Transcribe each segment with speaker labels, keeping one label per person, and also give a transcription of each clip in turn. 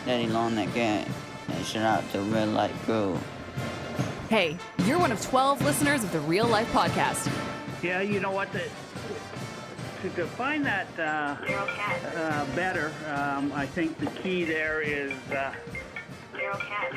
Speaker 1: Daddy long that guy. And shout out to Real Life Crew.
Speaker 2: Hey, you're one of 12 listeners of the Real Life Podcast.
Speaker 3: Yeah, you know what? To define that better, I think the key there is... Zero cat.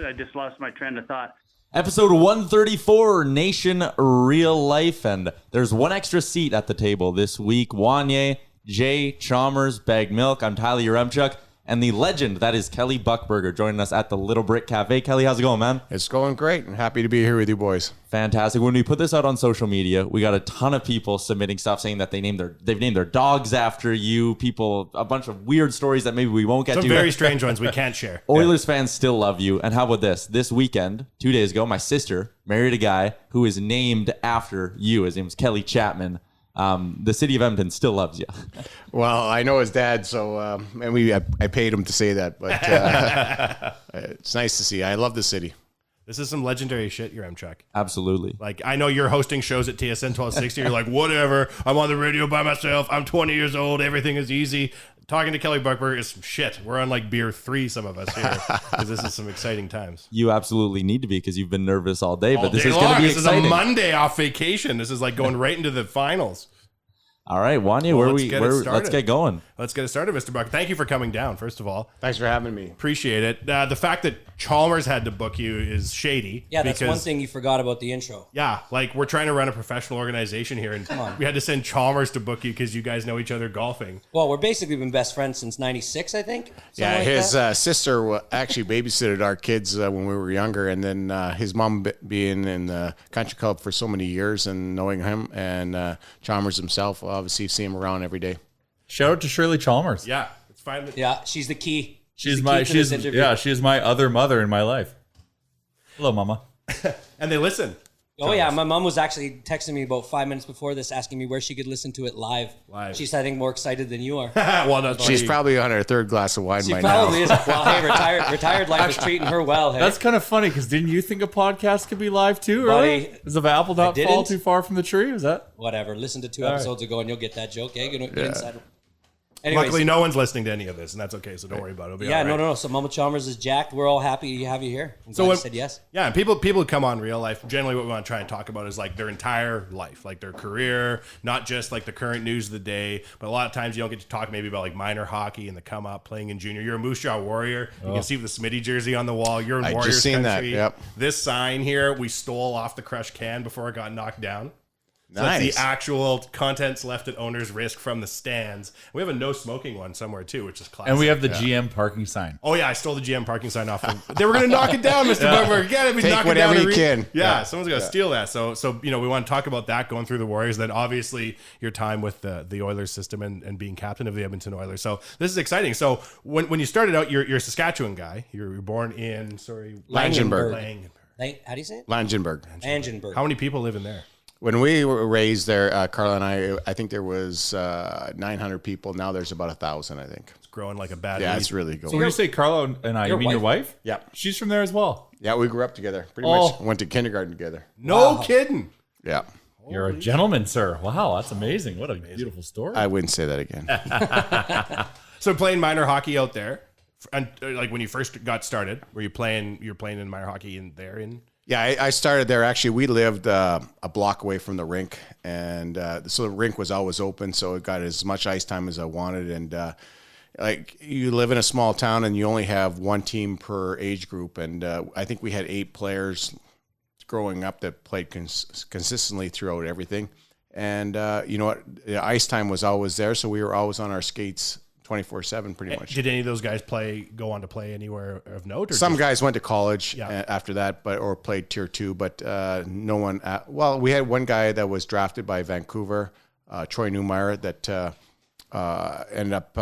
Speaker 3: I just lost my train of thought.
Speaker 4: Episode 134, Nation Real Life, and there's one extra seat at the table this week. Wanye, Jay, Chalmers, Bag Milk. I'm Tyler Yaremchuk, and the legend that is Kelly Buchberger joining us at the Little Brick Cafe. Kelly, how's it going, man?
Speaker 5: It's going great. I'm happy to be here with you boys.
Speaker 4: Fantastic. When we put this out on social media, we got a ton of people submitting stuff saying that they've named their dogs after you. People, a bunch of weird stories that maybe we won't get to.
Speaker 6: Some very strange ones we can't share.
Speaker 4: Oilers fans still love you. And how about this? This weekend, 2 days ago, my sister married a guy who is named after you. His name is Kelly Chapman. The city of Edmonton still loves you.
Speaker 5: Well, I know his dad, so and I paid him to say that, but it's nice to see. I love the city.
Speaker 6: This is some legendary shit, Yaremchuk.
Speaker 4: Absolutely.
Speaker 6: Like, I know you're hosting shows at TSN 1260. You're like, whatever. I'm on the radio by myself. I'm 20 years old. Everything is easy. Talking to Kelly Buchberger is some shit. We're on like beer 3, some of us here, because this is some exciting times.
Speaker 4: You absolutely need to be, because you've been nervous all day.
Speaker 6: All
Speaker 4: but this
Speaker 6: day
Speaker 4: is going to be
Speaker 6: This
Speaker 4: exciting.
Speaker 6: is a Monday off vacation. This is like going right into the finals.
Speaker 4: All right, Wanye, let's get going.
Speaker 6: Let's get it started, Mr. Buck. Thank you for coming down, first of all.
Speaker 5: Thanks for having me.
Speaker 6: Appreciate it. The fact that Chalmers had to book you is shady.
Speaker 7: Yeah, that's one thing you forgot about the intro.
Speaker 6: Yeah, like we're trying to run a professional organization here, and we had to send Chalmers to book you because you guys know each other golfing.
Speaker 7: Well, we're basically been best friends since '96, I think.
Speaker 5: Yeah,
Speaker 7: like
Speaker 5: his sister actually babysitted our kids when we were younger, and then his mom being in the country club for so many years and knowing him, and Chalmers himself, obviously see him around every day.
Speaker 8: Shout out to Shirley Chalmers.
Speaker 6: Yeah, it's fine.
Speaker 7: Yeah, she's the key.
Speaker 8: She is my other mother in my life. Hello, Mama.
Speaker 6: And they listen.
Speaker 7: Oh yeah, my mom was actually texting me about 5 minutes before this, asking me where she could listen to it live. She's, I think, more excited than you are.
Speaker 6: Well,
Speaker 5: she's probably on her third glass of wine
Speaker 7: she
Speaker 5: by
Speaker 7: probably
Speaker 5: now.
Speaker 7: is. Well, hey, retired life is treating her well. Hey?
Speaker 8: That's kind of funny, because didn't you think a podcast could be live too?
Speaker 7: Buddy,
Speaker 8: Right? Does the apple not fall too far from the tree? Was that
Speaker 7: whatever? Listen to 2 episodes ago, and you'll get that joke. Yeah, get inside. Anyways,
Speaker 6: luckily, no one's listening to any of this, and that's okay. So don't worry about it. It'll be all right.
Speaker 7: No. So Mama Chalmers is jacked. We're all happy to have you here. I'm glad you said yes.
Speaker 6: Yeah, and people who come on Real Life, generally what we want to try and talk about is like their entire life, like their career, not just like the current news of the day. But a lot of times you don't get to talk maybe about like minor hockey and the come up, playing in junior. You're a Moosejaw Warrior. You can see the Smitty jersey on the wall. You're in
Speaker 5: I
Speaker 6: Warriors
Speaker 5: just seen
Speaker 6: country.
Speaker 5: that. Yep.
Speaker 6: This sign here we stole off the Crush can before it got knocked down. So
Speaker 5: Nice.
Speaker 6: that's the actual contents left at owner's risk from the stands. We have a no smoking one somewhere too, which is classic.
Speaker 8: And we have the GM parking sign.
Speaker 6: Oh yeah, I stole the GM parking sign off. They were going to knock it down, Mr. Buchberger. Get it,
Speaker 5: Take
Speaker 6: knock
Speaker 5: whatever
Speaker 6: it down
Speaker 5: you can.
Speaker 6: Yeah, someone's going to steal that. So we want to talk about that going through the Warriors. Then obviously your time with the Oilers system and being captain of the Edmonton Oilers. So this is exciting. So when you started out, you're a Saskatchewan guy. You were born in
Speaker 5: Langenburg.
Speaker 7: How do you say it?
Speaker 5: Langenburg.
Speaker 7: Langenburg.
Speaker 6: How many people live in there?
Speaker 5: When we were raised there, Carla and I think there was 900 people. Now there's about 1,000, I think.
Speaker 6: It's growing like a bad
Speaker 5: Yeah,
Speaker 6: weed.
Speaker 5: it's really good.
Speaker 8: So when you say Carla and I, you mean your wife?
Speaker 5: Yeah.
Speaker 8: She's from there as well.
Speaker 5: Yeah, we grew up together. Pretty much went to kindergarten together.
Speaker 6: No kidding.
Speaker 5: Yeah.
Speaker 8: You're a gentleman, sir. Wow, that's amazing. What a beautiful story.
Speaker 5: I wouldn't say that again.
Speaker 6: So playing minor hockey out there, and like when you first got started, were you playing in minor hockey in there in?
Speaker 5: Yeah, I started there. Actually, we lived a block away from the rink, and so the rink was always open, so it got as much ice time as I wanted. And like you live in a small town, and you only have one team per age group, and I think we had 8 players growing up that played consistently throughout everything. And you know what? The ice time was always there, so we were always on our skates 24/7 pretty much.
Speaker 6: Did any of those guys go on to play anywhere of note? Or
Speaker 5: Some guys went to college after that, or played tier 2, but no one. Well, we had one guy that was drafted by Vancouver, Troy Newmeyer, that ended up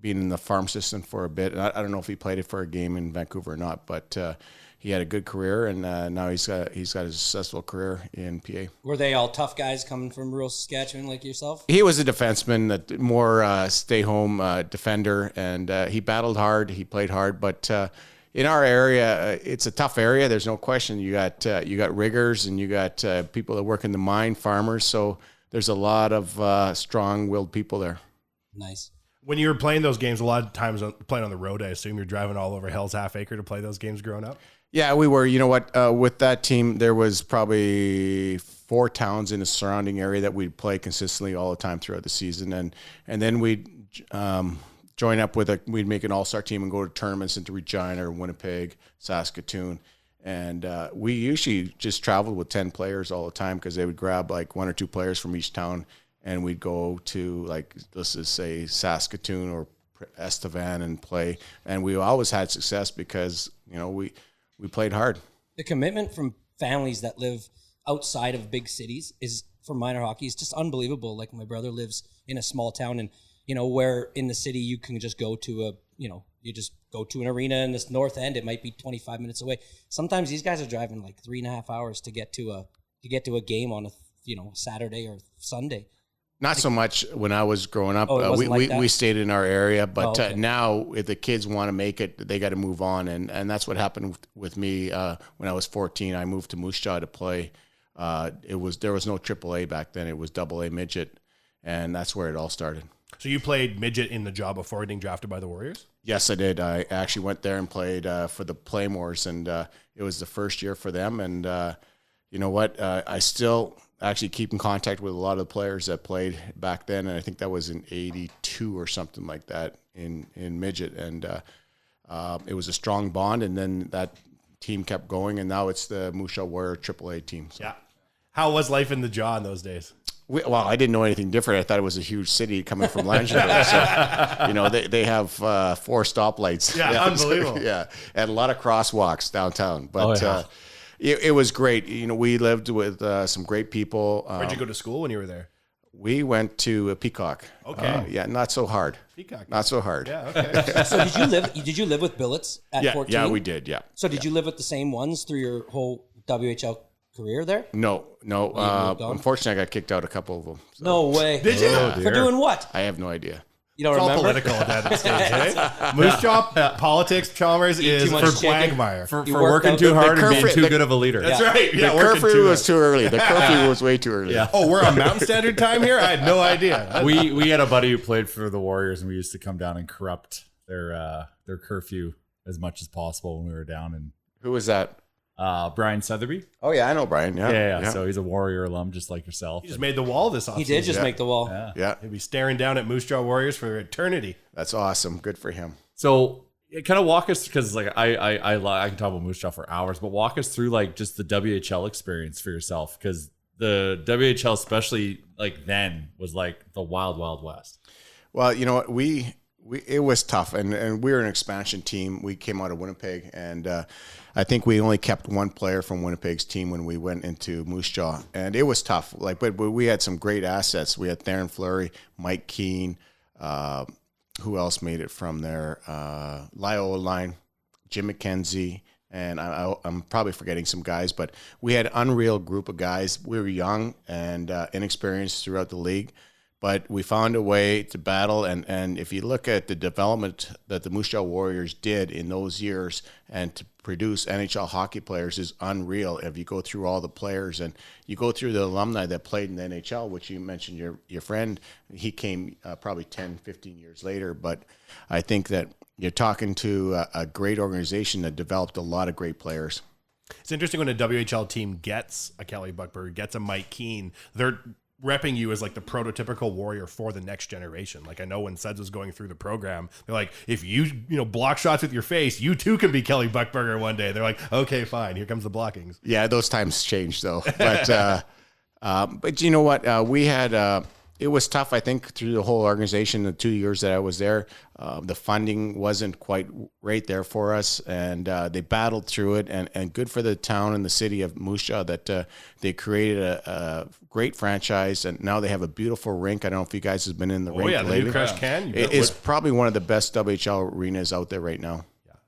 Speaker 5: being in the farm system for a bit. And I don't know if he played it for a game in Vancouver or not, but he had a good career, and now he's got a successful career in PA.
Speaker 7: Were they all tough guys coming from rural Saskatchewan like yourself?
Speaker 5: He was a defenseman, that more stay-home defender, and he battled hard. He played hard, but in our area, it's a tough area. There's no question. You got riggers, and you got people that work in the mine, farmers. So there's a lot of strong-willed people there.
Speaker 7: Nice.
Speaker 6: When you were playing those games, a lot of times playing on the road, I assume you're driving all over Hell's Half Acre to play those games growing up?
Speaker 5: Yeah, we were. You know what? With that team, there was probably 4 towns in the surrounding area that we'd play consistently all the time throughout the season. And then we'd join up we'd make an all-star team and go to tournaments into Regina or Winnipeg, Saskatoon. And we usually just traveled with 10 players all the time because they would grab like 1 or 2 players from each town. And we'd go to, like, let's just say Saskatoon or Estevan and play. And we always had success because, you know, we played hard.
Speaker 7: The commitment from families that live outside of big cities is for minor hockey is just unbelievable. Like, my brother lives in a small town, and, you know, where in the city you can just go to you just go to an arena in this north end. It might be 25 minutes away. Sometimes these guys are driving like 3.5 hours to get to a game on a Saturday or Sunday.
Speaker 5: Not so much when I was growing up.
Speaker 7: We
Speaker 5: stayed in our area, but
Speaker 7: okay.
Speaker 5: Now if the kids want to make it, they got to move on. And that's what happened with me when I was 14. I moved to Moosejaw to play. There was no AAA back then. It was AA midget, and that's where it all started.
Speaker 6: So you played midget in the job before getting drafted by the Warriors?
Speaker 5: Yes, I did. I actually went there and played for the Playmores, and it was the first year for them. And you know what? I still actually keep in contact with a lot of the players that played back then, and I think that was in '82 or something like that in midget, and it was a strong bond. And then that team kept going, and now it's the Moosejaw Warriors AAA team. So.
Speaker 6: Yeah. How was life in the Jaw in those days?
Speaker 5: Well, I didn't know anything different. I thought it was a huge city coming from Langenburg. So, you know, they have 4 stoplights.
Speaker 6: Yeah, unbelievable.
Speaker 5: Yeah, and a lot of crosswalks downtown. But it was great. You know, we lived with some great people.
Speaker 6: Where'd you go to school when you were there?
Speaker 5: We went to Peacock.
Speaker 6: Okay.
Speaker 5: Yeah, not so hard.
Speaker 6: Peacock.
Speaker 5: Not so hard.
Speaker 6: Yeah, okay.
Speaker 7: So did you live with billets at 14?
Speaker 5: Yeah, we did, yeah.
Speaker 7: So did you live with the same ones through your whole WHL career there?
Speaker 5: No. Unfortunately, I got kicked out a couple of them. So.
Speaker 7: No way.
Speaker 6: Did you?
Speaker 7: For doing what?
Speaker 5: I have no idea.
Speaker 7: You don't
Speaker 6: It's all
Speaker 7: remember?
Speaker 6: political at that stage, eh? Moosejaw politics, Chalmers, is
Speaker 7: too
Speaker 6: for
Speaker 7: much chicken.
Speaker 6: quagmire.
Speaker 8: For
Speaker 7: You worked
Speaker 8: working
Speaker 7: out
Speaker 8: too
Speaker 7: the
Speaker 8: hard and being
Speaker 5: curfew-
Speaker 8: too good of a leader.
Speaker 6: That's right. Yeah,
Speaker 5: The
Speaker 6: working
Speaker 5: curfew was
Speaker 6: hard.
Speaker 5: too early. The curfew was way too early.
Speaker 8: Yeah.
Speaker 6: Oh, we're on Mountain Standard Time here? I had no idea.
Speaker 8: We had a buddy who played for the Warriors, and we used to come down and corrupt their curfew as much as possible when we were down. And
Speaker 5: Who was that?
Speaker 8: Brian Sotheby.
Speaker 5: Oh, yeah, I know Brian.
Speaker 8: Yeah. So he's a Warrior alum, just like yourself.
Speaker 6: He just made the wall this offseason.
Speaker 7: He did just make the wall.
Speaker 5: Yeah,
Speaker 6: He'll be staring down at Moosejaw Warriors for eternity.
Speaker 5: that's awesome. Good for him.
Speaker 8: So kind of walk us, because like I can talk about Moosejaw for hours, but walk us through like just the WHL experience for yourself, because the WHL, especially like then, was like the wild, wild west.
Speaker 5: Well, you know what? It was tough, and we were an expansion team. We came out of Winnipeg, and I think we only kept 1 player from Winnipeg's team when we went into Moosejaw, and it was tough. Like, but we had some great assets. We had Theron Fleury, Mike Keane. Who else made it from there? Lyle Line, Jim McKenzie, and I'm probably forgetting some guys, but we had an unreal group of guys. We were young and inexperienced throughout the league, but we found a way to battle. And if you look at the development that the Moosejaw Warriors did in those years and to produce NHL hockey players is unreal. If you go through all the players and you go through the alumni that played in the NHL, which you mentioned your friend, he came probably 10, 15 years later. But I think that you're talking to a great organization that developed a lot of great players.
Speaker 6: It's interesting when a WHL team gets a Kelly Buchberger, gets a Mike Keane, they're repping you as like the prototypical Warrior for the next generation. Like, I know when Suds was going through the program, they're like, if you block shots with your face, you too can be Kelly Buchberger one day. They're like, okay, fine, here comes the blockings.
Speaker 5: Yeah, those times changed though. But you know what? We had it was tough, I think, through the whole organization. The 2 years that I was there, the funding wasn't quite right there for us, and they battled through it. And good for the town and the city of Moosejaw that they created a great franchise, and now they have a beautiful rink. I don't know if you guys have been in the rink
Speaker 6: the
Speaker 5: lately.
Speaker 6: new Crush Can.
Speaker 5: It's probably one of the best WHL arenas out there right now.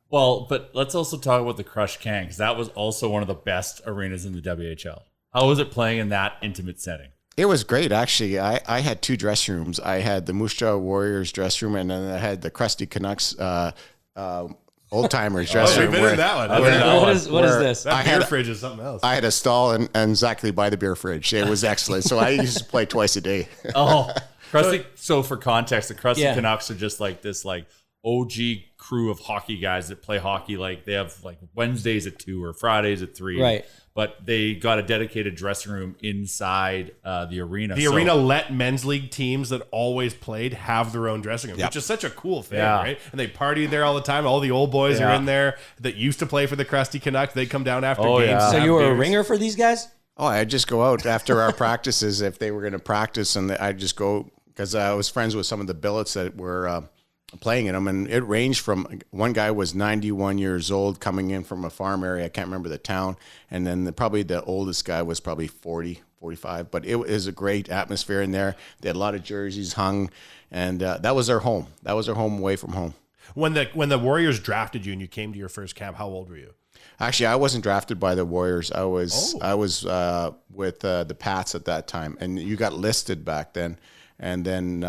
Speaker 8: Well, but let's also talk about the Crush Can, because that was also one of the best arenas in the WHL. How was it playing in that intimate setting?
Speaker 5: It was great, actually. I had 2 dressing rooms. I had the Moosejaw Warriors dressing room, and then I had the Krusty Canucks old timers dressing room.
Speaker 6: We've been in that one.
Speaker 7: What is this?
Speaker 6: That beer fridge is something else.
Speaker 5: I had a stall and exactly by the beer fridge. It was excellent. So I used to play twice a day.
Speaker 8: Oh, Krusty. So for context, the Krusty
Speaker 7: Yeah.
Speaker 8: Canucks are just like this like OG crew of hockey guys that play hockey. Like they have like Wednesdays at 2 or Fridays at 3.
Speaker 7: Right.
Speaker 8: But they got a dedicated dressing room inside the arena.
Speaker 6: The arena let men's league teams that always played have their own dressing room, which is such a cool thing, right? And they party there all the time. All the old boys are in there that used to play for the Krusty Canucks. They come down after games.
Speaker 8: Yeah.
Speaker 7: So
Speaker 6: and
Speaker 7: you
Speaker 6: have
Speaker 7: were a
Speaker 6: beers.
Speaker 7: ringer for these guys?
Speaker 5: Oh, I'd just go out after our practices if they were going to practice, and I'd just go because I was friends with some of the billets that were playing in them, and it ranged from one guy was 91 years old coming in from a farm area. I can't remember the town, and then probably the oldest guy was probably 40, 45. But it was a great atmosphere in there. They had a lot of jerseys hung, and that was their home. That was their home away from home.
Speaker 6: When the Warriors drafted you and you came to your first camp, how old were you?
Speaker 5: Actually, I wasn't drafted by the Warriors. I was with the Pats at that time, and you got listed back then. And then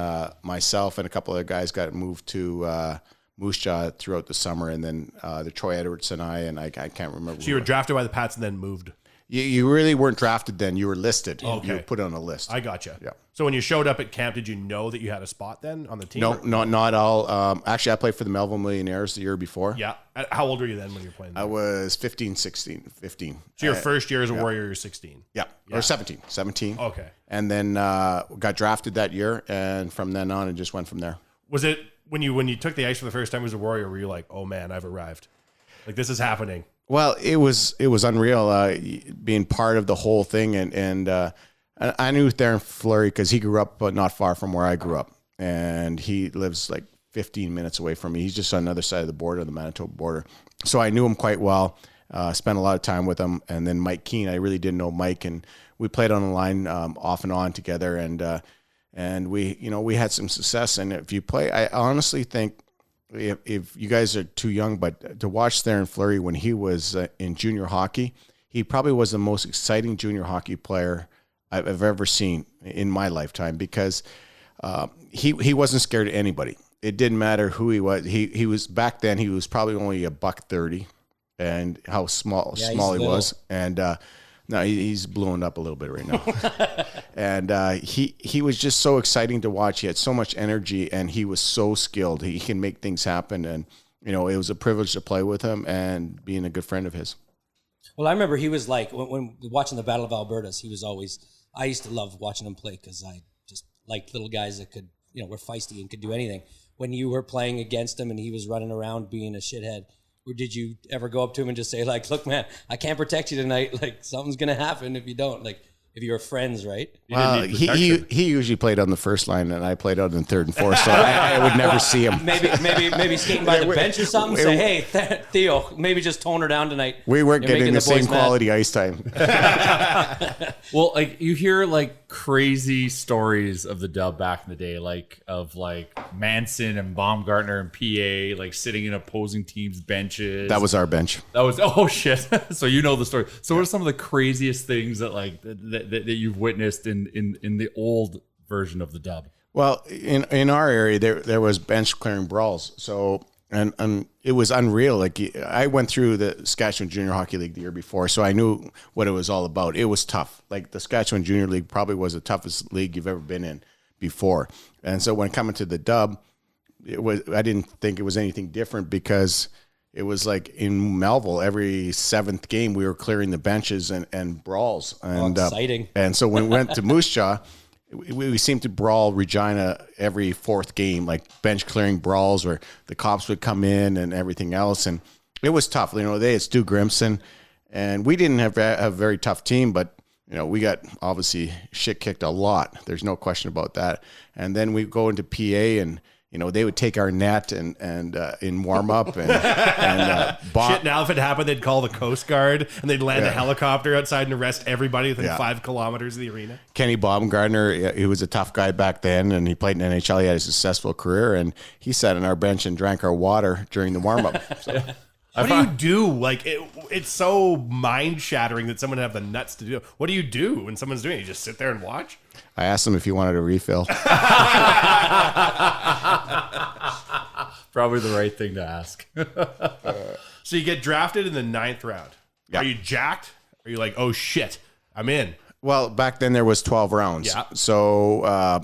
Speaker 5: myself and a couple of guys got moved to Moosejaw throughout the summer, and then the Troy Edwards and I can't remember.
Speaker 6: So you were drafted by the Pats and then moved.
Speaker 5: You really weren't drafted then. You were listed.
Speaker 6: Okay.
Speaker 5: You were put on a list.
Speaker 6: I gotcha.
Speaker 5: Yeah.
Speaker 6: So when you showed up at camp, did you know that you had a spot then on the team?
Speaker 5: No, not all. Actually, I played for the Melville Millionaires the year before.
Speaker 6: Yeah. How old were you then when you were playing?
Speaker 5: I was 15. So
Speaker 6: your first year as a Warrior, you're 16.
Speaker 5: Yeah. Or 17.
Speaker 6: Okay.
Speaker 5: And then got drafted that year, and from then on, it just went from there.
Speaker 6: Was it when you took the ice for the first time as a Warrior, were you like, oh man, I've arrived? Like this is happening.
Speaker 5: Well, it was unreal being part of the whole thing, and I knew Theron Fleury because he grew up not far from where I grew up, and he lives like 15 minutes away from me. He's just on the other side of the border, the Manitoba border. So I knew him quite well. Spent a lot of time with him, and then Mike Keane. I really didn't know Mike, and we played on the line off and on together, and we had some success. And if you play, I honestly think. If you guys are too young, but to watch Theron Fleury when he was in junior hockey, he probably was the most exciting junior hockey player I've ever seen in my lifetime because he wasn't scared of anybody. It didn't matter who he was. He was back then. He was probably only $130, and how small he was. And no, he's blowing up a little bit right now. And he was just so exciting to watch. He had so much energy, and he was so skilled. He can make things happen. And, it was a privilege to play with him and being a good friend of his.
Speaker 7: Well, I remember he was like, when watching the Battle of Alberta's, he was always, I used to love watching him play because I just liked little guys that could, were feisty and could do anything. When you were playing against him and he was running around being a shithead, or did you ever go up to him and just say, like, look, man, I can't protect you tonight. Like, something's going to happen if you don't. Like, if you were friends, right?
Speaker 5: Well, he usually played on the first line, and I played on the third and fourth, so I would never see him.
Speaker 7: Maybe skating by the bench or something. Say, hey, Theo, maybe just tone her down tonight.
Speaker 5: We weren't getting the same quality ice time.
Speaker 8: Well, like you hear like crazy stories of the Dub back in the day, like of like Manson and Baumgartner and PA, like sitting in opposing teams' benches.
Speaker 5: That was our bench.
Speaker 8: That was oh shit. So you know the story. So what are some of the craziest things that like that you've witnessed in the old version of the Dub?
Speaker 5: Well, in our area, there was bench clearing brawls. So and it was unreal. Like I went through the Saskatchewan Junior Hockey League the year before, so I knew what it was all about. It was tough. Like the Saskatchewan Junior League probably was the toughest league you've ever been in before. And so when coming to the Dub, I didn't think it was anything different because it was like in Melville, every seventh game we were clearing the benches and brawls. And
Speaker 7: exciting.
Speaker 5: And so when we went to Moosejaw, we seemed to brawl Regina every fourth game, like bench clearing brawls where the cops would come in and everything else. And it was tough. They had Stu Grimson, and we didn't have a very tough team, but we got obviously shit kicked a lot. There's no question about that. And then we go into PA and they would take our net and in warm up and
Speaker 6: shit. Now, if it happened, they'd call the Coast Guard and they'd land a helicopter outside and arrest everybody within 5 kilometers of the arena.
Speaker 5: Kenny Baumgartner, he was a tough guy back then, and he played in the NHL. He had a successful career, and he sat on our bench and drank our water during the warm up. So.
Speaker 6: What do you do? Like it's so mind shattering that someone would have the nuts to do. What do you do when someone's doing it? You just sit there and watch?
Speaker 5: I asked him if he wanted a refill.
Speaker 8: Probably the right thing to ask.
Speaker 6: So you get drafted in the 9th round.
Speaker 5: Yeah.
Speaker 6: Are you jacked? Are you like, oh shit, I'm in?
Speaker 5: Well, back then there was 12 rounds.
Speaker 6: Yeah.
Speaker 5: So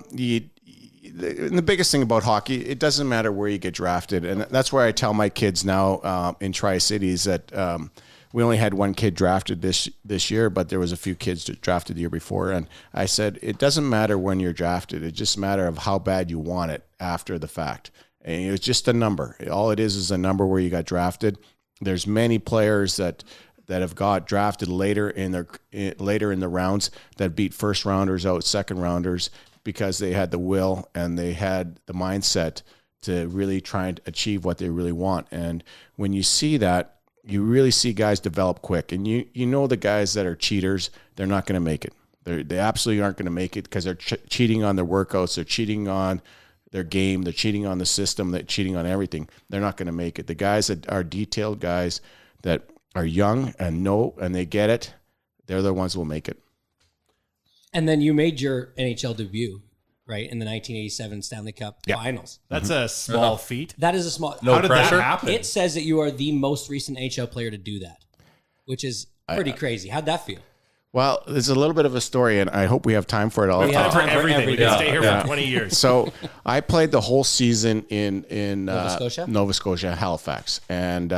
Speaker 5: the biggest thing about hockey, it doesn't matter where you get drafted. And that's why I tell my kids now in Tri-Cities that we only had one kid drafted this year, but there was a few kids drafted the year before. And I said, it doesn't matter when you're drafted. It's just a matter of how bad you want it after the fact. And it's just a number. All it is a number where you got drafted. There's many players that have got drafted later in the rounds that beat first rounders out, second rounders, because they had the will and they had the mindset to really try and achieve what they really want. And when you see that, you really see guys develop quick. And you know the guys that are cheaters, they're not going to make it. They absolutely aren't going to make it because they're cheating on their workouts, they're cheating on their game, they're cheating on the system, they're cheating on everything. They're not going to make it. The guys that are detailed guys that are young and know and they get it, they're the ones who will make it.
Speaker 7: And then you made your NHL debut, right, in the 1987 Stanley Cup Finals.
Speaker 6: That's a small feat.
Speaker 7: That is a small.
Speaker 8: No
Speaker 6: How did
Speaker 8: pressure.
Speaker 6: that happen?
Speaker 7: It says that you are the most recent NHL player to do that, which is pretty crazy. How'd that feel?
Speaker 5: Well, there's a little bit of a story, and I hope we have time for it all.
Speaker 7: We have
Speaker 6: For
Speaker 7: time for
Speaker 6: everything. We
Speaker 7: everything.
Speaker 6: can stay here for 20 years.
Speaker 5: So I played the whole season in
Speaker 7: Nova Scotia?
Speaker 5: Halifax, and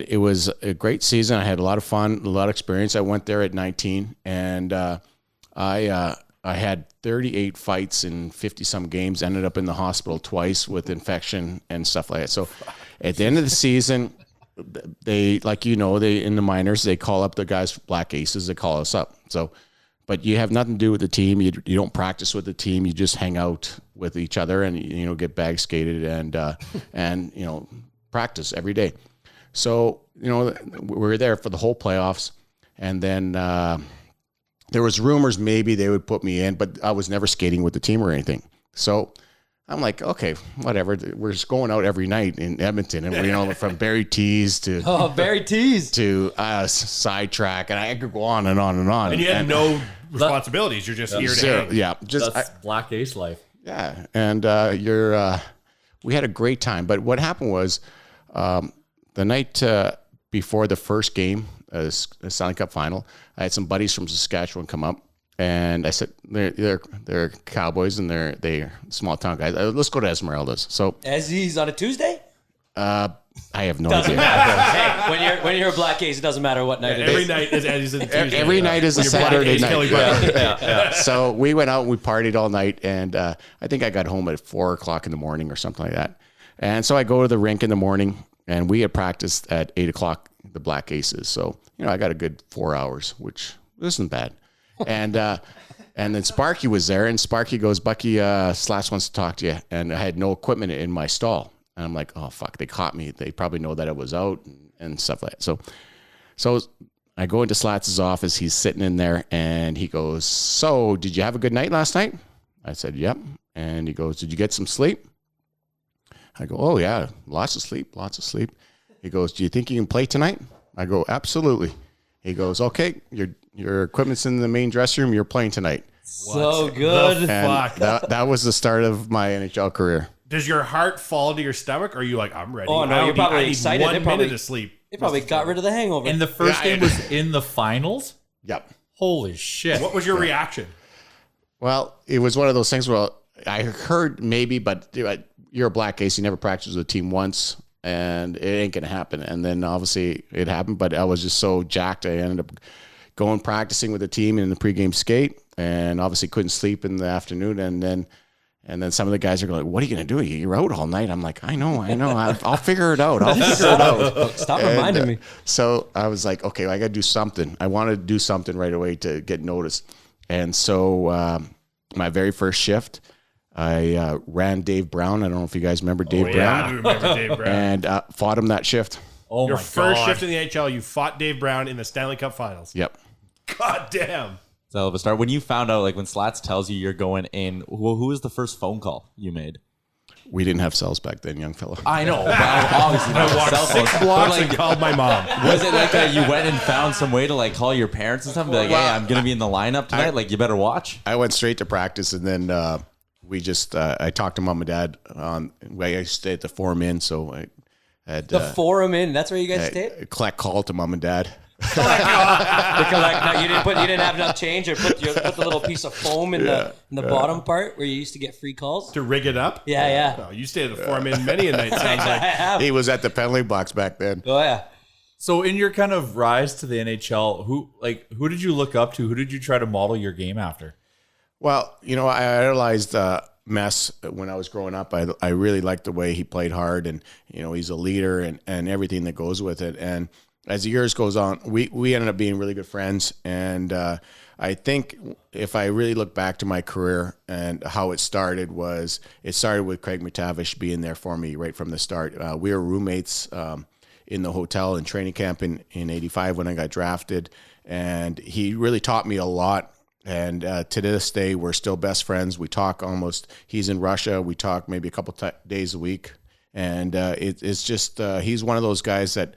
Speaker 5: it was a great season. I had a lot of fun, a lot of experience. I went there at 19, and I had 38 fights in 50 some games. Ended up in the hospital twice with infection and stuff like that. So at the end of the season, they in the minors, they call up the guys, Black Aces. They call us up. So, but you have nothing to do with the team. You don't practice with the team. You just hang out with each other and get bag skated and practice every day. So we were there for the whole playoffs, and then there was rumors maybe they would put me in, but I was never skating with the team or anything. So I'm like, okay, whatever. We're just going out every night in Edmonton, and from Barry Tees to sidetrack, and I could go on and on and on.
Speaker 6: And you had no responsibilities. You're just here to hang.
Speaker 5: Yeah,
Speaker 8: That's Black Ace life.
Speaker 5: Yeah, and we had a great time. But what happened was the night before the first game, the Stanley Cup Final, I had some buddies from Saskatchewan come up. And I said, they're Cowboys and they're small town guys. Let's go to Esmeralda's. So
Speaker 7: Ezzy's on a Tuesday?
Speaker 5: I have no
Speaker 7: Doesn't
Speaker 5: idea.
Speaker 7: matter. Hey, when you're a Black Ace, it doesn't matter what night it
Speaker 6: Every
Speaker 7: is.
Speaker 6: night is Eddie's and Tuesday.
Speaker 5: Every night is a
Speaker 6: When you're Black
Speaker 5: Saturday
Speaker 6: Ace,
Speaker 5: night.
Speaker 6: Kelly Buchberger.
Speaker 5: So we went out and we partied all night, and I think I got home at 4:00 in the morning or something like that. And so I go to the rink in the morning, and we had practiced at 8:00, the Black Aces. So I got a good 4 hours, which isn't bad. And then Sparky was there, and Sparky goes, Bucky, Slats wants to talk to you. And I had no equipment in my stall. And I'm like, oh, fuck, they caught me. They probably know that I was out and stuff like that. So I go into Slats' office. He's sitting in there, and he goes, so did you have a good night last night? I said, yep. And he goes, did you get some sleep? I go, oh, yeah, lots of sleep. He goes, do you think you can play tonight? I go, absolutely. He goes, okay, your equipment's in the main dressing room. You're playing tonight.
Speaker 7: So good.
Speaker 5: And that was the start of my NHL career.
Speaker 6: Does your heart fall to your stomach, or are you like, I'm ready?
Speaker 7: Oh, no, you're probably excited.
Speaker 6: I
Speaker 7: They
Speaker 6: need
Speaker 7: probably-
Speaker 6: 1 minute of sleep.
Speaker 7: It probably got rid of the hangover.
Speaker 8: And the first game was in the finals?
Speaker 5: Yep.
Speaker 8: Holy shit.
Speaker 6: What was your reaction?
Speaker 5: Well, it was one of those things where I heard maybe, but you're a Black Ace. You never practiced with a team once, and it ain't going to happen. And then obviously it happened, but I was just so jacked. I ended up going practicing with the team in the pregame skate, and obviously couldn't sleep in the afternoon. And then some of the guys are going, what are you going to do? You're out all night. I'm like, I know. I'll figure it out.
Speaker 7: Stop reminding me.
Speaker 5: So I was like, okay, I got to do something. I wanted to do something right away to get noticed. And so my very first shift, I ran Dave Brown. I don't know if you guys remember Dave Brown.
Speaker 6: I do remember Dave Brown.
Speaker 5: And fought him that shift.
Speaker 8: Oh
Speaker 6: Your
Speaker 8: my
Speaker 6: first
Speaker 8: God.
Speaker 6: shift in the NHL, you fought Dave Brown in the Stanley Cup Finals.
Speaker 5: Yep.
Speaker 6: God damn.
Speaker 4: It's a hell of a start. When you found out, like when Slats tells you you're going in, who was the first phone call you made?
Speaker 5: We didn't have cells back then, young fella.
Speaker 4: I know. Well, obviously not
Speaker 6: I walked
Speaker 4: cell phones,
Speaker 6: 6
Speaker 4: but,
Speaker 6: blocks
Speaker 4: like,
Speaker 6: and called my mom.
Speaker 4: was it like you went and found some way to like call your parents and stuff and be like, hey, I'm going to be in the lineup tonight. Like, you better watch.
Speaker 5: I went straight to practice, and then we just I talked to mom and dad on. I used to stay at the Forum Inn, so I had
Speaker 7: The Forum Inn. That's where you guys stayed?
Speaker 5: collect call to mom and dad.
Speaker 7: To collect. No, you didn't have enough change, or put the little piece of foam in the bottom part where you used to get free calls
Speaker 6: To rig it up?
Speaker 7: Yeah.
Speaker 6: Oh, you stayed at the foreman many a night, sounds like.
Speaker 7: I have.
Speaker 5: He was at the penalty box back then.
Speaker 7: Oh yeah.
Speaker 8: So in your kind of rise to the NHL, who did you look up to? Who did you try to model your game after?
Speaker 5: Well, I idolized Mess when I was growing up. I really liked the way he played hard, and he's a leader and everything that goes with it. And as the years goes on, we ended up being really good friends. And I think if I really look back to my career and how it started with Craig McTavish being there for me right from the start. We were roommates in the hotel in training camp in 85 when I got drafted. And he really taught me a lot. And to this day, we're still best friends. We talk almost, he's in Russia. We talk maybe a couple days a week. And it's just, he's one of those guys that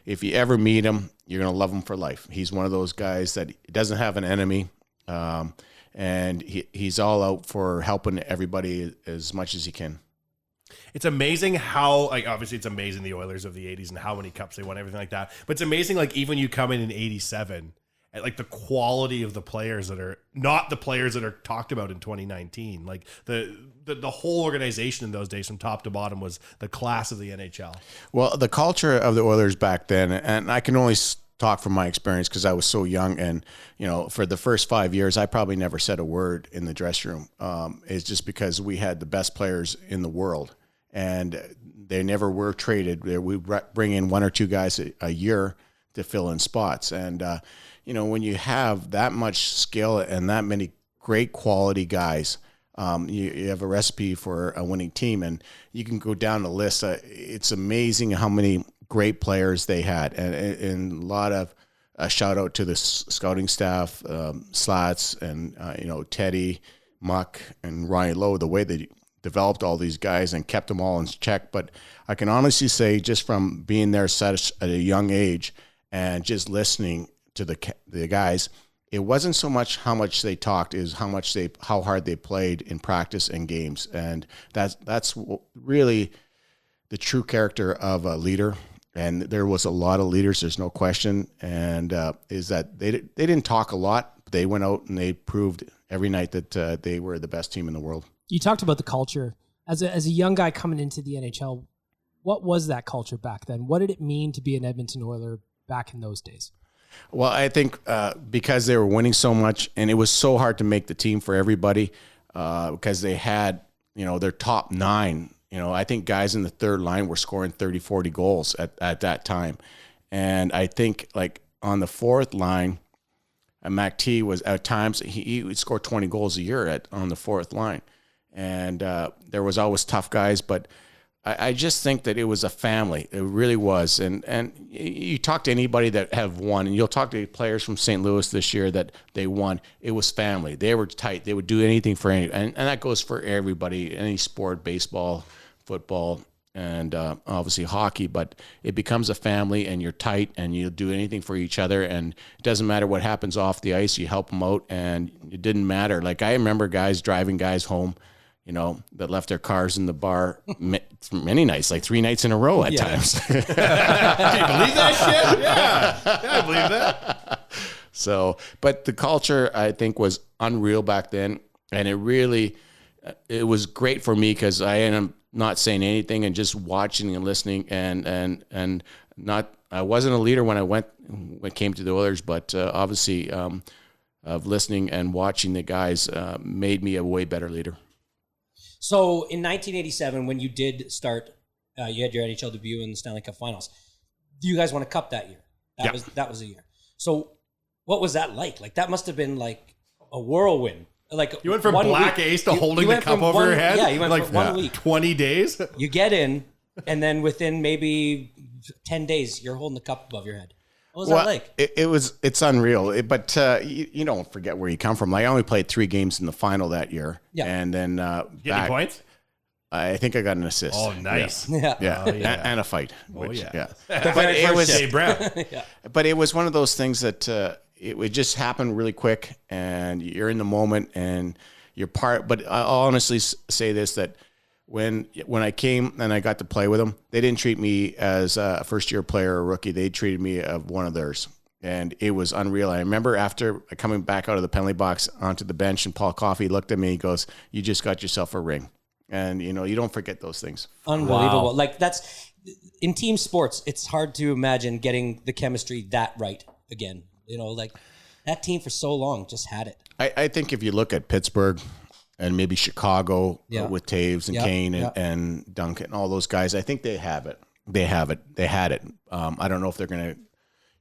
Speaker 5: if you ever meet him, you're going to love him for life. He's one of those guys that doesn't have an enemy. And he's all out for helping everybody as much as he can.
Speaker 6: It's amazing how, obviously it's amazing the Oilers of the 80s and how many cups they won, everything like that. But it's amazing, even you come in 87, at the quality of the players that are not the players that are talked about in 2019. The whole organization in those days from top to bottom was the class of the NHL. Well,
Speaker 5: the culture of the Oilers back then, and I can only talk from my experience because I was so young, and for the first 5 years, I probably never said a word in the dressing room. It's just because we had the best players in the world, and they never were traded. We bring in one or two guys a year to fill in spots, and when you have that much skill and that many great quality guys, you have a recipe for a winning team. And you can go down the list. It's amazing how many great players they had. And a lot of shout out to the scouting staff, Slats and, Teddy, Muck, and Ryan Lowe, the way they developed all these guys and kept them all in check. But I can honestly say, just from being there at a young age and just listening to the guys, it wasn't so much how much they talked, is how hard they played in practice and games. And that's really the true character of a leader. And there was a lot of leaders, there's no question. And is that they didn't talk a lot, but they went out and they proved every night that they were the best team in the world.
Speaker 9: You talked about the culture. As a young guy coming into the NHL, what was that culture back then? What did it mean to be an Edmonton Oiler back in those days?
Speaker 5: Well, I think because they were winning so much, and it was so hard to make the team for everybody because they had, their top nine. I think guys in the third line were scoring 30, 40 goals at that time. And I think on the fourth line, McT was at times, he would score 20 goals a year on the fourth line. And there was always tough guys, but I just think that it was a family. It really was. And you talk to anybody that have won, and you'll talk to players from St. Louis this year that they won. It was family. They were tight. They would do anything for any, and that goes for everybody, any sport, baseball, football, and obviously hockey. But it becomes a family, and you're tight, and you'll do anything for each other. And it doesn't matter what happens off the ice. You help them out, and it didn't matter. I remember guys driving guys home, that left their cars in the bar many nights, 3 nights in a row at times.
Speaker 6: Can you believe that shit? Yeah, I believe that.
Speaker 5: So, but the culture, I think, was unreal back then. And it was great for me because I ended up not saying anything and just watching and listening and not, I wasn't a leader when it came to the Oilers, but obviously of listening and watching the guys made me a way better leader.
Speaker 7: So in 1987, when you did start, you had your NHL debut in the Stanley Cup Finals. You guys won a cup that year. That was a year. So what was that like? That must have been a whirlwind. You
Speaker 6: went from black ace to holding the cup over your head?
Speaker 7: Yeah, you went from 1 week.
Speaker 6: 20 days?
Speaker 7: You get in, and then within maybe 10 days, you're holding the cup above your head. What was that like?
Speaker 5: It's unreal. But you don't forget where you come from. I only played 3 games in the final that year. Yeah. And then
Speaker 6: get any points?
Speaker 5: I think I got an assist.
Speaker 6: Oh, nice.
Speaker 5: Yeah.
Speaker 6: Oh, yeah.
Speaker 5: And a fight.
Speaker 6: But
Speaker 5: it was
Speaker 6: Dave Brown.
Speaker 5: But it was one of those things that it would just happen really quick, and you're in the moment, and you're part. But I'll honestly say this, that when I came and I got to play with them, they didn't treat me as a first-year player or rookie. They treated me as one of theirs. And it was unreal. I remember after coming back out of the penalty box onto the bench, and Paul Coffey looked at me, he goes, "You just got yourself a ring." And, you know, you don't forget those things.
Speaker 7: Unbelievable.
Speaker 8: Wow.
Speaker 7: Like that's in team sports, it's hard to imagine getting the chemistry that right again. You know, like that team for so long just had it.
Speaker 5: I think if you look at Pittsburgh and maybe Chicago with Taves and Kane and Duncan, all those guys, I think they have it. They have it. They had it. I don't know if they're going to,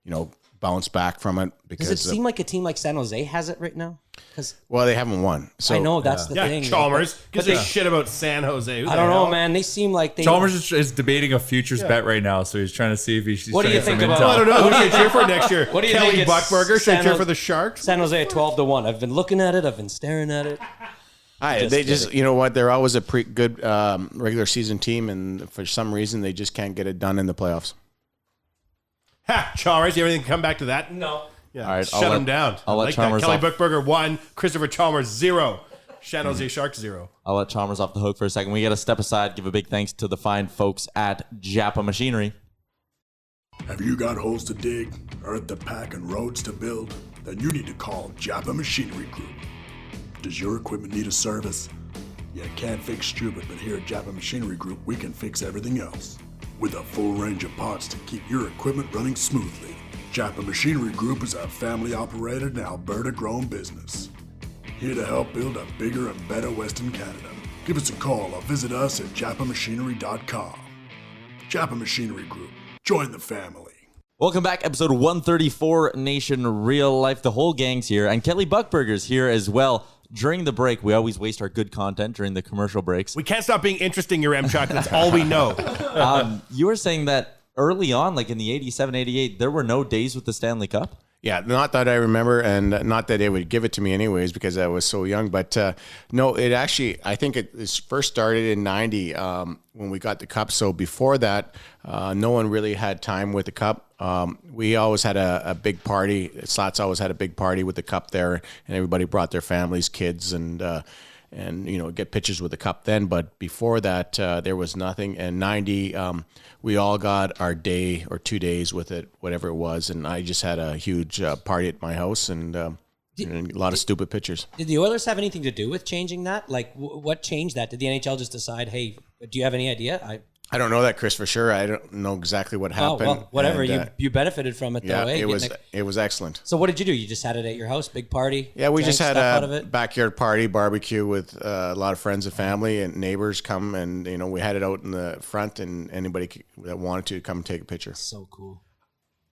Speaker 5: you know, bounce back from it, because
Speaker 7: Does it seem like a team like San Jose has it right now? Because
Speaker 5: they haven't won. So
Speaker 7: I know that's the thing.
Speaker 6: Chalmers gives
Speaker 7: But
Speaker 6: a shit about San Jose. Who
Speaker 7: I
Speaker 6: the
Speaker 7: don't know,
Speaker 6: hell?
Speaker 7: man. They seem like they.
Speaker 8: Chalmers is debating a futures bet right now, so he's trying to see if he's.
Speaker 7: What do you think about?
Speaker 6: I don't know. Who should I cheer for next year?
Speaker 7: What do you
Speaker 6: Kelly
Speaker 7: think?
Speaker 6: Buchberger? Should I
Speaker 7: San
Speaker 6: cheer
Speaker 7: Jose-
Speaker 6: for the Sharks?
Speaker 7: San Jose at 12-1. I've been looking at it. I've been staring at it.
Speaker 5: they just, you know what? They're always a pretty good regular season team, and for some reason, they just can't get it done in the playoffs.
Speaker 6: Ha! Chalmers, you have anything to come back to that?
Speaker 7: No.
Speaker 6: Yeah.
Speaker 4: All right,
Speaker 6: Shut him down.
Speaker 4: I'll let
Speaker 6: like
Speaker 4: Chalmers
Speaker 6: that. Kelly
Speaker 4: off.
Speaker 6: Buchberger 1, Christopher Chalmers 0, San Jose Sharks 0.
Speaker 4: I'll let Chalmers off the hook for a second. We got to step aside, give a big thanks to the fine folks at Japa Machinery.
Speaker 10: Have you got holes to dig, earth to pack, and roads to build? Then you need to call Japa Machinery Group. Does your equipment need a service? You can't fix stupid, but here at Japa Machinery Group, we can fix everything else. With a full range of parts to keep your equipment running smoothly. Japa Machinery Group is a family-operated and Alberta-grown business. Here to help build a bigger and better Western Canada. Give us a call or visit us at japamachinery.com. Japa Machinery Group. Join the family.
Speaker 4: Welcome back, episode 134, Nation Real Life. The whole gang's here, and Kelly Buchberger's here as well. During the break, we always waste our good content during the commercial breaks.
Speaker 6: We can't stop being interesting, your M-Chuck. That's all we know.
Speaker 4: You were saying that early on, like in the 87, 88, there were no days with the Stanley Cup?
Speaker 5: Yeah, not that I remember, and not that they would give it to me anyways, because I was so young. But no, it actually, I think it first started in 90 when we got the cup. So before that, no one really had time with the cup. We always had a big party. Slats always had a big party with the cup there, and everybody brought their families, kids, and you know, get pictures with the cup then. But before that, there was nothing. And 90, we all got our day or 2 days with it, whatever it was. And I just had a huge party at my house, and a lot of stupid pictures.
Speaker 7: Did the Oilers have anything to do with changing that? Like, what changed that? Did the NHL just decide, hey, do you have any idea?
Speaker 5: I don't know that, Chris, for sure. I don't know exactly what happened.
Speaker 7: Oh, well, whatever.
Speaker 5: And,
Speaker 7: you benefited from it,
Speaker 5: yeah,
Speaker 7: though, eh?
Speaker 5: it was excellent.
Speaker 7: So what did you do? You just had it at your house, big party?
Speaker 5: Yeah, we
Speaker 7: drank
Speaker 5: just had
Speaker 7: stuff out of
Speaker 5: a
Speaker 7: it?
Speaker 5: backyard party, barbecue with a lot of friends and family and neighbors come, and you know, we had it out in the front, and anybody that wanted to come take a picture.
Speaker 7: So cool.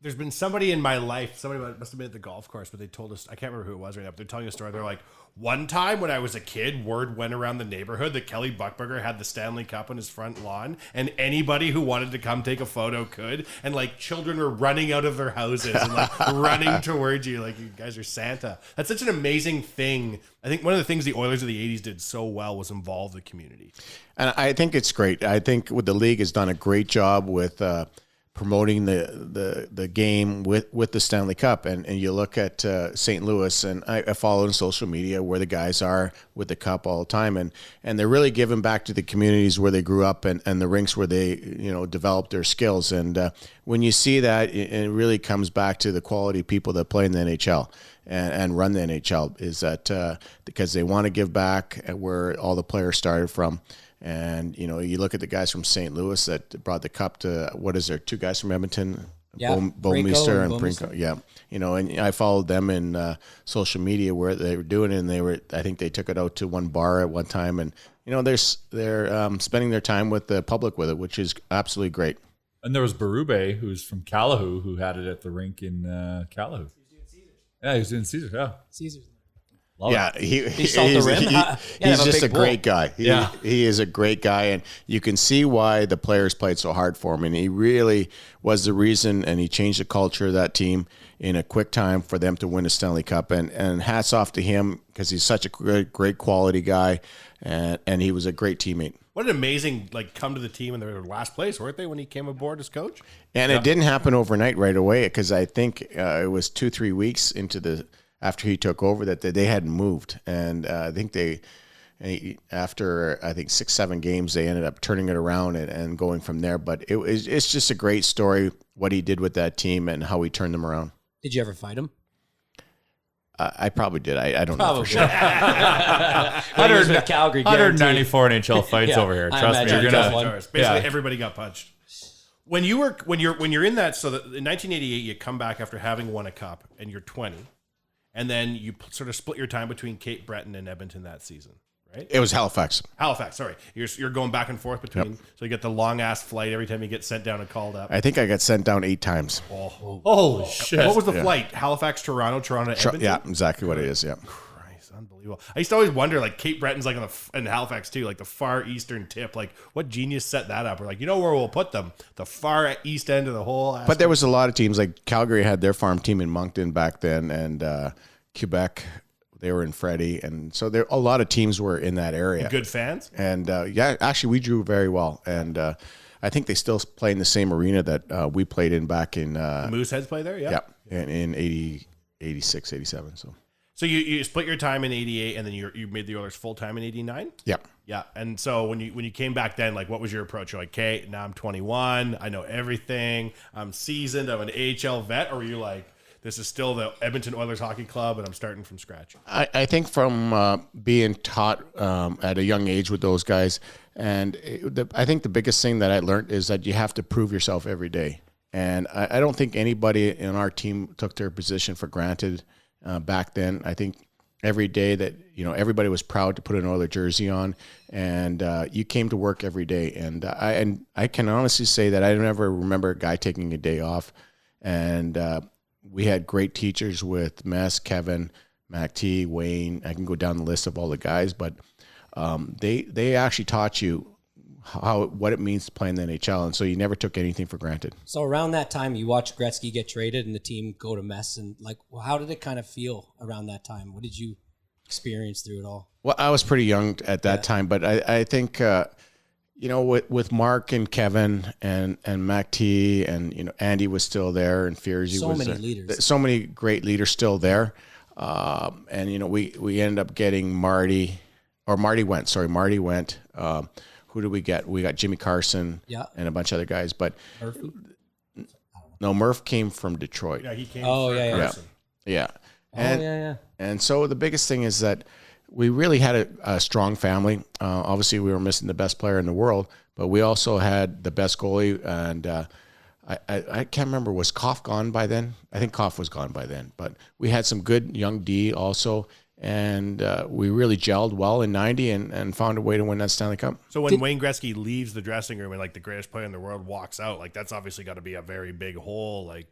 Speaker 6: There's been somebody in my life, somebody must have been at the golf course, but they told us, I can't remember who it was right now, but they're telling a story. They're like, one time when I was a kid, word went around the neighborhood that Kelly Buchberger had the Stanley Cup on his front lawn, and anybody who wanted to come take a photo could, and like children were running out of their houses and like running towards you like you guys are Santa. That's such an amazing thing. I think one of the things the Oilers of the 80s did so well was involve the community.
Speaker 5: And I think it's great. I think the league has done a great job with promoting the game with the Stanley Cup, and you look at St. Louis, and I follow on social media where the guys are with the cup all the time, and they're really giving back to the communities where they grew up and the rinks where they developed their skills. And when you see that, it really comes back to the quality people that play in the NHL and run the NHL, is that because they want to give back at where all the players started from. And, you know, you look at the guys from St. Louis that brought the cup to, what is there, two guys from Edmonton, Bomeister and Brinko. Yeah. You know, and I followed them in social media where they were doing it, and I think they took it out to one bar at one time. And, you know, they're spending their time with the public with it, which is absolutely great.
Speaker 8: And there was Berube, who's from Calahoo, who had it at the rink in Calahoo. Yeah, he was doing Caesars. Yeah.
Speaker 9: Caesars.
Speaker 8: Love
Speaker 5: Yeah,
Speaker 8: it.
Speaker 5: he's just a great guy. He is a great guy, and you can see why the players played so hard for him. And he really was the reason, and he changed the culture of that team in a quick time for them to win a Stanley Cup. And hats off to him, because he's such a great quality guy, and he was a great teammate.
Speaker 6: What an amazing, come to the team in their last place, weren't they, when he came aboard as coach?
Speaker 5: And it didn't happen overnight right away, because I think it was 2-3 weeks after he took over that they hadn't moved. And I think after 6-7 games, they ended up turning it around and going from there. But it's just a great story, what he did with that team and how he turned them around.
Speaker 7: Did you ever fight him?
Speaker 5: I probably did. I don't know for sure.
Speaker 7: 100 Calgary,
Speaker 8: 194 NHL fights over here.
Speaker 7: I
Speaker 8: Trust me,
Speaker 7: imagine
Speaker 8: you're
Speaker 7: tough
Speaker 8: gonna.
Speaker 7: one.
Speaker 6: Basically, everybody got punched. When you're in that, so that in 1988 you come back after having won a cup and you're 20, and then you sort of split your time between Cape Breton and Edmonton that season, right?
Speaker 5: It was Halifax.
Speaker 6: Sorry. You're going back and forth between, so you get the long ass flight every time you get sent down and called up.
Speaker 5: I think I got sent down 8 times.
Speaker 8: Holy shit!
Speaker 6: What was the flight? Halifax, Toronto, Edmonton?
Speaker 5: Yeah, exactly what it is. Yeah.
Speaker 6: Christ, unbelievable. I used to always wonder, like, Cape Breton's like in Halifax too, like the far eastern tip. Like, what genius set that up? We're like, you know where we'll put them? The far east end of the whole.
Speaker 5: But there was a lot of teams, like Calgary had their farm team in Moncton back then, and Quebec, they were in Freddie, and so there a lot of teams were in that area.
Speaker 6: Good fans,
Speaker 5: and yeah, actually we drew very well, and I think they still play in the same arena that we played in back in.
Speaker 6: The Mooseheads play there, yeah,
Speaker 5: in 80, 86, 87.
Speaker 6: So you split your time in 88, and then you made the Oilers full time in 89.
Speaker 5: Yeah.
Speaker 6: And so when you came back then, like, what was your approach? You're like, okay, now I'm 21, I know everything, I'm seasoned, I'm an AHL vet, or were you like, this is still the Edmonton Oilers Hockey Club, and I'm starting from scratch?
Speaker 5: I think from being taught at a young age with those guys, and I think the biggest thing that I learned is that you have to prove yourself every day. And I don't think anybody in our team took their position for granted back then. I think every day that, everybody was proud to put an Oiler jersey on, and you came to work every day. And I can honestly say that I never remember a guy taking a day off. And we had great teachers with Mess, Kevin, Mac T, Wayne. I can go down the list of all the guys, but they actually taught you what it means to play in the NHL, and so you never took anything for granted.
Speaker 7: So around that time, you watched Gretzky get traded and the team go to Mess, and how did it kind of feel around that time? What did you experience through it all?
Speaker 5: Well, I was pretty young at that time, but I think with Mark and Kevin and Mac T and Andy was still there, and Fierzy
Speaker 7: so
Speaker 5: was
Speaker 7: many leaders,
Speaker 5: so many great leaders still there, and we ended up getting Marty went. Who did we get? We got Jimmy Carson, and a bunch of other guys, but
Speaker 7: Murphy?
Speaker 5: No, Murph came from Detroit.
Speaker 6: Yeah, he came.
Speaker 7: Carson.
Speaker 5: Yeah. And so the biggest thing is that we really had a strong family. Obviously, we were missing the best player in the world, but we also had the best goalie. And I can't remember, was Koff gone by then? I think Koff was gone by then. But we had some good young D also. And we really gelled well in 90 and found a way to win that Stanley Cup.
Speaker 6: So when Wayne Gretzky leaves the dressing room and like the greatest player in the world walks out, like that's obviously got to be a very big hole. Like,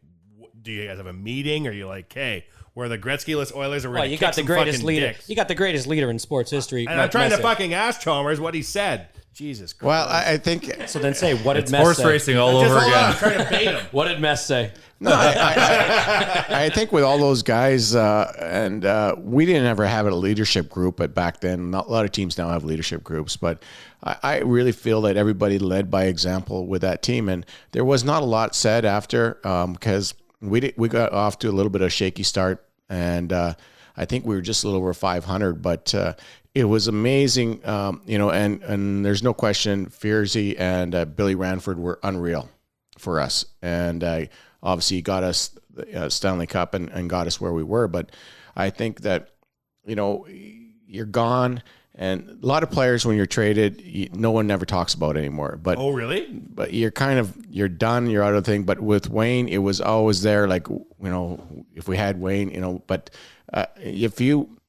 Speaker 6: do you guys have a meeting? Or are you like, hey, we're the Gretzky-less Oilers, or we're going to kick some fucking dicks?
Speaker 7: You got the greatest leader in sports history.
Speaker 6: And I'm trying to fucking ask Chalmers what he said. Jesus Christ.
Speaker 5: Well, I think...
Speaker 7: So then say, what did Mess say?
Speaker 8: Horse racing all over again.
Speaker 6: I'm trying to bait him.
Speaker 7: What did Mess say?
Speaker 5: No, I think with all those guys, and we didn't ever have a leadership group, but back then, a lot of teams now have leadership groups, but I really feel that everybody led by example with that team, and there was not a lot said after, because we got off to a little bit of a shaky start, and I think we were just a little over 500, but it was amazing, and there's no question Fierzy and Billy Ranford were unreal for us, and obviously got us the Stanley Cup and got us where we were. But I think that, you're gone. And a lot of players, when you're traded, no one ever talks about it anymore. But
Speaker 6: oh, really?
Speaker 5: But you're done. You're out of the thing. But with Wayne, it was always there. Like, if we had Wayne, but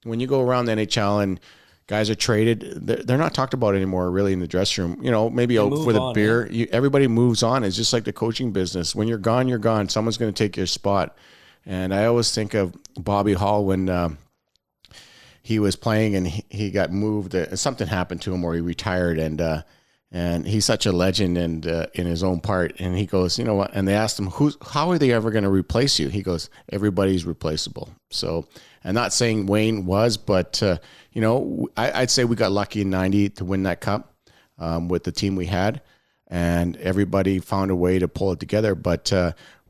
Speaker 5: when you go around the NHL and guys are traded, they're not talked about anymore really in the dressing room. Maybe for the beer, everybody moves on. It's just like the coaching business. When you're gone, you're gone. Someone's going to take your spot. And I always think of Bobby Hall when he was playing and he got moved. Something happened to him where he retired, and he's such a legend and in his own part. And he goes, you know what? And they asked him, how are they ever going to replace you? He goes, everybody's replaceable. So I'm not saying Wayne was, but I'd say we got lucky in 90 to win that cup with the team we had, and everybody found a way to pull it together. But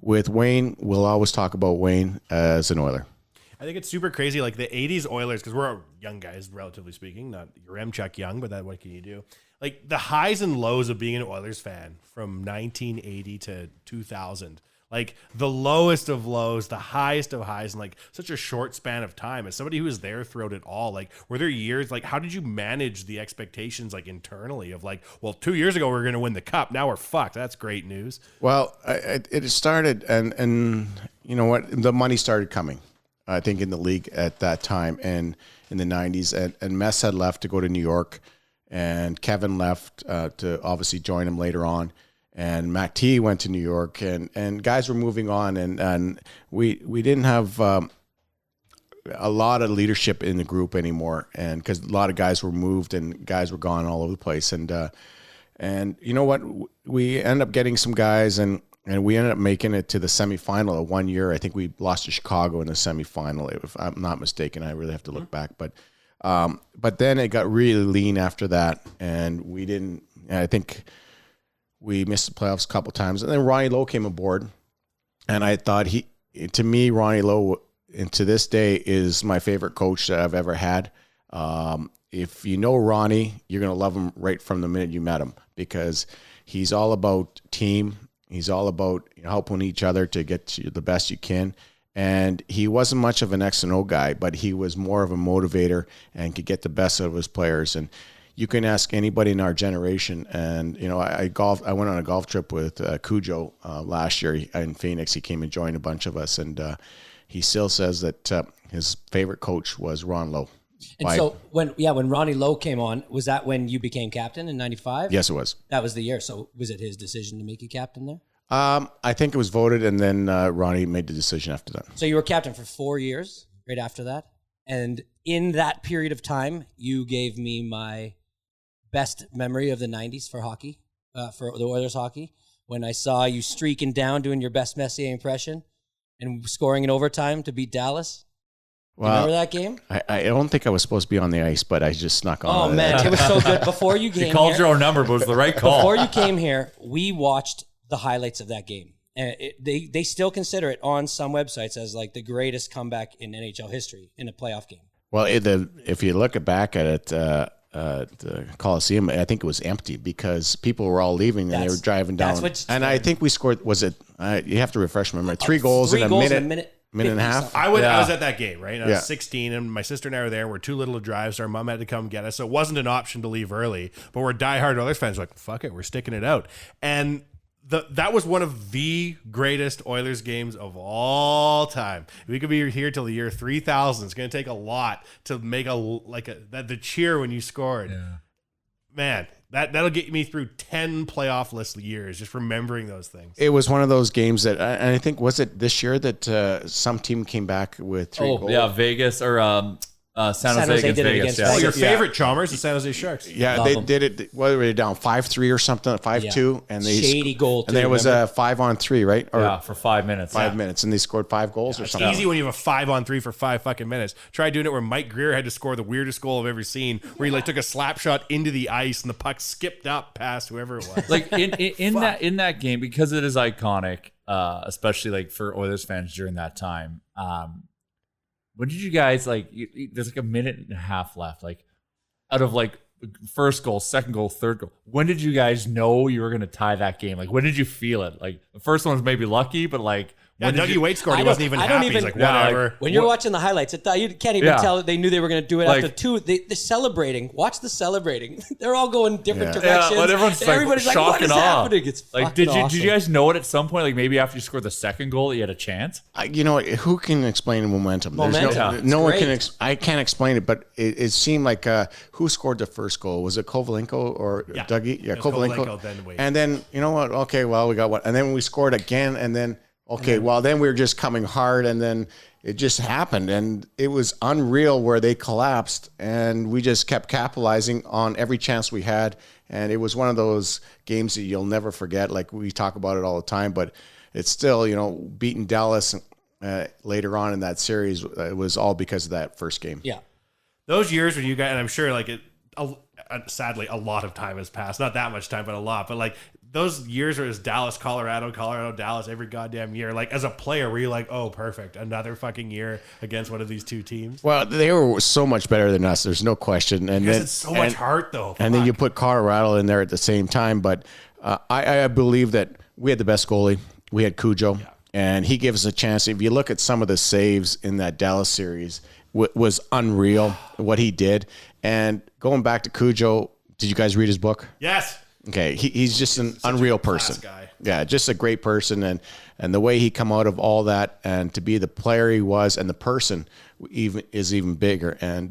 Speaker 5: with Wayne, we'll always talk about Wayne as an Oiler.
Speaker 6: I think it's super crazy, like the 80s Oilers, because we're young guys, relatively speaking, not your Remchuk young, but what can you do? Like the highs and lows of being an Oilers fan from 1980 to 2000. like the lowest of lows, the highest of highs in like such a short span of time. As somebody who was there throughout it all, like were there years, like how did you manage the expectations like internally of like, well, 2 years ago we were going to win the cup, now we're fucked. That's great news.
Speaker 5: Well, it started, and you know what, the money started coming, I think, in the league at that time, and in the 90s, and Mess had left to go to New York, and Kevin left to obviously join him later on. And Mac T went to New York, and guys were moving on, and we didn't have a lot of leadership in the group anymore, and because a lot of guys were moved and guys were gone all over the place, and you know what, we ended up getting some guys, and we ended up making it to the semifinal 1 year. I think we lost to Chicago in the semifinal, if I'm not mistaken. I really have to look back, but then it got really lean after that, and we didn't. I think we missed the playoffs a couple times, and then Ronnie Lowe came aboard, and I thought to me, Ronnie Lowe, and to this day, is my favorite coach that I've ever had. If you know Ronnie, you're going to love him right from the minute you met him, because he's all about team. He's all about helping each other to get to the best you can. And he wasn't much of an X and O guy, but he was more of a motivator and could get the best out of his players. And you can ask anybody in our generation. And, I went on a golf trip with Cujo last year in Phoenix. He came and joined a bunch of us. And he still says that his favorite coach was Ron Lowe.
Speaker 7: And so when Ronnie Lowe came on, was that when you became captain in 95?
Speaker 5: Yes, it was.
Speaker 7: That was the year. So was it his decision to make you captain there?
Speaker 5: I think it was voted, and then Ronnie made the decision after that.
Speaker 7: So you were captain for 4 years right after that. And in that period of time, you gave me my best memory of the 90s for hockey, for the Oilers hockey, when I saw you streaking down doing your best Messier impression and scoring in overtime to beat Dallas. Well, remember that game?
Speaker 5: I don't think I was supposed to be on the ice, but I just snuck on.
Speaker 7: Oh, man, it was so good. Before you came
Speaker 8: You called
Speaker 7: here,
Speaker 8: your own number, but it was the right call.
Speaker 7: Before you came here, we watched the highlights of that game. And they still consider it on some websites as like the greatest comeback in NHL history in a playoff game.
Speaker 5: Well, if you look back at it, the Coliseum, I think it was empty because people were all leaving and they were driving down. And I think we scored, was it, you have to refresh my memory, 3 goals in a minute and a half.
Speaker 6: I was at that game, right? I was 16, and my sister and I were there. We're too little to drive, so our mom had to come get us. So it wasn't an option to leave early, but we're diehard Oilers fans. We're like, fuck it, we're sticking it out. And that was one of the greatest Oilers games of all time. We could be here till the year 3000. It's going to take a lot to make the cheer when you scored. Yeah. Man, that'll get me through 10 playoff-less years, just remembering those things.
Speaker 5: It was one of those games that, and I think, was it this year that some team came back with 3 goals?
Speaker 8: Yeah, Vegas or San Jose did
Speaker 7: Vegas.
Speaker 8: Yeah.
Speaker 6: Oh, your favorite Chalmers, the San Jose Sharks.
Speaker 5: Yeah, they did it. What were they down 5-3 or something? 5-2, and they
Speaker 7: shady goal.
Speaker 5: And there was a 5-on-3, right? Or
Speaker 8: for 5 minutes.
Speaker 5: 5 minutes, and they scored 5 goals or something.
Speaker 6: It's easy when you have a 5-on-3 for 5 fucking minutes. Try doing it where Mike Greer had to score the weirdest goal I've ever seen, where he took a slap shot into the ice and the puck skipped up past whoever it was.
Speaker 8: Like in that game, because it is iconic, especially for Oilers fans during that time. When did you guys there's a minute and a half left, out of first goal, second goal, third goal. When did you guys know you were going to tie that game? When did you feel it? The first one was maybe lucky, but
Speaker 6: Dougie Waite scored. He wasn't even happy. He's like, whatever.
Speaker 7: When you're watching the highlights, you can't even tell that they knew they were going to do it after 2. They're celebrating. Watch the celebrating. They're all going different directions.
Speaker 8: Yeah, everyone's
Speaker 7: everybody's
Speaker 8: shock
Speaker 7: what is
Speaker 8: and awe.
Speaker 7: happening? It's fucking
Speaker 8: did
Speaker 7: awesome.
Speaker 8: you guys know it at some point? Maybe after you scored the second goal, that you had a chance.
Speaker 5: Who can explain momentum?
Speaker 7: Momentum.
Speaker 5: No one can. I can't explain it, but it seemed like who scored the first goal? Was it Kovalenko or Dougie? Yeah, Kovalenko. And then you know what? Okay, well we got one, and then we scored again, and then. Okay, well, then we were just coming hard, and then it just happened, and it was unreal where they collapsed, and we just kept capitalizing on every chance we had, and it was one of those games that you'll never forget. We talk about it all the time, but it's still, beating Dallas later on in that series, it was all because of that first game.
Speaker 7: Yeah.
Speaker 6: Those years when you guys, and I'm sure, sadly, a lot of time has passed. Not that much time, but a lot. But, those years where it was Dallas, Colorado, Dallas every goddamn year. As a player, were you like, oh, perfect, another fucking year against one of these two teams?
Speaker 5: Well, they were so much better than us. There's no question. And then
Speaker 6: it's so much heart, though.
Speaker 5: And then you put Colorado in there at the same time. But I believe that we had the best goalie. We had Cujo. And he gives us a chance. If you look at some of the saves in that Dallas series, was unreal what he did. And going back to Cujo, did you guys read his book?
Speaker 6: Yes.
Speaker 5: Okay, he's just an unreal person.
Speaker 6: Guy.
Speaker 5: Yeah, just a great person, and the way he come out of all that and to be the player he was and the person is even bigger. And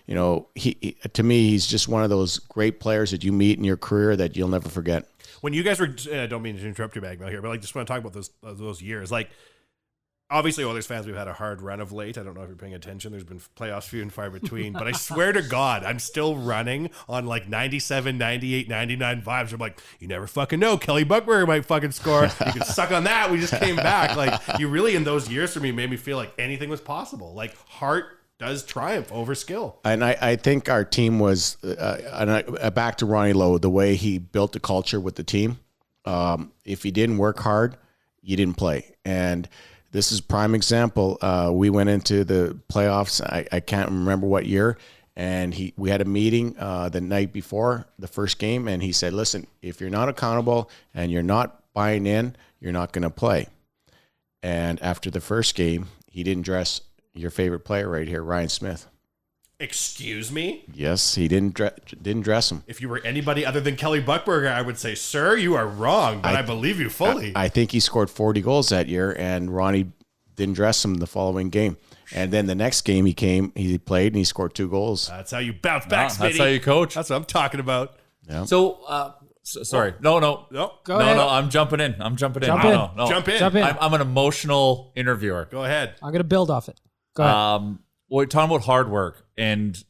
Speaker 5: you know, he to me, he's just one of those great players that you meet in your career that you'll never forget.
Speaker 6: When you guys were, I don't mean to interrupt you, Bagmel, here, but like just want to talk about those years. Like, obviously, Oilers fans, we've had a hard run of late. I don't know if you're paying attention. There's been playoffs few and far between. But I swear to God, I'm still running on like 97, 98, 99 vibes. I'm like, you never fucking know. Kelly Buchberger might fucking score. You can suck on that. We just came back. Like, you really, in those years for me, made me feel like anything was possible. Like, heart does triumph over skill.
Speaker 5: And I think our team was, back to Ronnie Lowe, the way he built the culture with the team. If you didn't work hard, you didn't play. And this is prime example. We went into the playoffs. I can't remember what year. And we had a meeting the night before the first game. And he said, listen, if you're not accountable and you're not buying in, you're not going to play. And after the first game, he didn't dress your favorite player right here, Ryan Smith.
Speaker 6: Excuse me?
Speaker 5: Yes, he didn't dress him.
Speaker 6: If you were anybody other than Kelly Buchberger, I would say, sir, you are wrong, but I believe you fully.
Speaker 5: I think he scored 40 goals that year, and Ronnie didn't dress him the following game. And then the next game he played, and he scored 2 goals.
Speaker 6: That's how you bounce back, Smitty.
Speaker 8: That's how you coach.
Speaker 6: That's what I'm talking about.
Speaker 5: Yeah.
Speaker 8: So, sorry. No.
Speaker 6: Go ahead.
Speaker 8: No, I'm jumping in. No.
Speaker 6: Jump in.
Speaker 8: I'm an emotional interviewer.
Speaker 6: Go ahead.
Speaker 9: I'm going to build off it. Go ahead.
Speaker 8: We're talking about hard work, and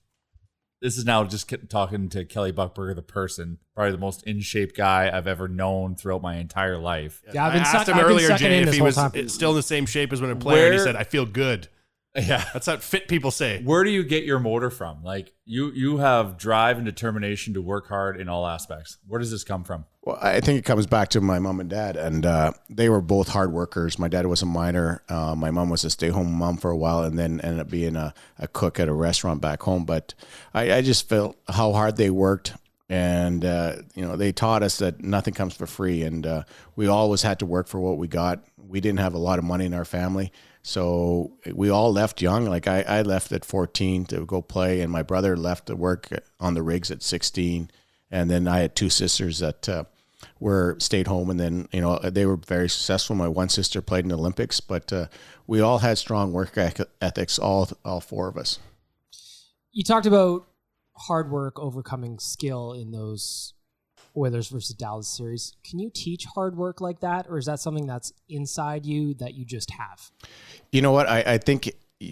Speaker 8: this is now just talking to Kelly Buchberger, the person, probably the most in shape guy I've ever known throughout my entire life.
Speaker 9: Yeah,
Speaker 6: I asked him earlier, Jay, if he was still in the same shape as when a player, and he said, I feel good.
Speaker 8: Yeah.
Speaker 6: That's what fit people say.
Speaker 8: Where do you get your motor from? Like, you have drive and determination to work hard in all aspects. Where does this come from?
Speaker 5: Well, I think it comes back to my mom and dad, and they were both hard workers. My dad was a miner. My mom was a stay-home mom for a while, and then ended up being a cook at a restaurant back home. But I just felt how hard they worked, and they taught us that nothing comes for free, and we always had to work for what we got. We didn't have a lot of money in our family, so we all left young. Like I left at 14 to go play, and my brother left to work on the rigs at 16, and then I had 2 sisters that stayed home, and then they were very successful. My one sister played in the Olympics, but we all had strong work ethics, all 4 of us.
Speaker 9: You talked about hard work overcoming skill in those Oilers versus Dallas series. Can you teach hard work like that, or is that something that's inside you that you just have? You know what? I think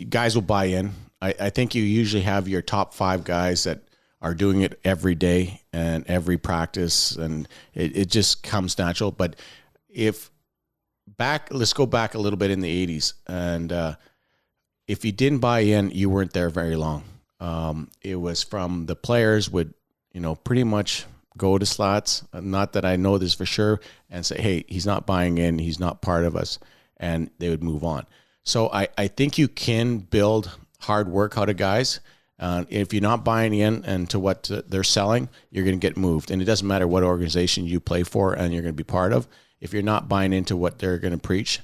Speaker 9: guys will buy in. I think you usually have your top 5 guys that are doing it every day and every practice, and it just comes natural. But let's go back a little bit in the 80s, and if you didn't buy in, you weren't there very long. It was from the players would, pretty much go to Slats, not that I know this for sure, and say, hey, he's not buying in, he's not part of us, and they would move on. So I think you can build hard work out of guys. If you're not buying in and to what they're selling, you're going to get moved. And it doesn't matter what organization you play for and you're going to be part of. If you're not buying into what they're going to preach,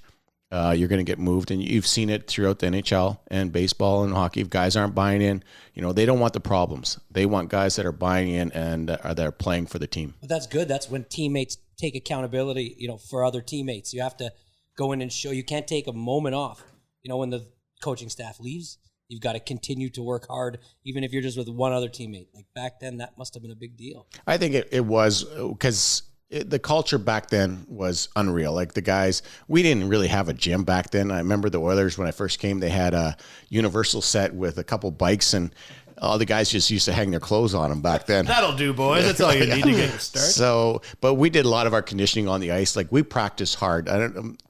Speaker 9: you're going to get moved. And you've seen it throughout the NHL and baseball and hockey. If guys aren't buying in, they don't want the problems. They want guys that are buying in and that are playing for the team.
Speaker 7: But that's good. That's when teammates take accountability, for other teammates. You have to go in and show. You can't take a moment off. When the coaching staff leaves, you've got to continue to work hard, even if you're just with one other teammate. Like back then, that must have been a big deal.
Speaker 5: I think it was because the culture back then was unreal. Like the guys, we didn't really have a gym back then. I remember the Oilers, when I first came, they had a universal set with a couple bikes, and all the guys just used to hang their clothes on them back then.
Speaker 6: That'll do, boys. That's all you need to get your start.
Speaker 5: So, but we did a lot of our conditioning on the ice. Like we practiced hard.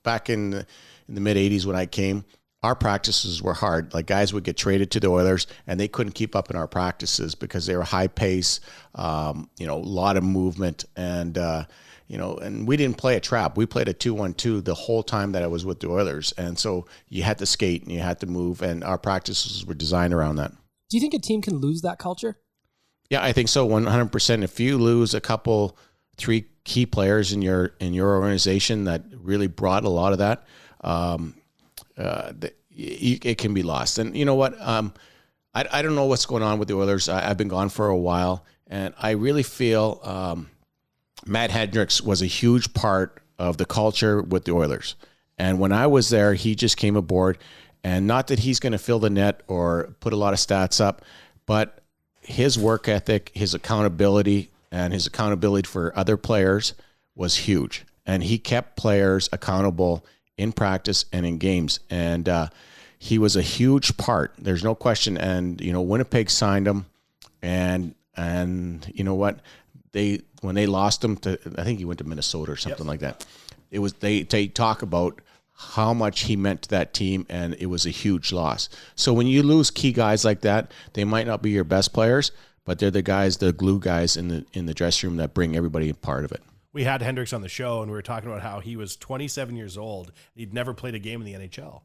Speaker 5: Back in the mid 80s when I came, our practices were hard. Like guys would get traded to the Oilers and they couldn't keep up in our practices because they were high pace, a lot of movement, and and we didn't play a trap. We played a 2-1-2 the whole time that I was with the Oilers, and so you had to skate and you had to move, and our practices were designed around that.
Speaker 9: Do you think a team can lose that culture?
Speaker 5: Yeah, I think so. 100%. If you lose a couple, 3 key players in your organization that really brought a lot of that.
Speaker 9: it can be lost. And you know what? I don't know what's going on with the Oilers. I've been gone for a while, and I really feel Matt Hendricks was a huge part of the culture with the Oilers. And when I was there, he just came aboard, and not that he's going to fill the net or put a lot of stats up, but his work ethic, his accountability, and his accountability for other players was huge. And he kept players accountable in practice and in games. And he was a huge part. There's no question. And, Winnipeg signed him. And you know what? When they lost him to, I think he went to Minnesota or something like that. It was, they talk about how much he meant to that team, and it was a huge loss. So when you lose key guys like that, they might not be your best players, but they're the glue guys in the dressing room that bring everybody a part of it.
Speaker 6: We had Hendricks on the show, and we were talking about how he was 27 years old. He'd never played a game in the NHL.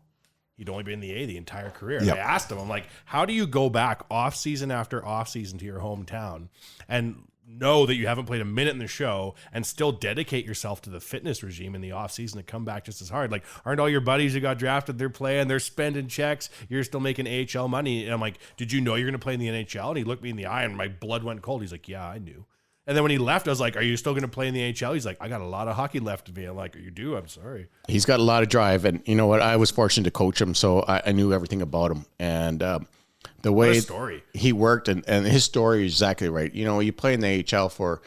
Speaker 6: He'd only been in the A the entire career.
Speaker 9: Yep.
Speaker 6: And I asked him, I'm like, how do you go back off season after off season to your hometown and know that you haven't played a minute in the show and still dedicate yourself to the fitness regime in the off season to come back just as hard? Like, aren't all your buddies who got drafted, they're playing, they're spending checks, you're still making AHL money? And I'm like, did you know you're going to play in the NHL? And he looked me in the eye and my blood went cold. He's like, yeah, I knew. And then when he left, I was like, are you still going to play in the AHL? He's like, I got a lot of hockey left in me. I'm like, you do? I'm sorry.
Speaker 9: He's got a lot of drive. And you know what? I was fortunate to coach him, so I knew everything about him. And the way he worked, and his story is exactly right. You play in the AHL for,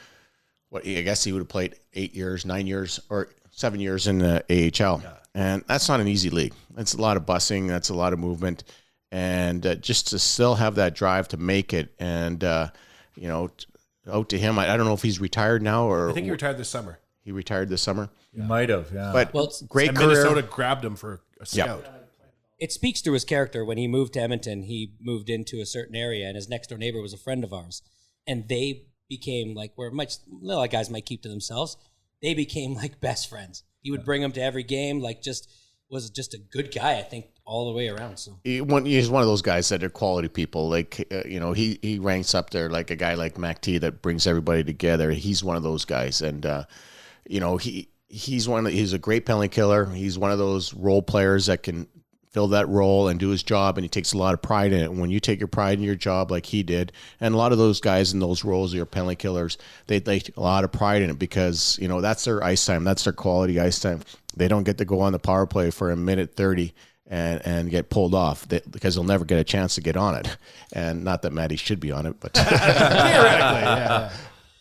Speaker 9: I guess he would have played 8 years, 9 years, or 7 years in the AHL. Yeah. And that's not an easy league. That's a lot of busing. That's a lot of movement. And just to still have that drive to make it and, out to him. I don't know if he's retired now or.
Speaker 6: I think he retired this summer.
Speaker 9: He retired this summer.
Speaker 8: He might have, yeah.
Speaker 9: But great career.
Speaker 6: Minnesota grabbed him for a scout.
Speaker 9: Yep.
Speaker 7: It speaks to his character. When he moved to Edmonton, he moved into a certain area, and his next door neighbor was a friend of ours. And they became like, where much a lot of guys might keep to themselves, they became like best friends. He would bring them to every game, was just a good guy, I think, all the way around. So
Speaker 9: he's one of those guys that are quality people. Like, he ranks up there like a guy like McT that brings everybody together. He's one of those guys. And, he's a great penalty killer. He's one of those role players that can fill that role and do his job, and he takes a lot of pride in it. And when you take your pride in your job like he did, and a lot of those guys in those roles, your penalty killers, they take a lot of pride in it because, that's their ice time. That's their quality ice time. They don't get to go on the power play for a minute 30 and get pulled off because they'll never get a chance to get on it. And not that Matty should be on it, but
Speaker 6: theoretically, yeah.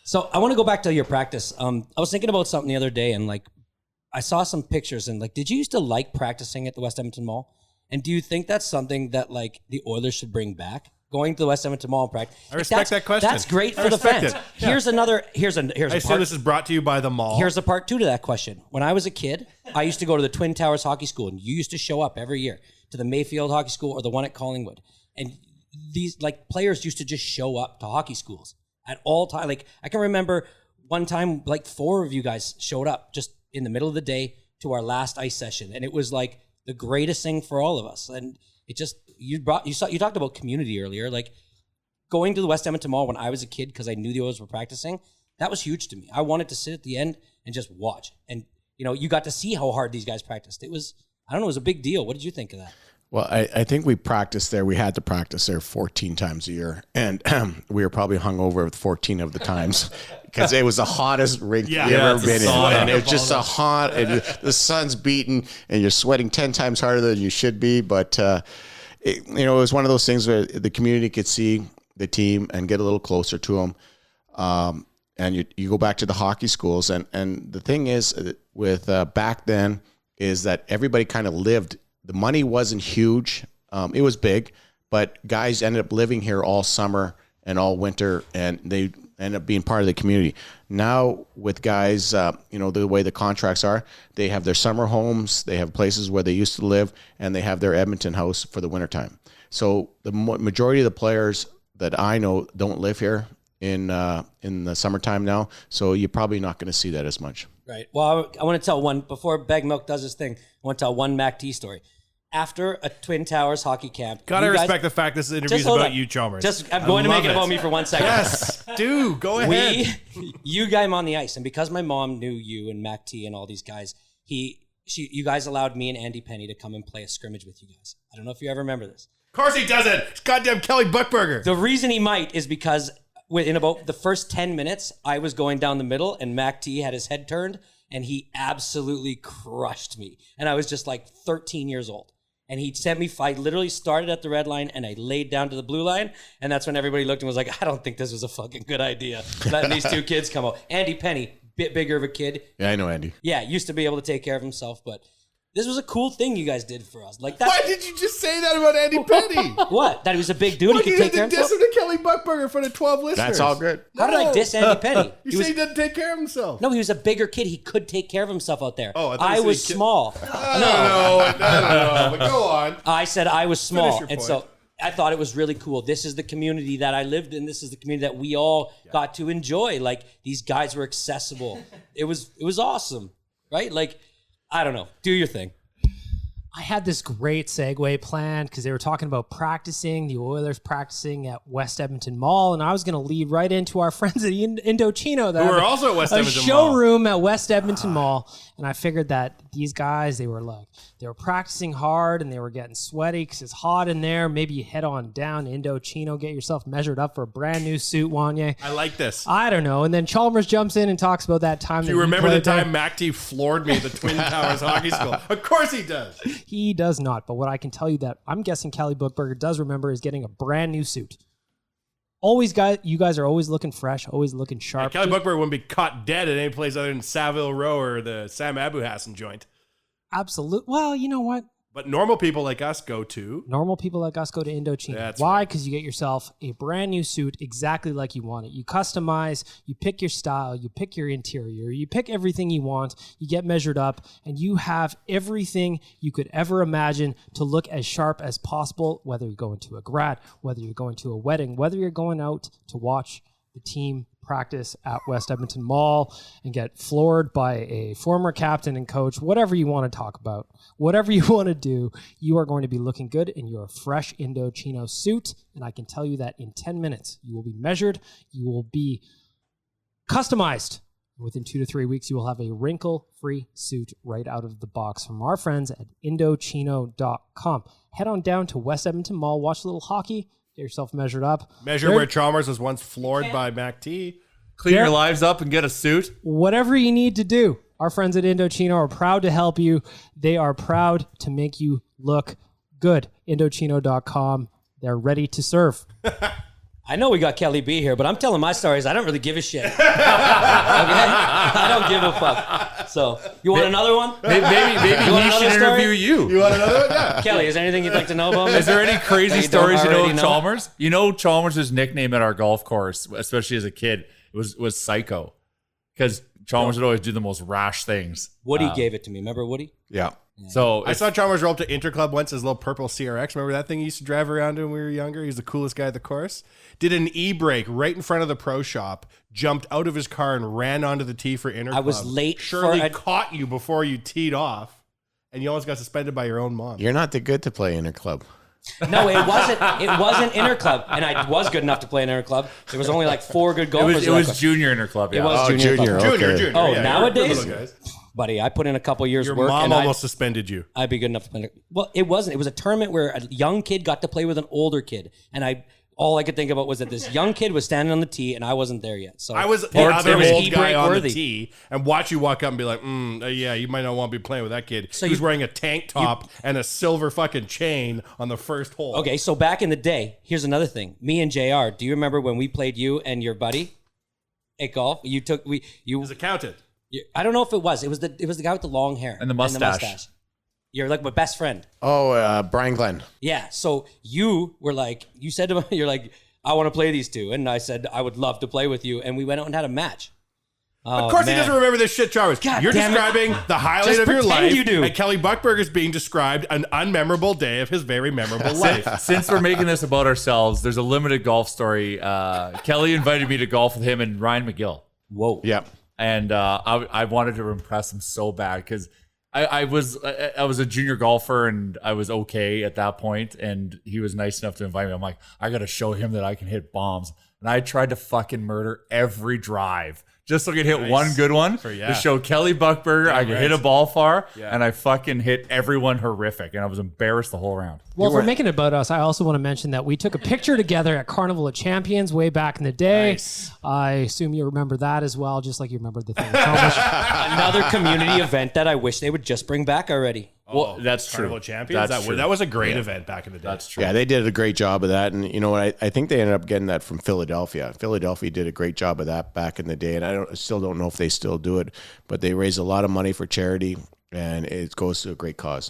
Speaker 7: So I want to go back to your practice. I was thinking about something the other day, and I saw some pictures, and did you used to like practicing at the West Edmonton Mall? And do you think that's something that the Oilers should bring back? Going to the West Edmonton Mall and practice.
Speaker 6: I respect that question.
Speaker 7: That's great for the fans. Yeah. Here's a
Speaker 6: I assume this is brought to you by the mall.
Speaker 7: Here's a part 2 to that question. When I was a kid, I used to go to the Twin Towers Hockey School, and you used to show up every year to the Mayfield Hockey School or the one at Collingwood. And these players used to just show up to hockey schools at all time. I can remember one time 4 of you guys showed up just in the middle of the day to our last ice session, and it was the greatest thing for all of us. And it just you talked about community earlier, going to the West Edmonton Mall when I was a kid because I knew the Oilers were practicing. That was huge to me. I wanted to sit at the end and just watch, and you got to see how hard these guys practiced. It was it was a big deal. What did you think of that?
Speaker 9: Well, I think we practiced there. We had to practice there 14 times a year. And we were probably hungover 14 of the times because it was the hottest rink you've ever been in. And it was just and the sun's beating and you're sweating 10 times harder than you should be. But, it was one of those things where the community could see the team and get a little closer to them. And you go back to the hockey schools. And the thing is with back then is that everybody kind of lived. The money wasn't huge. It was big, but guys ended up living here all summer and all winter, and they end up being part of the community. Now with guys, the way the contracts are, they have their summer homes, they have places where they used to live, and they have their Edmonton house for the wintertime. So the majority of the players that I know don't live here in the summertime now, so you're probably not going to see that as much.
Speaker 7: Right. Well, I want to tell one, before Bag Milk does his thing, I want to tell one Mac T story. After a Twin Towers hockey camp.
Speaker 6: Gotta respect the fact this interview is about you, Chalmers.
Speaker 7: I'm going to make it about me for 1 second.
Speaker 6: Yes, do. Go ahead.
Speaker 7: You got him on the ice, and because my mom knew you and Mac T and all these guys, you guys allowed me and Andy Penny to come and play a scrimmage with you guys. I don't know if you ever remember this.
Speaker 6: Of course he doesn't. It's goddamn Kelly Buchberger.
Speaker 7: The reason he might is because in about the first 10 minutes, I was going down the middle and Mac T had his head turned and he absolutely crushed me. And I was just like 13 years old. And he sent me, I literally started at the red line and I laid down to the blue line. And that's when everybody looked and was like, I don't think this was a fucking good idea. Letting these two kids come out. Andy Penny, bit bigger of a kid.
Speaker 9: Yeah, I know Andy.
Speaker 7: Yeah, used to be able to take care of himself, but this was a cool thing you guys did for us. Like that.
Speaker 6: Why did you just say that about Andy Penny?
Speaker 7: What? That he was a big dude. He could take care of himself.
Speaker 6: You diss him to Kelly Buchberger in front of 12 listeners.
Speaker 9: That's all good.
Speaker 7: How did I diss Andy Penny?
Speaker 6: You say he doesn't take care of himself.
Speaker 7: No, he was a bigger kid. He could take care of himself out there.
Speaker 6: Oh,
Speaker 7: I was small.
Speaker 6: No, but go on.
Speaker 7: I said I was small,
Speaker 6: your
Speaker 7: and
Speaker 6: point.
Speaker 7: so I thought it was really cool. This is the community that I lived in. This is the community that we all got to enjoy. Like these guys were accessible. It was awesome, right? Like I don't know. Do your thing.
Speaker 11: I had this great segue planned because they were talking about practicing, the Oilers practicing at West Edmonton Mall, and I was going to lead right into our friends at Indo Chino. That
Speaker 6: Who
Speaker 11: have
Speaker 6: are also at West Edmonton Mall.
Speaker 11: showroom at West Edmonton Mall, and I figured that these guys, they were practicing hard and they were getting sweaty because it's hot in there. Maybe you head on down to Indo Chino, get yourself measured up for a brand new suit, Wanye.
Speaker 6: I like this.
Speaker 11: I don't know. And then Chalmers jumps in and talks about that time.
Speaker 6: Do you remember the time Mac T floored me at the Twin Towers Hockey School? Of course he does.
Speaker 11: He does not. But what I can tell you that I'm guessing Kelly Buchberger does remember is getting a brand new suit. You guys are always looking fresh, always looking sharp.
Speaker 6: Kelly Buchberger wouldn't be caught dead at any place other than Saville Row or the Sam Abu Hassan joint.
Speaker 11: Absolute. Well, you know what?
Speaker 6: But normal people like us go to.
Speaker 11: Normal people like us go to Indo Chino.
Speaker 6: That's
Speaker 11: Why? Because you get yourself a brand new suit exactly like you want it. You customize, you pick your style, you pick your interior, you pick everything you want, you get measured up, and you have everything you could ever imagine to look as sharp as possible, whether you're going to a grad, whether you're going to a wedding, whether you're going out to watch the team practice at West Edmonton Mall and get floored by a former captain and coach, whatever you want to talk about, whatever you want to do, you are going to be looking good in your fresh Indo Chino suit. And I can tell you that in 10 minutes, you will be measured, you will be customized. Within 2 to 3 weeks, you will have a wrinkle-free suit right out of the box from our friends at indochino.com. Head on down to West Edmonton Mall, watch a little hockey, get yourself measured up.
Speaker 6: Measure where Chalmers was once floored by Mac T.
Speaker 8: Clean your lives up and get a suit.
Speaker 11: Whatever you need to do, our friends at Indo Chino are proud to help you. They are proud to make you look good. Indochino.com. They're ready to serve.
Speaker 7: I know we got Kelly B here, but I'm telling my stories. I don't really give a shit. Okay? I don't give a fuck. So, you want another one?
Speaker 8: Maybe he should interview you.
Speaker 6: You want another one? Yeah.
Speaker 7: Kelly, is there anything you'd like to know about me?
Speaker 8: Is there any crazy
Speaker 7: that you don't
Speaker 8: stories you know
Speaker 7: already
Speaker 8: of
Speaker 7: know?
Speaker 8: Chalmers? You know Chalmers' nickname at our golf course, especially as a kid, was Psycho. Because Chalmers would always do the most rash things.
Speaker 7: Woody gave it to me. Remember Woody?
Speaker 9: Yeah.
Speaker 8: So
Speaker 6: I saw Chalmers roll up to Interclub once, his little purple CRX. Remember that thing he used to drive around when we were younger? He's the coolest guy at the course. Did an e-brake right in front of the pro shop, jumped out of his car and ran onto the tee for Interclub.
Speaker 7: I was late
Speaker 6: Shirley caught you before you teed off, and you almost got suspended by your own mom.
Speaker 9: You're not that good to play interclub.
Speaker 7: No, it wasn't. It wasn't Interclub, and I was good enough to play in Interclub. There was only like 4 good golfers.
Speaker 8: it was junior Interclub. Yeah.
Speaker 7: It was junior.
Speaker 9: Junior.
Speaker 7: Club.
Speaker 9: Okay.
Speaker 6: Junior.
Speaker 7: Oh,
Speaker 6: yeah,
Speaker 7: nowadays,
Speaker 6: little guys.
Speaker 7: buddy, I put in a couple years
Speaker 6: Your
Speaker 7: work,
Speaker 6: mom
Speaker 7: and
Speaker 6: almost suspended you.
Speaker 7: I'd be good enough to play. Well, it wasn't. It was a tournament where a young kid got to play with an older kid, and all I could think about was that this young kid was standing on the tee, and I wasn't there yet. So
Speaker 6: I was the
Speaker 7: it
Speaker 6: other
Speaker 7: was
Speaker 6: old guy
Speaker 7: e-brake
Speaker 6: on
Speaker 7: worthy.
Speaker 6: the tee and watch you walk up and be like, yeah, you might not want to be playing with that kid.
Speaker 7: So
Speaker 6: who's
Speaker 7: you-
Speaker 6: wearing a tank top and a silver fucking chain on the first hole.
Speaker 7: Okay, so back in the day, here's another thing. Me and JR, do you remember when we played you and your buddy at golf? You took
Speaker 6: It was accountant.
Speaker 7: I don't know if it was. It was the guy with the long hair
Speaker 8: And the mustache.
Speaker 7: You're like my best friend.
Speaker 9: Oh, Brian Glenn.
Speaker 7: Yeah. So you were like, you said to me, you're like, I want to play these two, and I said I would love to play with you, and we went out and had a match.
Speaker 6: Of course he doesn't remember this shit, Chalmers.
Speaker 7: God
Speaker 6: You're
Speaker 7: damn it.
Speaker 6: describing the highlight
Speaker 7: Just
Speaker 6: of your
Speaker 7: pretend
Speaker 6: life,
Speaker 7: you do.
Speaker 6: and Kelly Buchberger is being described an unmemorable day of his very memorable life.
Speaker 8: Since we're making this about ourselves, there's a limited golf story. Kelly invited me to golf with him and Ryan McGill.
Speaker 7: Whoa.
Speaker 9: Yep.
Speaker 8: And I wanted to impress him so bad because I was a junior golfer and I was okay at that point, and he was nice enough to invite me. I'm like, I got to show him that I can hit bombs. And I tried to fucking murder every drive just so I could hit
Speaker 6: Nice.
Speaker 8: one good one to show Kelly Buchberger I could hit a ball far, and I fucking hit everyone horrific, and I was embarrassed the whole round.
Speaker 11: Well, if we're making it about us, I also want to mention that we took a picture together at Carnival of Champions way back in the day.
Speaker 6: Nice.
Speaker 11: I assume you remember that as well, just like you remember the thing.
Speaker 7: Another community event that I wish they would just bring back already.
Speaker 8: Well, that's true.
Speaker 6: Carnival Champions.
Speaker 8: That's true.
Speaker 6: That was a great event back in the day.
Speaker 8: That's true.
Speaker 9: Yeah, they did a great job of that. And you know what? I think they ended up getting that from Philadelphia. Philadelphia did a great job of that back in the day. And I still don't know if they still do it, but they raise a lot of money for charity and it goes to a great cause.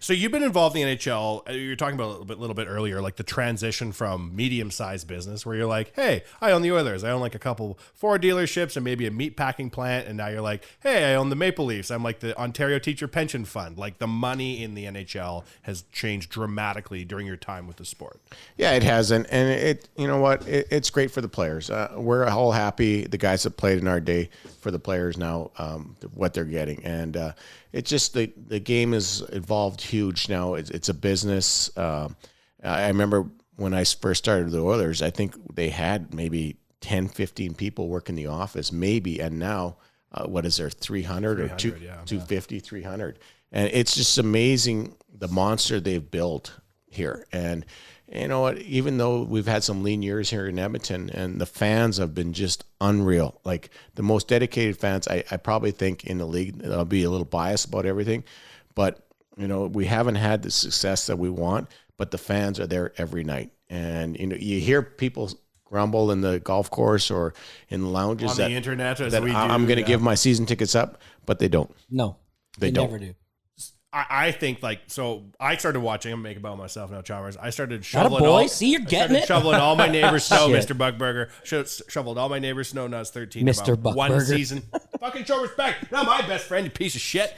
Speaker 6: So you've been involved in the NHL. You were talking about a little bit earlier, like the transition from medium-sized business where you're like, hey, I own the Oilers. I own like a couple Ford dealerships and maybe a meat packing plant. And now you're like, hey, I own the Maple Leafs. I'm like the Ontario Teacher Pension Fund. Like the money in the NHL has changed dramatically during your time with the sport.
Speaker 9: Yeah, it hasn't. And it, you know what? It's great for the players. We're all happy, the guys that played in our day, for the players now, what they're getting. And it's just the game has evolved huge now. It's a business. I remember when I first started with the Oilers, I think they had maybe 10, 15 people working the office, maybe. And now, what is there, 300 or 250, 300. And it's just amazing the monster they've built here. And you know what, even though we've had some lean years here in Edmonton and the fans have been just unreal, like the most dedicated fans, I probably think in the league. I'll be a little biased about everything, but you know, we haven't had the success that we want, but the fans are there every night. And you know, you hear people grumble in the golf course or in the lounges
Speaker 6: on
Speaker 9: that,
Speaker 6: the internet as
Speaker 9: that
Speaker 6: we do,
Speaker 9: I'm going to give my season tickets up, but they don't.
Speaker 7: No,
Speaker 9: they don't.
Speaker 7: Never do.
Speaker 6: I think like, so I started watching, I'm making about myself now, Chalmers. I started
Speaker 7: Not a
Speaker 6: shoveling
Speaker 7: boy. See, you're getting it.
Speaker 6: shoveling all my neighbor's snow,
Speaker 7: Shit.
Speaker 6: Mr. Buchberger. Shoveled all my neighbor's snow when I was 13.
Speaker 7: Mr.
Speaker 6: about one
Speaker 7: Buchberger.
Speaker 6: season. Fucking show respect. Not my best friend, you piece of shit.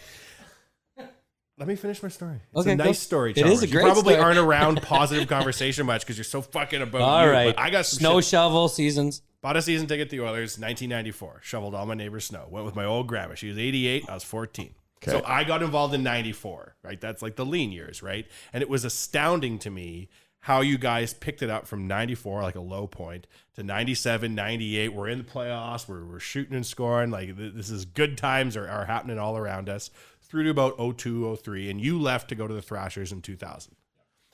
Speaker 6: Let me finish my story. It's
Speaker 7: Okay,
Speaker 6: a
Speaker 7: go.
Speaker 6: nice story,
Speaker 7: It
Speaker 6: Chalmers.
Speaker 7: is a great
Speaker 6: You probably
Speaker 7: story.
Speaker 6: aren't around positive conversation much because you're so fucking about
Speaker 7: All
Speaker 6: you.
Speaker 7: right.
Speaker 6: But I got some
Speaker 7: snow
Speaker 6: shit.
Speaker 7: shovel seasons.
Speaker 6: Bought a season ticket to the Oilers, 1994. Shoveled all my neighbor's snow. Went with my old grandma. She was 88. I was 14.
Speaker 9: Okay.
Speaker 6: So I got involved in 94, right? That's like the lean years, right? And it was astounding to me how you guys picked it up from 94, like a low point, to 97, 98. We're in the playoffs. We're shooting and scoring. Like this is good times are happening all around us through to about 02, 03. And you left to go to the Thrashers in 2000.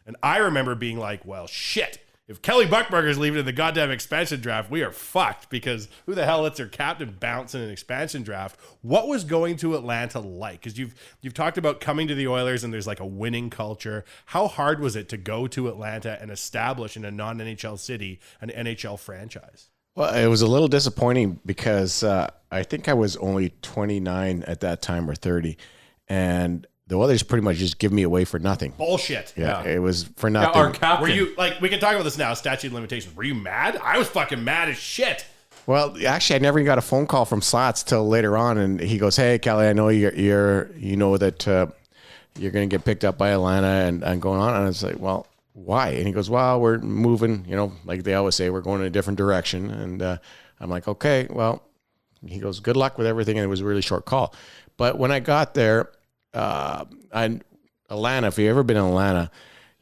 Speaker 6: And I remember being like, well, shit. If Kelly Buchberger's leaving in the goddamn expansion draft, we are fucked because who the hell lets their captain bounce in an expansion draft? What was going to Atlanta like? Because you've talked about coming to the Oilers and there's like a winning culture. How hard was it to go to Atlanta and establish in a non-NHL city an NHL franchise?
Speaker 9: Well, it was a little disappointing because I think I was only 29 at that time or 30. And the Oilers pretty much just give me away for nothing.
Speaker 6: Bullshit.
Speaker 9: Yeah, it was for nothing.
Speaker 8: Our captain.
Speaker 6: Were you, like, we can talk about this now, statute of limitations. Were you mad? I was fucking mad as shit.
Speaker 9: Well, actually, I never got a phone call from Slats till later on, and he goes, "Hey, Kelly, I know you're you know that you're going to get picked up by Atlanta and going on." And I was like, "Well, why?" And he goes, "Well, we're moving, you know, like they always say, we're going in a different direction." And I'm like, "Okay, well," he goes, "Good luck with everything." And it was a really short call. But when I got there, Atlanta, if you've ever been in Atlanta,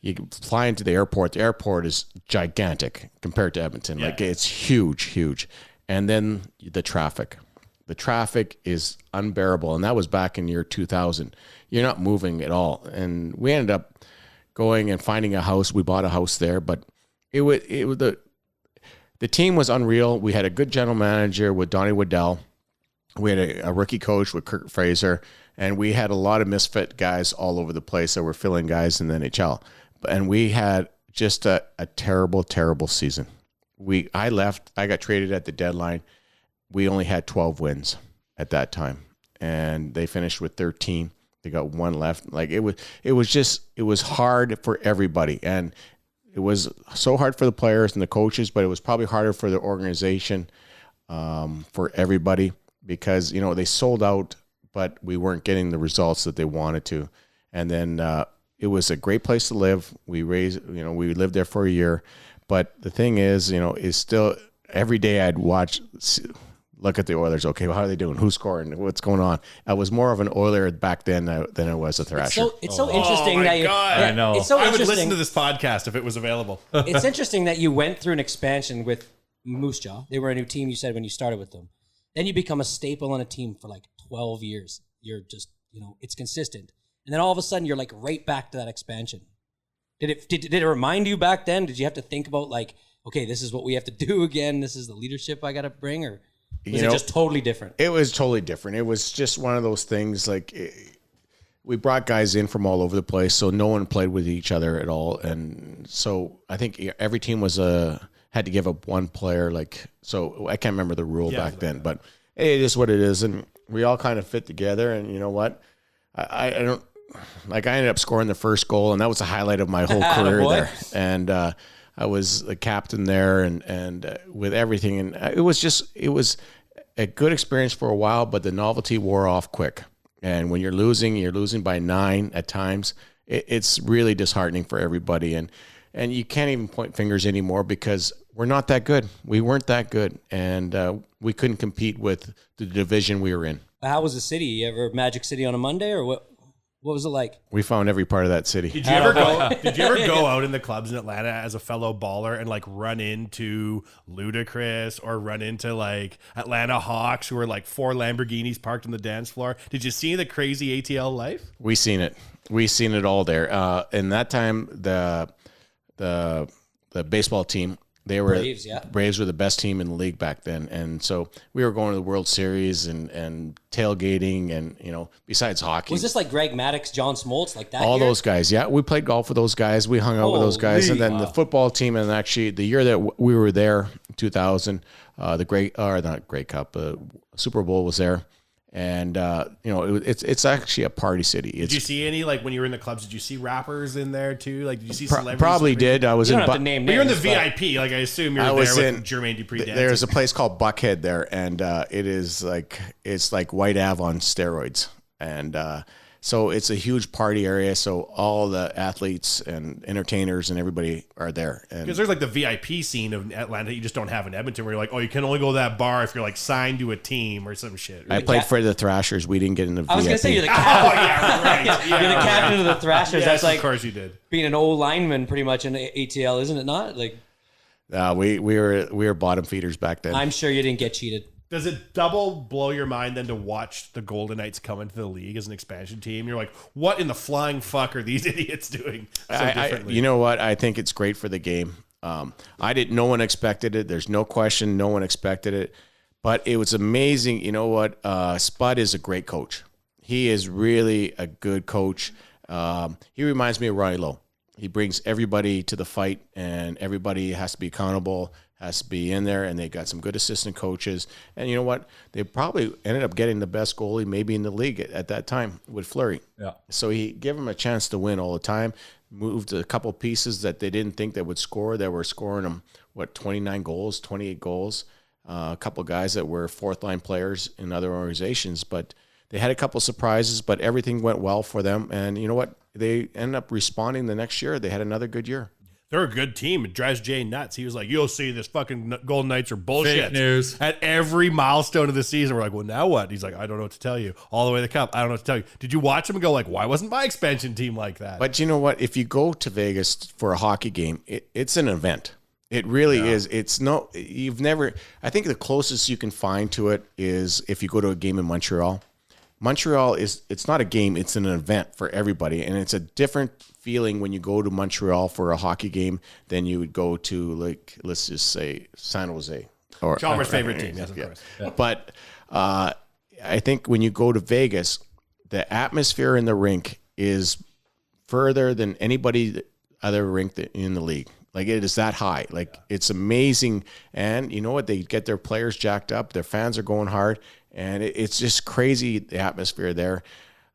Speaker 9: you fly into the airport. The airport is gigantic compared to Edmonton.
Speaker 6: Yeah.
Speaker 9: Like it's huge. And then the traffic. The traffic is unbearable. And that was back in year 2000. You're not moving at all. And we ended up going and finding a house. We bought a house there, but it was the team was unreal. We had a good general manager with Donnie Waddell. We had a rookie coach with Kirk Fraser, and we had a lot of misfit guys all over the place that were filling guys in the NHL. And we had just a terrible, terrible season. I left. I got traded at the deadline. We only had 12 wins at that time, and they finished with 13. They got one left. Like it was hard for everybody, and it was so hard for the players and the coaches, but it was probably harder for the organization, for everybody, because you know they sold out, but we weren't getting the results that they wanted to. And then it was a great place to live. We lived there for a year. But the thing is, is still every day I'd look at the Oilers. Okay, well, how are they doing? Who's scoring? What's going on? I was more of an Oiler back then than I was a Thrasher.
Speaker 7: It's so interesting that you.
Speaker 8: I know.
Speaker 7: It's so
Speaker 6: I would
Speaker 7: interesting.
Speaker 6: listen to this podcast if it was available.
Speaker 7: It's interesting that you went through an expansion with Moosejaw. They were a new team, you said, when you started with them. Then you become a staple on a team for like 12 years. You're just, it's consistent. And then all of a sudden you're like right back to that expansion. Did it remind you back then? Did you have to think about like, okay, this is what we have to do again. This is the leadership I got to bring, or was it just totally different?
Speaker 5: It was totally different. It was just one of those things like we brought guys in from all over the place, so no one played with each other at all. And so I think every team was had to give up one player. So I can't remember the rule back then, but it is what it is. And we all kind of fit together. And you know what? I don't. Like I ended up scoring the first goal, and that was the highlight of my whole career there. And I was the captain there, and with everything, and it was a good experience for a while, but the novelty wore off quick. And when you're losing by 9 at times. It's really disheartening for everybody, and you can't even point fingers anymore because we're not that good. We weren't that good, and we couldn't compete with the division we were in.
Speaker 7: How was the city? You ever Magic City on a Monday, or what? What was it like?
Speaker 5: We found every part of that city.
Speaker 6: Did you ever go out in the clubs in Atlanta as a fellow baller and like run into Ludacris or run into like Atlanta Hawks who were like 4 Lamborghinis parked on the dance floor? Did you see the crazy ATL life?
Speaker 5: We seen it. We seen it all there. In that time, the baseball team, Braves were the best team in the league back then, and so we were going to the World Series and tailgating, and besides hockey.
Speaker 7: Was this like Greg Maddux, John Smoltz, like that?
Speaker 5: All those guys, yeah. We played golf with those guys. We hung out with those guys, and then the football team. And actually, the year that we were there, 2000, not Grey Cup, Super Bowl was there. And it's actually a party city.
Speaker 6: Did you see any, like when you were in the clubs? Did you see rappers in there too? Like, did you see celebrities?
Speaker 5: Probably did. I was
Speaker 7: you
Speaker 5: in.
Speaker 7: Don't have to name names,
Speaker 6: you're in the VIP. Like I assume you're there with Jermaine Dupri dancing.
Speaker 5: There's a place called Buckhead there, and it's like White Ave on steroids, and so it's a huge party area. So all the athletes and entertainers and everybody are there.
Speaker 6: Because there's like the VIP scene of Atlanta that you just don't have in Edmonton, where you're like, oh, you can only go to that bar if you're like signed to a team or some shit.
Speaker 5: I played for the Thrashers. We didn't get in the VIP.
Speaker 7: I was gonna say you're the captain. You're the captain of the Thrashers.
Speaker 6: Yes,
Speaker 7: that's like,
Speaker 6: of course you did.
Speaker 7: Being an old lineman, pretty much in ATL, isn't it not? Like,
Speaker 5: we were bottom feeders back then.
Speaker 7: I'm sure you didn't get cheated.
Speaker 6: Does it double blow your mind then to watch the Golden Knights come into the league as an expansion team? You're like, what in the flying fuck are these idiots doing so differently?
Speaker 5: You know what? I think it's great for the game. No one expected it. There's no question. No one expected it, but it was amazing. You know what? Spud is a great coach. He is really a good coach. He reminds me of Ronnie Lowe. He brings everybody to the fight, and everybody has to be accountable, has to be in there, and they got some good assistant coaches. And you know what? They probably ended up getting the best goalie maybe in the league at that time with Fleury. Yeah. So he gave him a chance to win all the time, moved a couple pieces that they didn't think they would score, that were scoring them, 29 goals, 28 goals. A couple guys that were fourth-line players in other organizations, but they had a couple surprises, but everything went well for them. And you know what? They ended up responding the next year. They had another good year.
Speaker 6: They're a good team. It drives Jay nuts. He was like, you'll see, this fucking Golden Knights are bullshit.
Speaker 8: Fake news.
Speaker 6: At every milestone of the season, we're like, well, now what? He's like, I don't know what to tell you. All the way to the cup, I don't know what to tell you. Did you watch him and go like, why wasn't my expansion team like that?
Speaker 5: But you know what? If you go to Vegas for a hockey game, it's an event. It really is. I think the closest you can find to it is if you go to a game in Montreal. Montreal it's not a game, it's an event for everybody. And it's a different feeling when you go to Montreal for a hockey game than you would go to, like, let's just say San Jose. Or
Speaker 6: Chalmers' favorite team, yes, of course.
Speaker 5: Yeah. But I think when you go to Vegas, the atmosphere in the rink is further than anybody other rink in the league. Like, it is that high. Like, it's amazing. And you know what? They get their players jacked up. Their fans are going hard. And it's just crazy, the atmosphere there.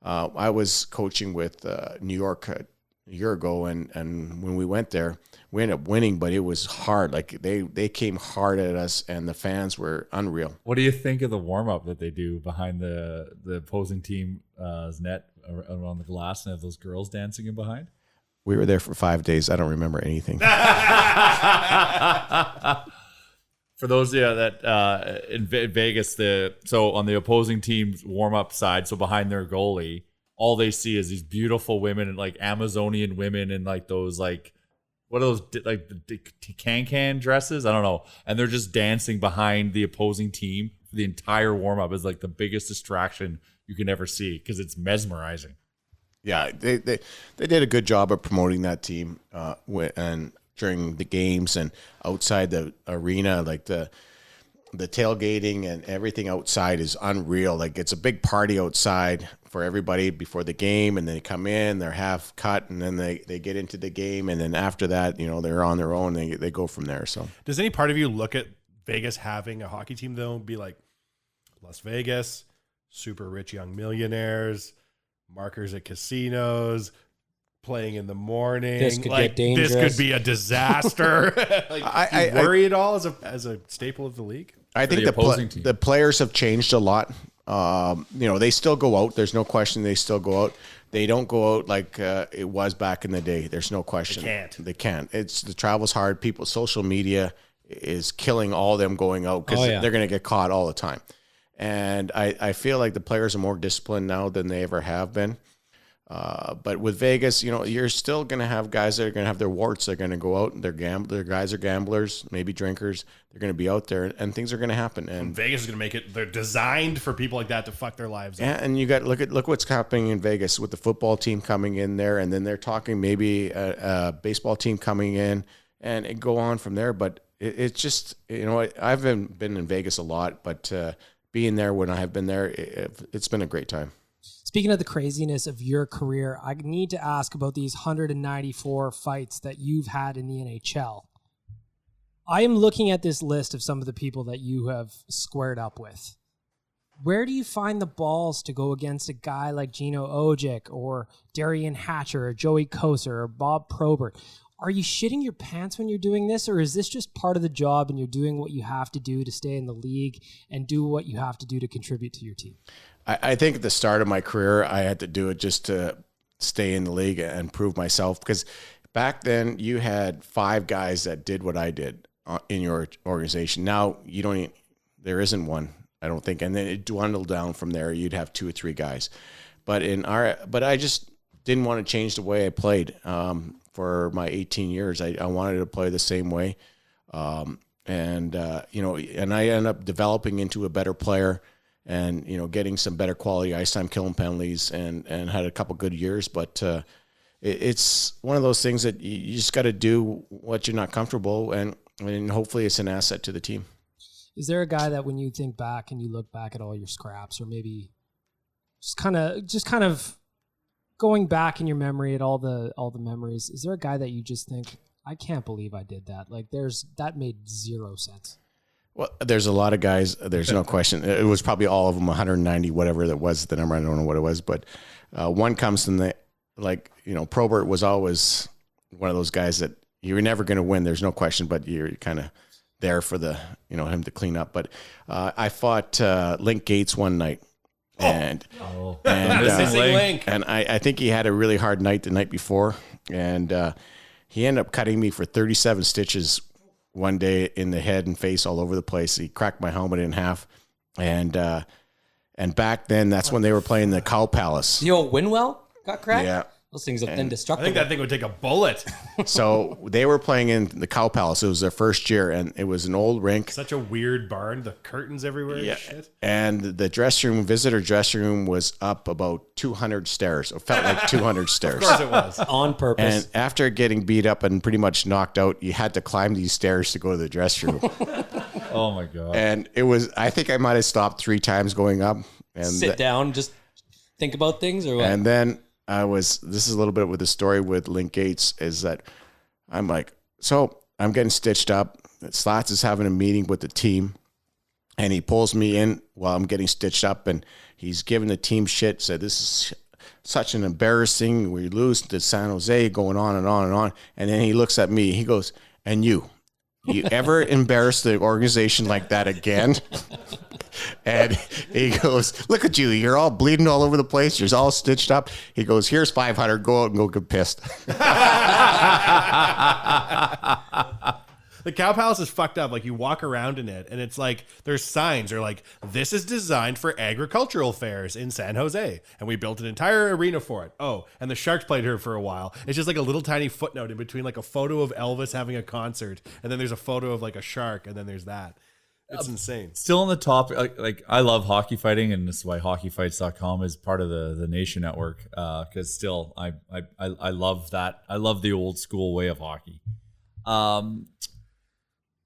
Speaker 5: I was coaching with New York a year ago, and when we went there, we ended up winning, but it was hard. Like, they came hard at us, and the fans were unreal.
Speaker 8: What do you think of the warm-up that they do behind the opposing team's net around the glass and have those girls dancing in behind?
Speaker 5: We were there for 5 days. I don't remember anything.
Speaker 8: For those that in Vegas, so on the opposing team's warm-up side, so behind their goalie, all they see is these beautiful women, and like Amazonian women, and like those, like, what are those, like the can dresses? I don't know. And they're just dancing behind the opposing team for the entire warm up is like the biggest distraction you can ever see because it's mesmerizing.
Speaker 5: Yeah, they did a good job of promoting that team and during the games and outside the arena, like the tailgating and everything outside is unreal. Like it's a big party outside for everybody before the game, and they come in, they're half cut, and then they get into the game, and then after that, they're on their own. They go from there. So
Speaker 6: does any part of you look at Vegas having a hockey team though and be like, Las Vegas, super rich young millionaires, markers at casinos, playing in the morning.
Speaker 7: This could get dangerous.
Speaker 6: This could be a disaster. I worry at all as a staple of the league.
Speaker 5: I think the players have changed a lot. They still go out. There's no question they still go out. They don't go out like it was back in the day. There's no question. They can't. The travel's hard. Social media is killing all them going out because they're going to get caught all the time. And I feel like the players are more disciplined now than they ever have been. But with Vegas, you're still going to have guys that are going to have their warts. They're going to go out and their guys are gamblers, maybe drinkers. They're going to be out there and things are going to happen. And
Speaker 6: Vegas is going to make it. They're designed for people like that to fuck their lives up.
Speaker 5: Yeah, and you got look what's happening in Vegas with the football team coming in there, and then they're talking maybe a baseball team coming in, and it go on from there. But it's just I haven't been in Vegas a lot, but being there when I have been there, it's been a great time.
Speaker 11: Speaking of the craziness of your career, I need to ask about these 194 fights that you've had in the NHL. I am looking at this list of some of the people that you have squared up with. Where do you find the balls to go against a guy like Gino Ojic or Darian Hatcher or Joey Koser or Bob Probert? Are you shitting your pants when you're doing this, or is this just part of the job and you're doing what you have to do to stay in the league and do what you have to do to contribute to your team?
Speaker 5: I think at the start of my career, I had to do it just to stay in the league and prove myself, because back then you had 5 guys that did what I did in your organization. Now there isn't one, I don't think. And then it dwindled down from there. You'd have 2 or 3 guys, but I just didn't want to change the way I played. For my 18 years, I wanted to play the same way. And I ended up developing into a better player and, getting some better quality ice time, killing penalties, and had a couple good years. But it's one of those things that you just got to do what you're not comfortable, and hopefully it's an asset to the team.
Speaker 11: Is there a guy that when you think back and you look back at all your scraps, or maybe just kind of going back in your memory at all the memories, is there a guy that you just think, I can't believe I did that? Like that made zero sense.
Speaker 5: Well, there's a lot of guys. There's no question. It was probably all of them, 190, whatever that was the number. I don't know what it was, but one comes from Probert was always one of those guys that you were never going to win. There's no question, but you're kind of there for him to clean up. But I fought Link Gates one night. And I think he had a really hard night the night before, and he ended up cutting me for 37 stitches one day in the head and face, all over the place. He cracked my helmet in half, and back then that's when they were playing the Cow Palace.
Speaker 7: Winwell got cracked?
Speaker 5: Yeah.
Speaker 7: Those things are indestructible.
Speaker 6: I think that thing would take a bullet.
Speaker 5: So they were playing in the Cow Palace. It was their first year, and it was an old rink.
Speaker 6: Such a weird barn. The curtains everywhere.
Speaker 5: Yeah.
Speaker 6: And shit.
Speaker 5: And the visitor dressing room was up about 200 stairs. It felt like 200 stairs.
Speaker 6: Of course it was.
Speaker 7: On purpose.
Speaker 5: And after getting beat up and pretty much knocked out, you had to climb these stairs to go to the dressing room.
Speaker 8: Oh my God.
Speaker 5: And I think I might have stopped 3 times going up. And
Speaker 7: sit down, just think about things, or what?
Speaker 5: And then this is a little bit with the story with Link Gates, is that I'm like, so I'm getting stitched up. Slats is having a meeting with the team, and he pulls me in while I'm getting stitched up, and he's giving the team shit, said this is such an embarrassing, we lose to San Jose, going on and on and on. And then he looks at me, he goes, and you ever embarrass the organization like that again? And he goes, look at you, you're all bleeding all over the place, you're all stitched up. He goes, here's 500, go out and go get pissed.
Speaker 6: The Cow Palace is fucked up. Like, you walk around in it, and it's like there's signs. They're like, this is designed for agricultural fairs in San Jose, and we built an entire arena for it. Oh, and the Sharks played here for a while. It's just like a little tiny footnote in between, like a photo of Elvis having a concert, and then there's a photo of like a shark, and then there's that. It's insane.
Speaker 8: Still on the topic, like I love hockey fighting, and this is why hockeyfights.com is part of the Nation Network. Because still, I love that. I love the old school way of hockey.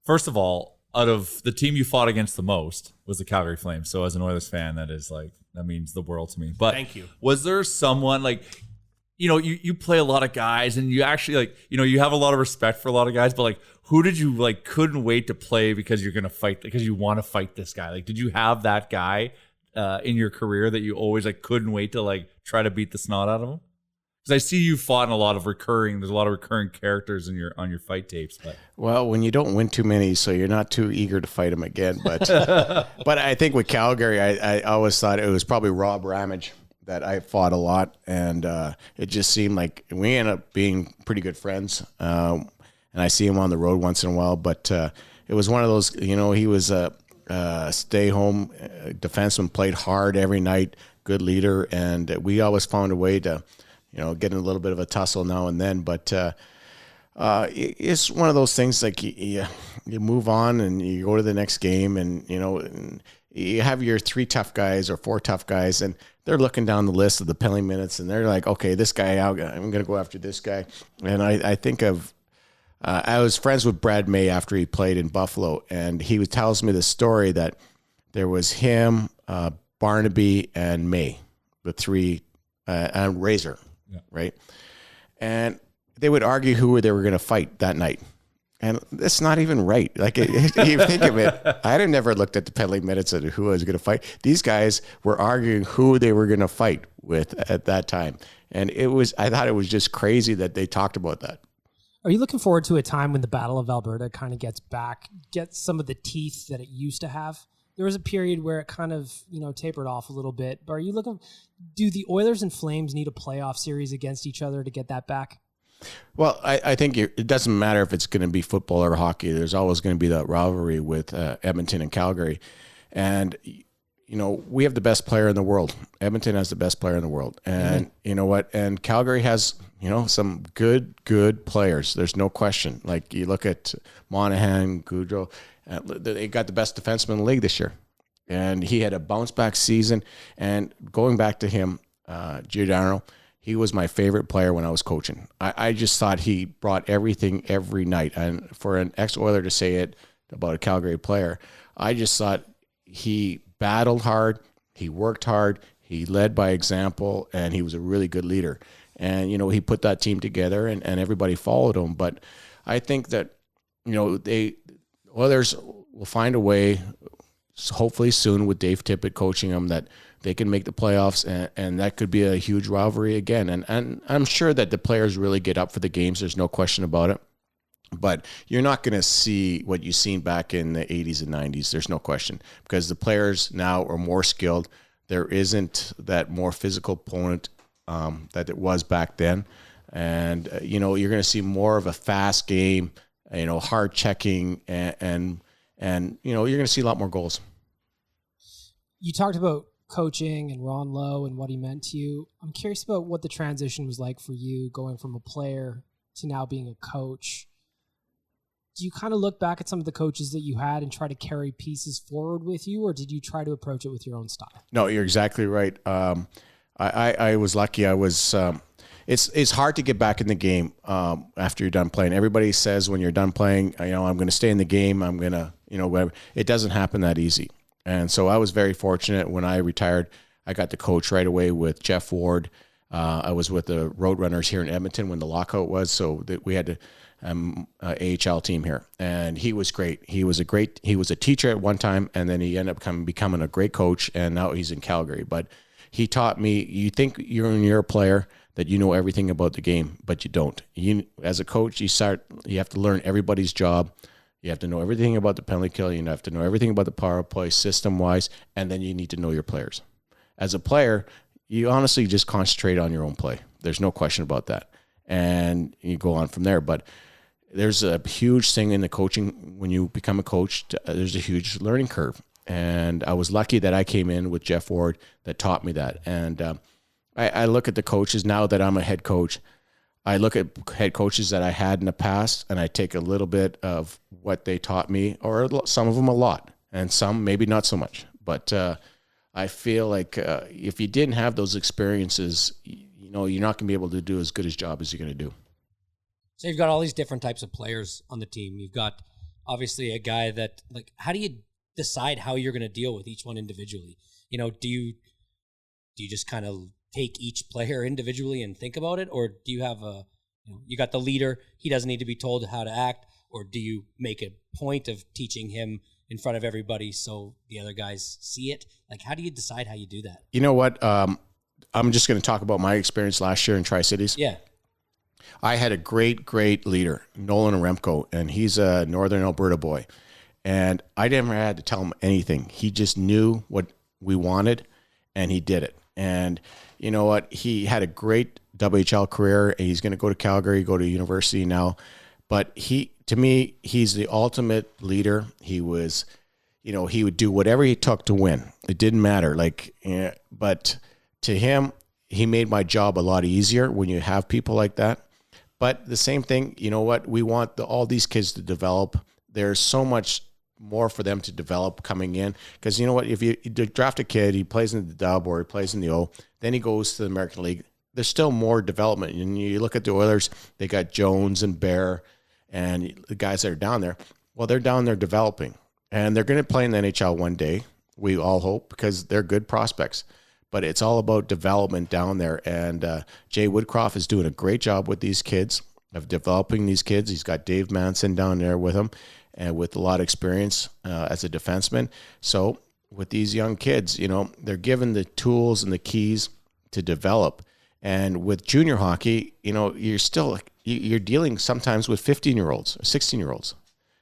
Speaker 8: First of all, out of the team you fought against the most was the Calgary Flames. So as an Oilers fan, that means the world to me. But
Speaker 6: thank you.
Speaker 8: Was there someone like, you play a lot of guys, and you actually you have a lot of respect for a lot of guys, but like, who did you couldn't wait to play because you're gonna fight, because you want to fight this guy? Like, did you have that guy in your career that you always couldn't wait to try to beat the snot out of him? Because I see you fought in there's a lot of recurring characters on your fight tapes. But
Speaker 9: well, when you don't win too many, so you're not too eager to fight him again. But but I think with Calgary, I always thought it was probably Rob Ramage that I fought a lot, and it just seemed like we ended up being pretty good friends. And I see him on the road once in a while, but it was one of those, he was a stay-home defenseman, played hard every night, good leader, and we always found a way to, get in a little bit of a tussle now and then. But it's one of those things, like you move on and you go to the next game, and, and you have your 3 tough guys or 4 tough guys, and they're looking down the list of the penalty minutes, and they're like, okay, this guy out, I'm going to go after this guy. And I think of, I was friends with Brad May after he played in Buffalo, and he tells me the story that there was him, Barnaby, and May, the 3, and Razor, right? And they would argue who they were going to fight that night. And that's not even right. Like, you think of it, I had never looked at the penalty minutes and who I was going to fight. These guys were arguing who they were going to fight with at that time. And I thought it was just crazy that they talked about that.
Speaker 11: Are you looking forward to a time when the Battle of Alberta kind of gets some of the teeth that it used to have? There was a period where it kind of, tapered off a little bit. But do the Oilers and Flames need a playoff series against each other to get that back?
Speaker 9: Well, I think it doesn't matter if it's going to be football or hockey. There's always going to be that rivalry with Edmonton and Calgary. And, we have the best player in the world. Edmonton has the best player in the world. And you know what? And Calgary has, some good players. There's no question. Like, you look at Monahan, Goudreau, they got the best defenseman in the league this year. And he had a bounce-back season. And going back to him, Giordano, he was my favorite player when I was coaching. I just thought he brought everything every night. And for an ex-Oiler to say it about a Calgary player, I just thought he battled hard, he worked hard, he led by example, and he was a really good leader. And, he put that team together, and everybody followed him. But I think that, the Oilers will find a way, hopefully soon with Dave Tippett coaching them, that they can make the playoffs, and that could be a huge rivalry again. And I'm sure that the players really get up for the games. There's no question about it. But you're not going to see what you've seen back in the 80s and 90s. There's no question, because the players now are more skilled. There isn't that more physical opponent that it was back then. And, you're going to see more of a fast game, hard checking, and you're going to see a lot more goals.
Speaker 11: You talked about coaching and Ron Lowe and what he meant to you. I'm curious about what the transition was like for you, going from a player to now being a coach. Do you kind of look back at some of the coaches that you had and try to carry pieces forward with you, or did you try to approach it with your own style? No,
Speaker 9: you're exactly right. I was lucky. It's hard to get back in the game after you're done playing. Everybody says when you're done playing, I'm going to stay in the game. I'm going to, whatever. It doesn't happen that easy. And so I was very fortunate when I retired. I got to coach right away with Jeff Ward. I was with the Roadrunners here in Edmonton when the lockout was, so we had an AHL team here, and he was great. He was a teacher at one time, and then he ended up becoming a great coach, and now he's in Calgary. But he taught me, you think you're a player that you know everything about the game, but you don't. As a coach, you have to learn everybody's job. You have to know everything about the penalty kill. You have to know everything about the power play system-wise, and then you need to know your players. As a player, you honestly just concentrate on your own play. There's no question about that. And you go on from there. But there's a huge thing in the coaching. When you become a coach, there's a huge learning curve. And I was lucky that I came in with Jeff Ward that taught me that. And I look at the coaches now that I'm a head coach. I look at head coaches that I had in the past, and I take a little bit of what they taught me, or some of them a lot. and some maybe not so much. But I feel like if you didn't have those experiences, you know, you're not going to be able to do as good a job as you're going to do.
Speaker 7: So you've got all these different types of players on the team. You've got obviously a guy that, like, how do you decide how you're going to deal with each one individually? You know, do you just kind of take each player individually and think about it, or do you have you got the leader, he doesn't need to be told how to act, or do you make a point of teaching him in front of everybody so the other guys see it? Like, how do you decide how you do that?
Speaker 9: You know what? I'm just going to talk about my experience last year in Tri-Cities.
Speaker 7: Yeah.
Speaker 9: I had a great leader, Nolan Remco, and he's a Northern Alberta boy. And I never had to tell him anything. He just knew what we wanted, and he did it. And you know what? He had a great WHL career. He's going to go to Calgary, go to university now. But to me, he's the ultimate leader. He was, you know, he would do whatever he took to win. It didn't matter. But to him, he made my job a lot easier when you have people like that. But the same thing, you know what? We want all these kids to develop. There's so much more for them to develop coming in. Because you know what? If you draft a kid, he plays in the Dub or he plays in the O, then he goes to the American League. There's still more development. And you look at the Oilers, they got Jones and Bear and the guys that are down there. Well, they're down there developing. And they're going to play in the NHL one day, we all hope, because they're good prospects. But it's all about development down there. And Jay Woodcroft is doing a great job with these kids, of developing these kids. He's got Dave Manson down there with him, and with a lot of experience as a defenseman. So with these young kids, you know, they're given the tools and the keys to develop. And with junior hockey, you know, you're dealing sometimes with 15-year-olds, 16-year-olds.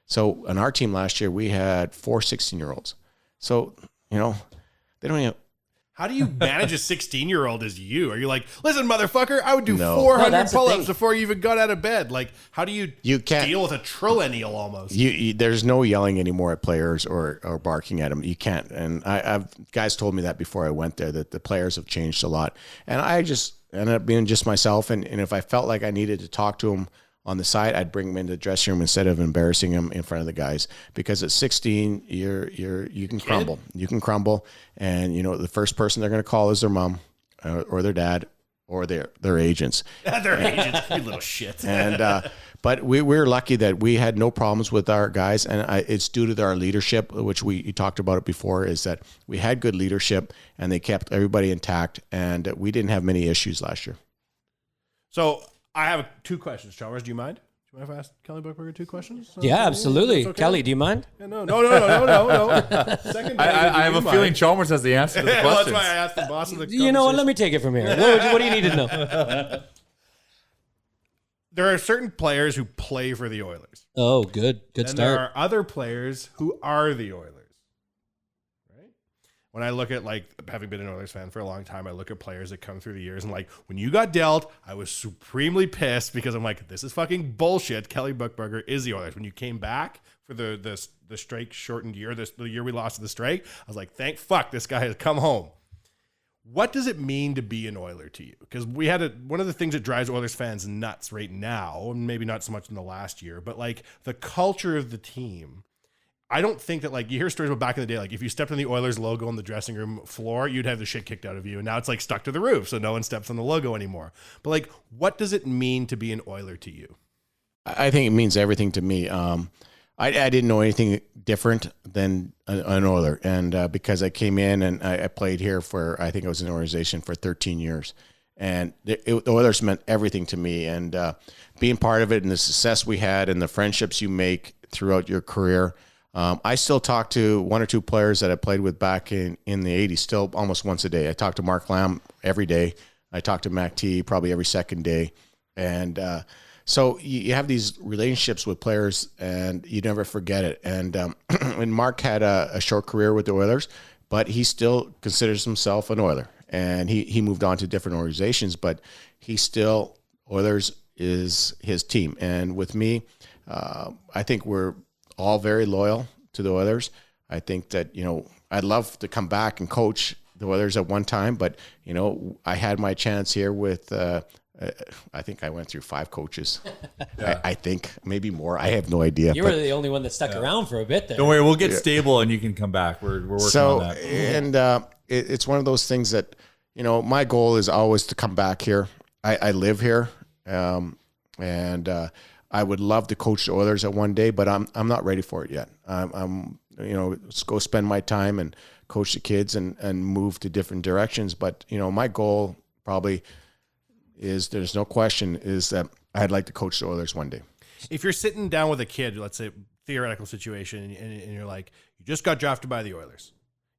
Speaker 9: So on our team last year, we had 4 16-year-olds. So, you know, they don't even...
Speaker 6: How do you manage a 16-year-old as you? Are you like, listen, motherfucker, I would do
Speaker 9: No.
Speaker 6: 400 pull-ups before you even got out of bed? Like, how do you
Speaker 9: can't
Speaker 6: deal with a trillennial almost?
Speaker 9: There's no yelling anymore at players or barking at them. You can't. And I've guys told me that before I went there, that the players have changed a lot. And I just ended up being just myself. And if I felt like I needed to talk to them on the side, I'd bring them into the dressing room instead of embarrassing them in front of the guys. Because at 16, you can crumble. You can crumble, and you know the first person they're going to call is their mom, or their dad, or their agents.
Speaker 6: Their agents, you little shit.
Speaker 9: And but we're lucky that we had no problems with our guys, and it's due to our leadership, which you talked about it before. Is that we had good leadership, and they kept everybody intact, and we didn't have many issues last year.
Speaker 6: So I have 2 questions, Chalmers. Do you mind? Do you mind if I ask Kelly Buchberger 2 questions?
Speaker 7: Yeah, absolutely. Okay. Kelly, do you mind?
Speaker 6: Yeah, no. Second,
Speaker 8: I have a feeling Chalmers has the answer to the question.
Speaker 6: Well, that's why I asked the boss of the
Speaker 7: You know what? Let me take it from here. What do you need to know?
Speaker 6: There are certain players who play for the Oilers.
Speaker 7: Oh, good
Speaker 6: And
Speaker 7: start.
Speaker 6: there are other players who are the Oilers. When I look at, like, having been an Oilers fan for a long time, I look at players that come through the years and, like, when you got dealt, I was supremely pissed because I'm like, this is fucking bullshit. Kelly Buchberger is the Oilers. When you came back for the strike shortened year, the year we lost to the strike, I was like, thank fuck this guy has come home. What does it mean to be an Oiler to you? Because we had one of the things that drives Oilers fans nuts right now, and maybe not so much in the last year, but like the culture of the team. I don't think that, like, you hear stories about back in the day, like if you stepped on the Oilers logo on the dressing room floor, you'd have the shit kicked out of you. And now it's like stuck to the roof, so no one steps on the logo anymore. But like, what does it mean to be an Oiler to you?
Speaker 9: I think it means everything to me. I didn't know anything different than an Oiler. And because I came in and I played here for, I think I was in the organization for 13 years. And the Oilers meant everything to me. And being part of it and the success we had and the friendships you make throughout your career, I still talk to 1 or 2 players that I played with back in the 80s, still almost once a day. I talk to Mark Lamb every day. I talk to Mac T probably every second day. And so you have these relationships with players and you never forget it. And Mark had a short career with the Oilers, but he still considers himself an Oiler. And he moved on to different organizations, but he still, Oilers is his team. And with me, I think we're all very loyal to the Oilers. I think that, you know, I'd love to come back and coach the Oilers at one time, but, you know, I had my chance here with
Speaker 5: I think I went through 5 coaches. I think maybe more. I have no idea.
Speaker 7: You were the only one that stuck around for a bit there.
Speaker 8: Don't worry, we'll get stable and you can come back. We're working on that.
Speaker 5: And it's one of those things that, my goal is always to come back here. I live here, and I would love to coach the Oilers at one day, but I'm not ready for it yet. I'm let's go spend my time and coach the kids and move to different directions. But my goal probably is, there's no question, is that I'd like to coach the Oilers one day.
Speaker 6: If you're sitting down with a kid, let's say theoretical situation, and you're like, you just got drafted by the Oilers.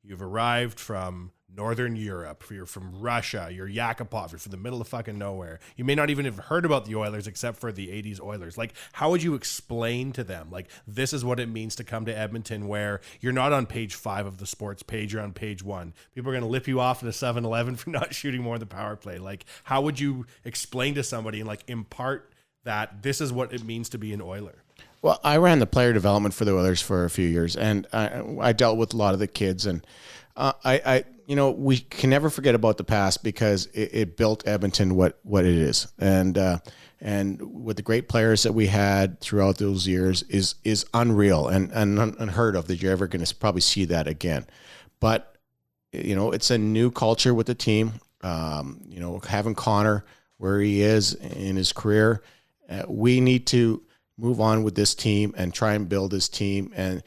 Speaker 6: You've arrived from Northern Europe. You're from Russia. You're Yakupov. You're from the middle of fucking nowhere. You may not even have heard about the Oilers except for the 80s Oilers. Like, how would you explain to them, like, this is what it means to come to Edmonton, where you're not on page 5 of the sports page, you're on page 1. People are going to lip you off in a 7-Eleven for not shooting more than the power play. Like, how would you explain to somebody and, like, impart that this is what it means to be an Oiler?
Speaker 5: Well, I ran the player development for the Oilers for a few years, and I dealt with a lot of the kids, and we can never forget about the past, because it built Edmonton what it is, and with the great players that we had throughout those years is unreal and unheard of that you're ever going to probably see that again. But it's a new culture with the team. Having Connor where he is in his career, we need to move on with this team and try and build this team. And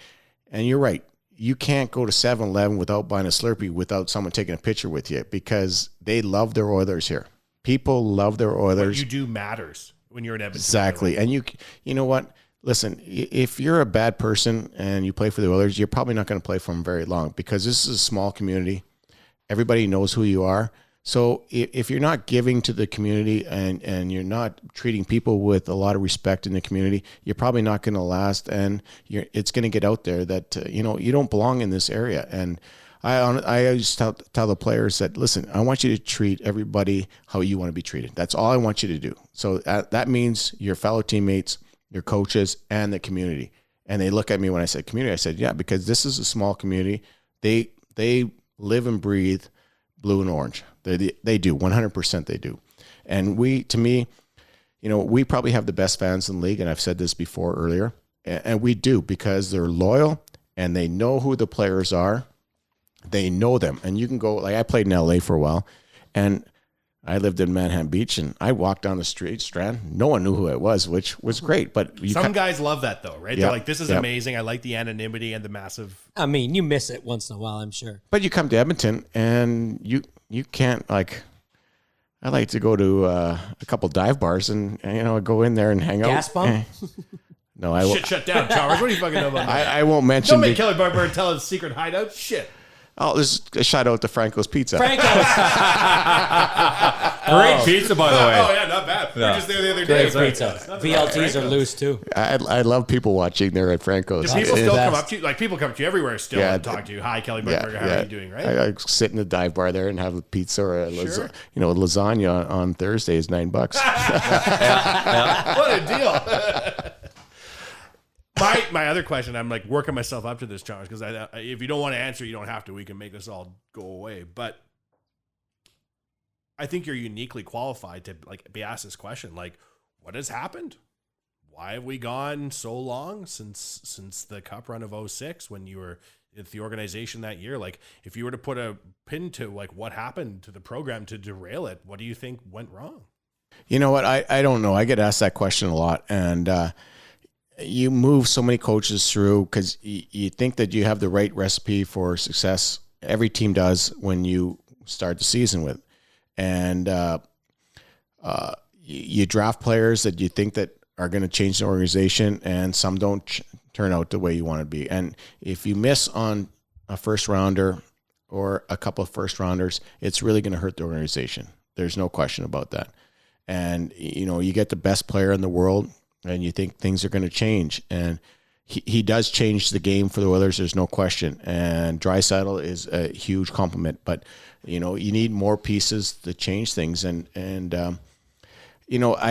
Speaker 5: you're right. You can't go to 7-Eleven without buying a Slurpee without someone taking a picture with you, because they love their Oilers here. People love their Oilers.
Speaker 6: What you do matters when you're in Edmonton.
Speaker 5: Exactly. And you know what? Listen, if you're a bad person and you play for the Oilers, you're probably not going to play for them very long, because this is a small community. Everybody knows who you are. So if you're not giving to the community and you're not treating people with a lot of respect in the community, you're probably not going to last, and it's going to get out there that you don't belong in this area. And I always tell the players that, listen, I want you to treat everybody how you want to be treated. That's all I want you to do. So that means your fellow teammates, your coaches, and the community. And they look at me when I said community. I said, yeah, because this is a small community. They live and breathe blue and orange. They do 100%. They do. And we probably have the best fans in the league. And I've said this before earlier, and we do, because they're loyal and they know who the players are. They know them. And you can go, like, I played in LA for a while, and I lived in Manhattan Beach, and I walked down the street, Strand. No one knew who I was, which was great. But
Speaker 6: some guys love that, though, right? Yeah, they're like, this is amazing. I like the anonymity and the massive.
Speaker 7: I mean, you miss it once in a while, I'm sure.
Speaker 5: But you come to Edmonton, and you can't, like, I like to go to a couple dive bars and go in there and hang out.
Speaker 7: Gas pump?
Speaker 5: No, I won't.
Speaker 6: Shut down, Chalmers. What do you fucking know about that?
Speaker 5: I won't mention.
Speaker 6: Don't make Kelly Buchberger tell his secret hideout. Shit.
Speaker 5: Oh, this is a shout out to Franco's Pizza.
Speaker 8: Great pizza, by the way.
Speaker 6: Oh, yeah, not bad. We were just there the other day.
Speaker 7: Great pizza. VLTs are loose, too.
Speaker 5: I love people watching there at Franco's.
Speaker 6: Do people still come up to you? Like, people come to you everywhere still and talk to you. Hi, Kelly Buchberger. How are you doing, right?
Speaker 5: I sit in the dive bar there and have a pizza or a lasagna on Thursday is $9.
Speaker 6: What a deal. My other question, I'm like working myself up to this challenge, because if you don't want to answer, you don't have to. We can make this all go away. But I think you're uniquely qualified to be asked this question. Like, what has happened? Why have we gone so long since the Cup run of 2006 when you were at the organization that year? Like, if you were to put a pin to what happened to the program to derail it, what do you think went wrong?
Speaker 5: You know what? I don't know. I get asked that question a lot, and you move so many coaches through because you think that you have the right recipe for success. Every team does when you start the season with. And you draft players that you think that are going to change the organization, and some don't turn out the way you want to be. And if you miss on a first rounder or a couple of first rounders, it's really going to hurt the organization. There's no question about that. And, you get the best player in the world, and you think things are going to change. And he does change the game for the Oilers, there's no question. And Draisaitl is a huge compliment. But, you need more pieces to change things. And I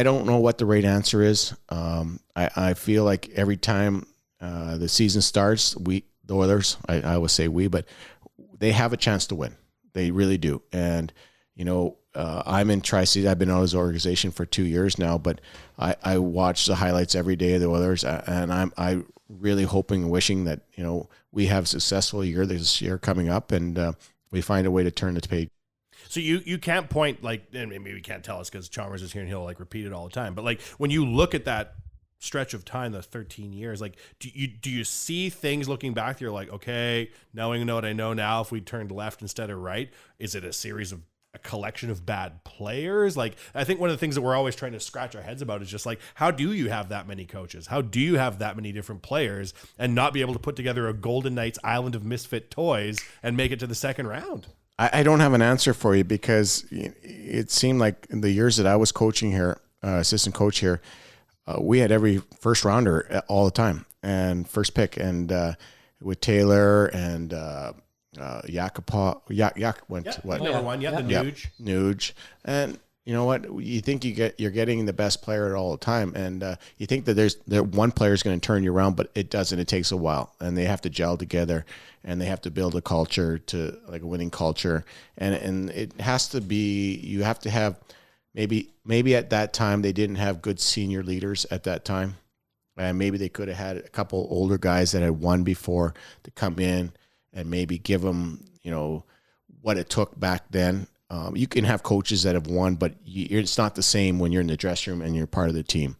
Speaker 5: don't know what the right answer is. I feel like every time the season starts, the Oilers, I will say we, but they have a chance to win. They really do. And, I'm in Tri-City. I've been out of his organization for 2 years now, but I watch the highlights every day of the Oilers, and I really hoping and wishing that, we have a successful year this year coming up, and we find a way to turn the page.
Speaker 6: So you can't point, and maybe we can't tell us because Chalmers is here and he'll repeat it all the time. But when you look at that stretch of time, the 13 years, do you see things looking back? You're like, okay, knowing what I know now, if we turned left instead of right, is it a collection of bad players? I think one of the things that we're always trying to scratch our heads about is just how do you have that many coaches? How do you have that many different players and not be able to put together a Golden Knights island of misfit toys and make it to the second round?
Speaker 5: I don't have an answer for you, because it seemed like in the years that I was coaching here, assistant coach here, we had every first rounder all the time and first pick, and with Taylor and Yakupov,
Speaker 6: number one, the
Speaker 5: Nuge, and you know what? You think you're getting the best player at all the time, and you think that one player is going to turn you around, but it doesn't. It takes a while, and they have to gel together, and they have to build a culture to a winning culture, and it has to be. You have to have maybe at that time they didn't have good senior leaders at that time, and maybe they could have had a couple older guys that had won before to come in and maybe give them what it took back then. You can have coaches that have won, but it's not the same when you're in the dressing room and you're part of the team.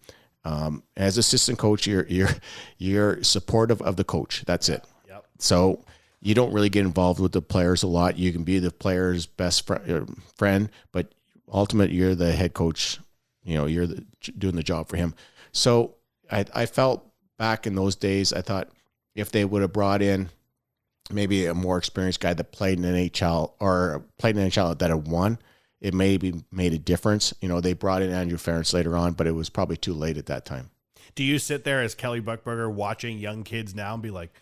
Speaker 5: As assistant coach, you're supportive of the coach. That's it.
Speaker 6: Yep.
Speaker 5: So you don't really get involved with the players a lot. You can be the player's best friend, but ultimately you're the head coach. You're doing the job for him. So I felt back in those days, I thought if they would have brought in maybe a more experienced guy that played in NHL or played in NHL that had won, it maybe made a difference. They brought in Andrew Ferentz later on, but it was probably too late at that time.
Speaker 6: Do you sit there as Kelly Buchberger watching young kids now and be like,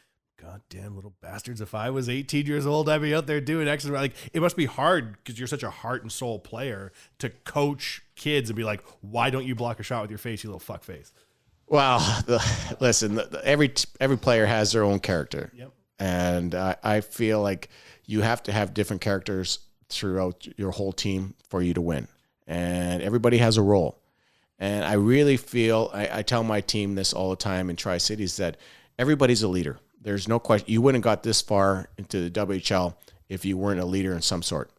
Speaker 6: God damn little bastards, if I was 18 years old, I'd be out there doing X and Y. It must be hard because you're such a heart and soul player to coach kids and be like, why don't you block a shot with your face, you little fuck face?
Speaker 5: Well, listen, every player has their own character.
Speaker 6: Yep.
Speaker 5: And I feel like you have to have different characters throughout your whole team for you to win. And everybody has a role. And I really feel, I tell my team this all the time in Tri-Cities, that everybody's a leader. There's no question. You wouldn't have got this far into the WHL if you weren't a leader in some sort.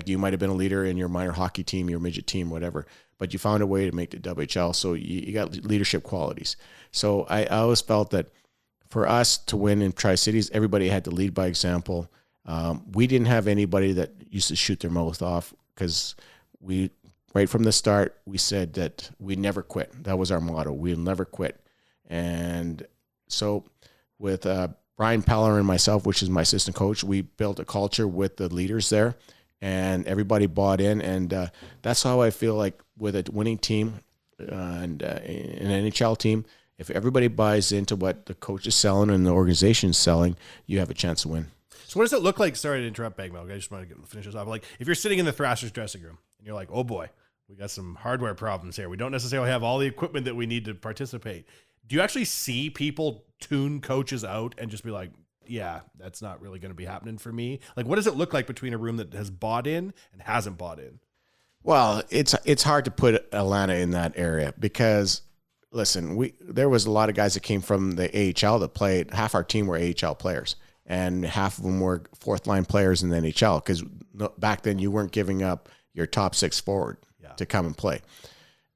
Speaker 5: You might have been a leader in your minor hockey team, your midget team, whatever, but you found a way to make the WHL. So you got leadership qualities. So I always felt that for us to win in Tri-Cities, everybody had to lead by example. We didn't have anybody that used to shoot their mouth off, because right from the start, we said that we never quit. That was our motto. We'll never quit. And so with Brian Peller and myself, which is my assistant coach, we built a culture with the leaders there, and everybody bought in. And that's how I feel like with a winning team and an NHL team, if everybody buys into what the coach is selling and the organization is selling, you have a chance to win.
Speaker 6: So what does it look like? Sorry to interrupt, Bagmilk. I just want to finish this off. If you're sitting in the Thrashers dressing room and you're like, oh boy, we got some hardware problems here. We don't necessarily have all the equipment that we need to participate. Do you actually see people tune coaches out and just be like, yeah, that's not really going to be happening for me? What does it look like between a room that has bought in and hasn't bought in?
Speaker 5: Well, it's hard to put Atlanta in that area because, listen, there was a lot of guys that came from the AHL that played. Half our team were AHL players, and half of them were fourth line players in the NHL, because back then you weren't giving up your top six forward to come and play.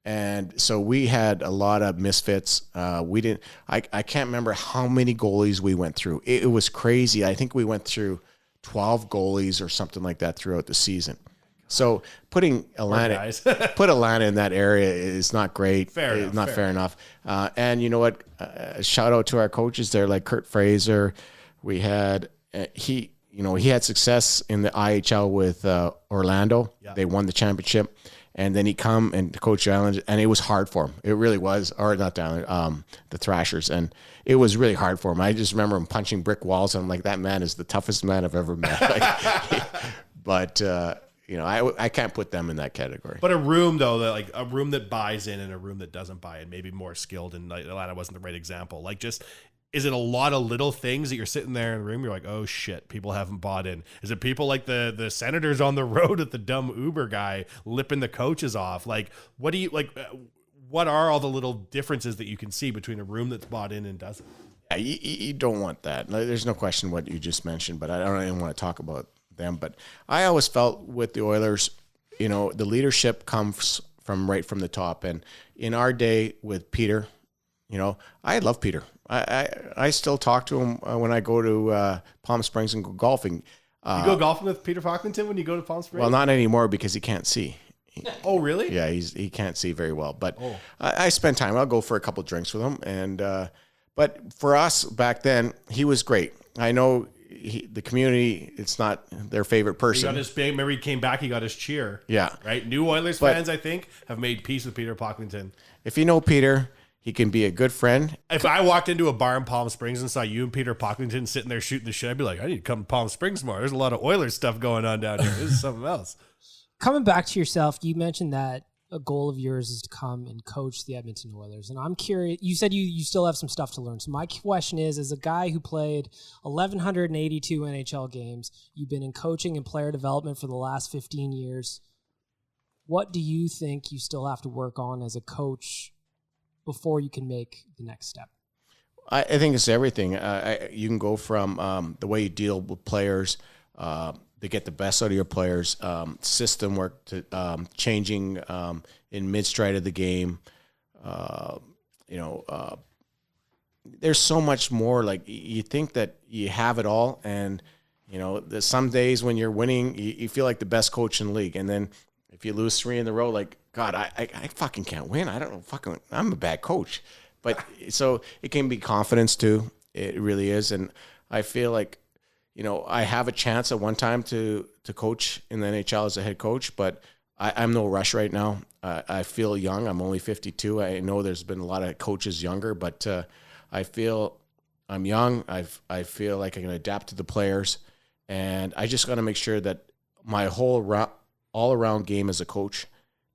Speaker 5: And so we had a lot of misfits. I can't remember how many goalies we went through. It was crazy. I think we went through 12 goalies or something like that throughout the season. So putting Atlanta in that area is not great. Fair enough. And you know what? Shout out to our coaches there, like Kurt Fraser. We had he had success in the IHL with Orlando. Yeah. They won the championship, and then he come and coach the Islanders, and it was hard for him. It really was, or not the Islanders, the Thrashers, and it was really hard for him. I just remember him punching brick walls, and I'm like, that man is the toughest man I've ever met. I can't put them in that category.
Speaker 6: But a room, though, a room that buys in and a room that doesn't buy in, maybe more skilled, and Atlanta wasn't the right example. is it a lot of little things that you're sitting there in the room? You're like, oh shit, people haven't bought in. Is it people like the Senators on the road with the dumb Uber guy lipping the coaches off? Like, what do you like? What are all the little differences that you can see between a room that's bought in and doesn't?
Speaker 5: Yeah, you don't want that. There's no question what you just mentioned, but I don't even want to talk about them. But I always felt with the Oilers, you know, the leadership comes from right from the top. And in our day with Peter, you know, I love Peter. I still talk to him when I go to Palm Springs and go golfing.
Speaker 6: You go golfing with Peter Pocklington when you go to Palm Springs?
Speaker 5: Well, not anymore because he can't see.
Speaker 6: Oh, really?
Speaker 5: Yeah, he can't see very well. But I spend time. I'll go for a couple of drinks with him. And but for us back then, he was great. I know the community, it's not their favorite person.
Speaker 6: He got his remember he came back, he got his cheer.
Speaker 5: Yeah.
Speaker 6: Right? New Oilers fans, I think, have made peace with Peter Pocklington.
Speaker 5: If you know Peter, he can be a good friend.
Speaker 6: If I walked into a bar in Palm Springs and saw you and Peter Pocklington sitting there shooting the shit, I'd be like, I need to come to Palm Springs more. There's a lot of Oilers stuff going on down here. This is something else.
Speaker 11: Coming back to yourself, you mentioned that a goal of yours is to come and coach the Edmonton Oilers. And I'm curious, you said you still have some stuff to learn. So my question is, as a guy who played 1,182 NHL games, you've been in coaching and player development for the last 15 years. What do you think you still have to work on as a coach before you can make the next step?
Speaker 5: I think it's everything. You can go from the way you deal with players, to get the best out of your players, system work to changing in mid-stride of the game. There's so much more. Like, you think that you have it all, and you know, there's some days when you're winning, you feel like the best coach in the league, and then if you lose 3 in a row, like, God, I fucking can't win. I don't know, I'm a bad coach. But so it can be confidence too. It really is, and I feel like, you know, I have a chance at one time to coach in the NHL as a head coach, but I'm no rush right now. I feel young. I'm only 52. I know there's been a lot of coaches younger, but I feel I'm young. I feel like I can adapt to the players, and I just got to make sure that my whole all-around game as a coach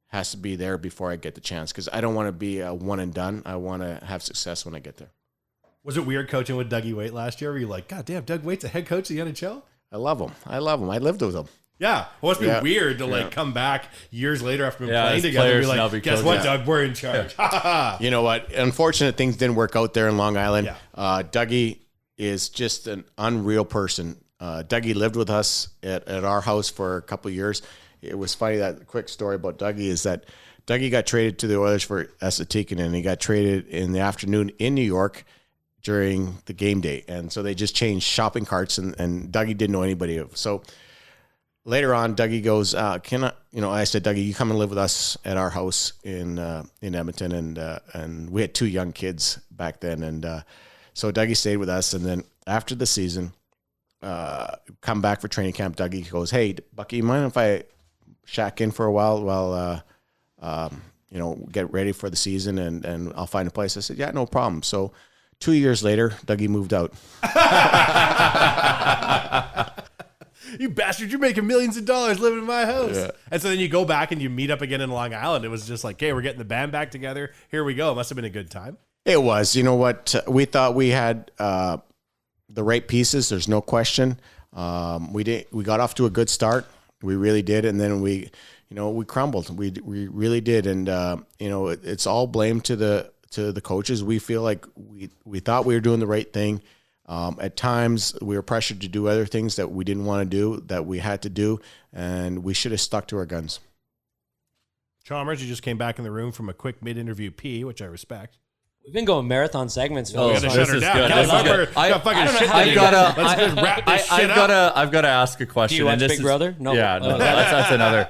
Speaker 5: has to be there before I get the chance, because I don't want to be a one and done. I want to have success when I get there.
Speaker 6: Was it weird coaching with Dougie Waite last year? Were you like, God damn, Doug Waite's a head coach of the NHL?
Speaker 5: I love him. I lived with him.
Speaker 6: Yeah. Well, it's been weird to like come back years later after being playing together and be like, guess what, Doug? We're in charge.
Speaker 5: You know what? Unfortunate things didn't work out there in Long Island. Yeah. Dougie is just an unreal person. Dougie lived with us at our house for a couple of years. It was funny, that quick story about Dougie is that Dougie got traded to the Oilers for Estetikinen, and he got traded in the afternoon in New York during the game day. And so they just changed shopping carts, and Dougie didn't know anybody. So later on, Dougie goes, I said, Dougie, you come and live with us at our house in Edmonton. And we had 2 young kids back then. And so Dougie stayed with us. And then after the season, come back for training camp, Dougie goes, hey, Bucky, you mind if I shack in for a while get ready for the season and I'll find a place? I said, yeah, no problem. So 2 years later, Dougie moved out.
Speaker 6: You bastard, you're making millions of dollars living in my house. Yeah. And so then you go back and you meet up again in Long Island. It was just like, hey, we're getting the band back together. Here we go. It must have been a good time.
Speaker 5: It was. You know what? We thought we had the right pieces. There's no question. We got off to a good start. We really did. And then we crumbled. We really did. And, it's all blame to the coaches. We feel like we thought we were doing the right thing. At times we were pressured to do other things that we didn't want to do, that we had to do, and we should have stuck to our guns.
Speaker 6: Chalmers, you just came back in the room from a quick mid-interview pee, which I respect.
Speaker 7: We've been going marathon segments.
Speaker 6: We got to shut her down.
Speaker 8: I've got to ask a question.
Speaker 7: Do you watch Big Brother? No.
Speaker 8: Yeah, no, that's another.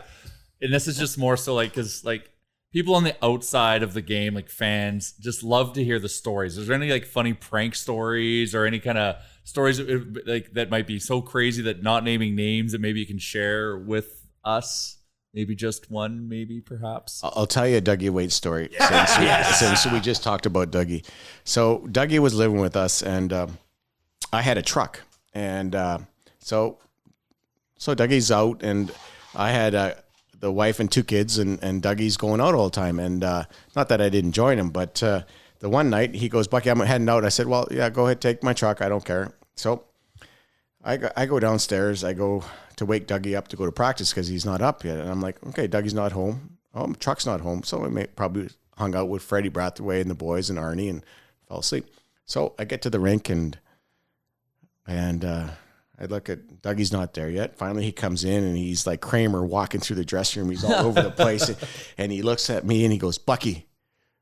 Speaker 8: And this is just more so like, because like people on the outside of the game, like fans, just love to hear the stories. Is there any like funny prank stories or any kind of stories like that might be so crazy that not naming names that maybe you can share with us? Maybe just one, maybe perhaps.
Speaker 5: I'll tell you a Dougie Waite story since we just talked about Dougie. So Dougie was living with us, and I had a truck, and so Dougie's out, and I had the wife and 2 kids, and Dougie's going out all the time, and not that I didn't join him, but the one night he goes, Bucky, I'm heading out. I said, well, yeah, go ahead, take my truck. I don't care. So I go downstairs. I go to wake Dougie up to go to practice because he's not up yet. And I'm like, okay, Dougie's not home. Oh, truck's not home. So I probably hung out with Freddie Brathwaite and the boys and Arnie and fell asleep. So I get to the rink and I look at Dougie's not there yet. Finally, he comes in and he's like Kramer walking through the dressing room. He's all over the place. And he looks at me and he goes, Bucky,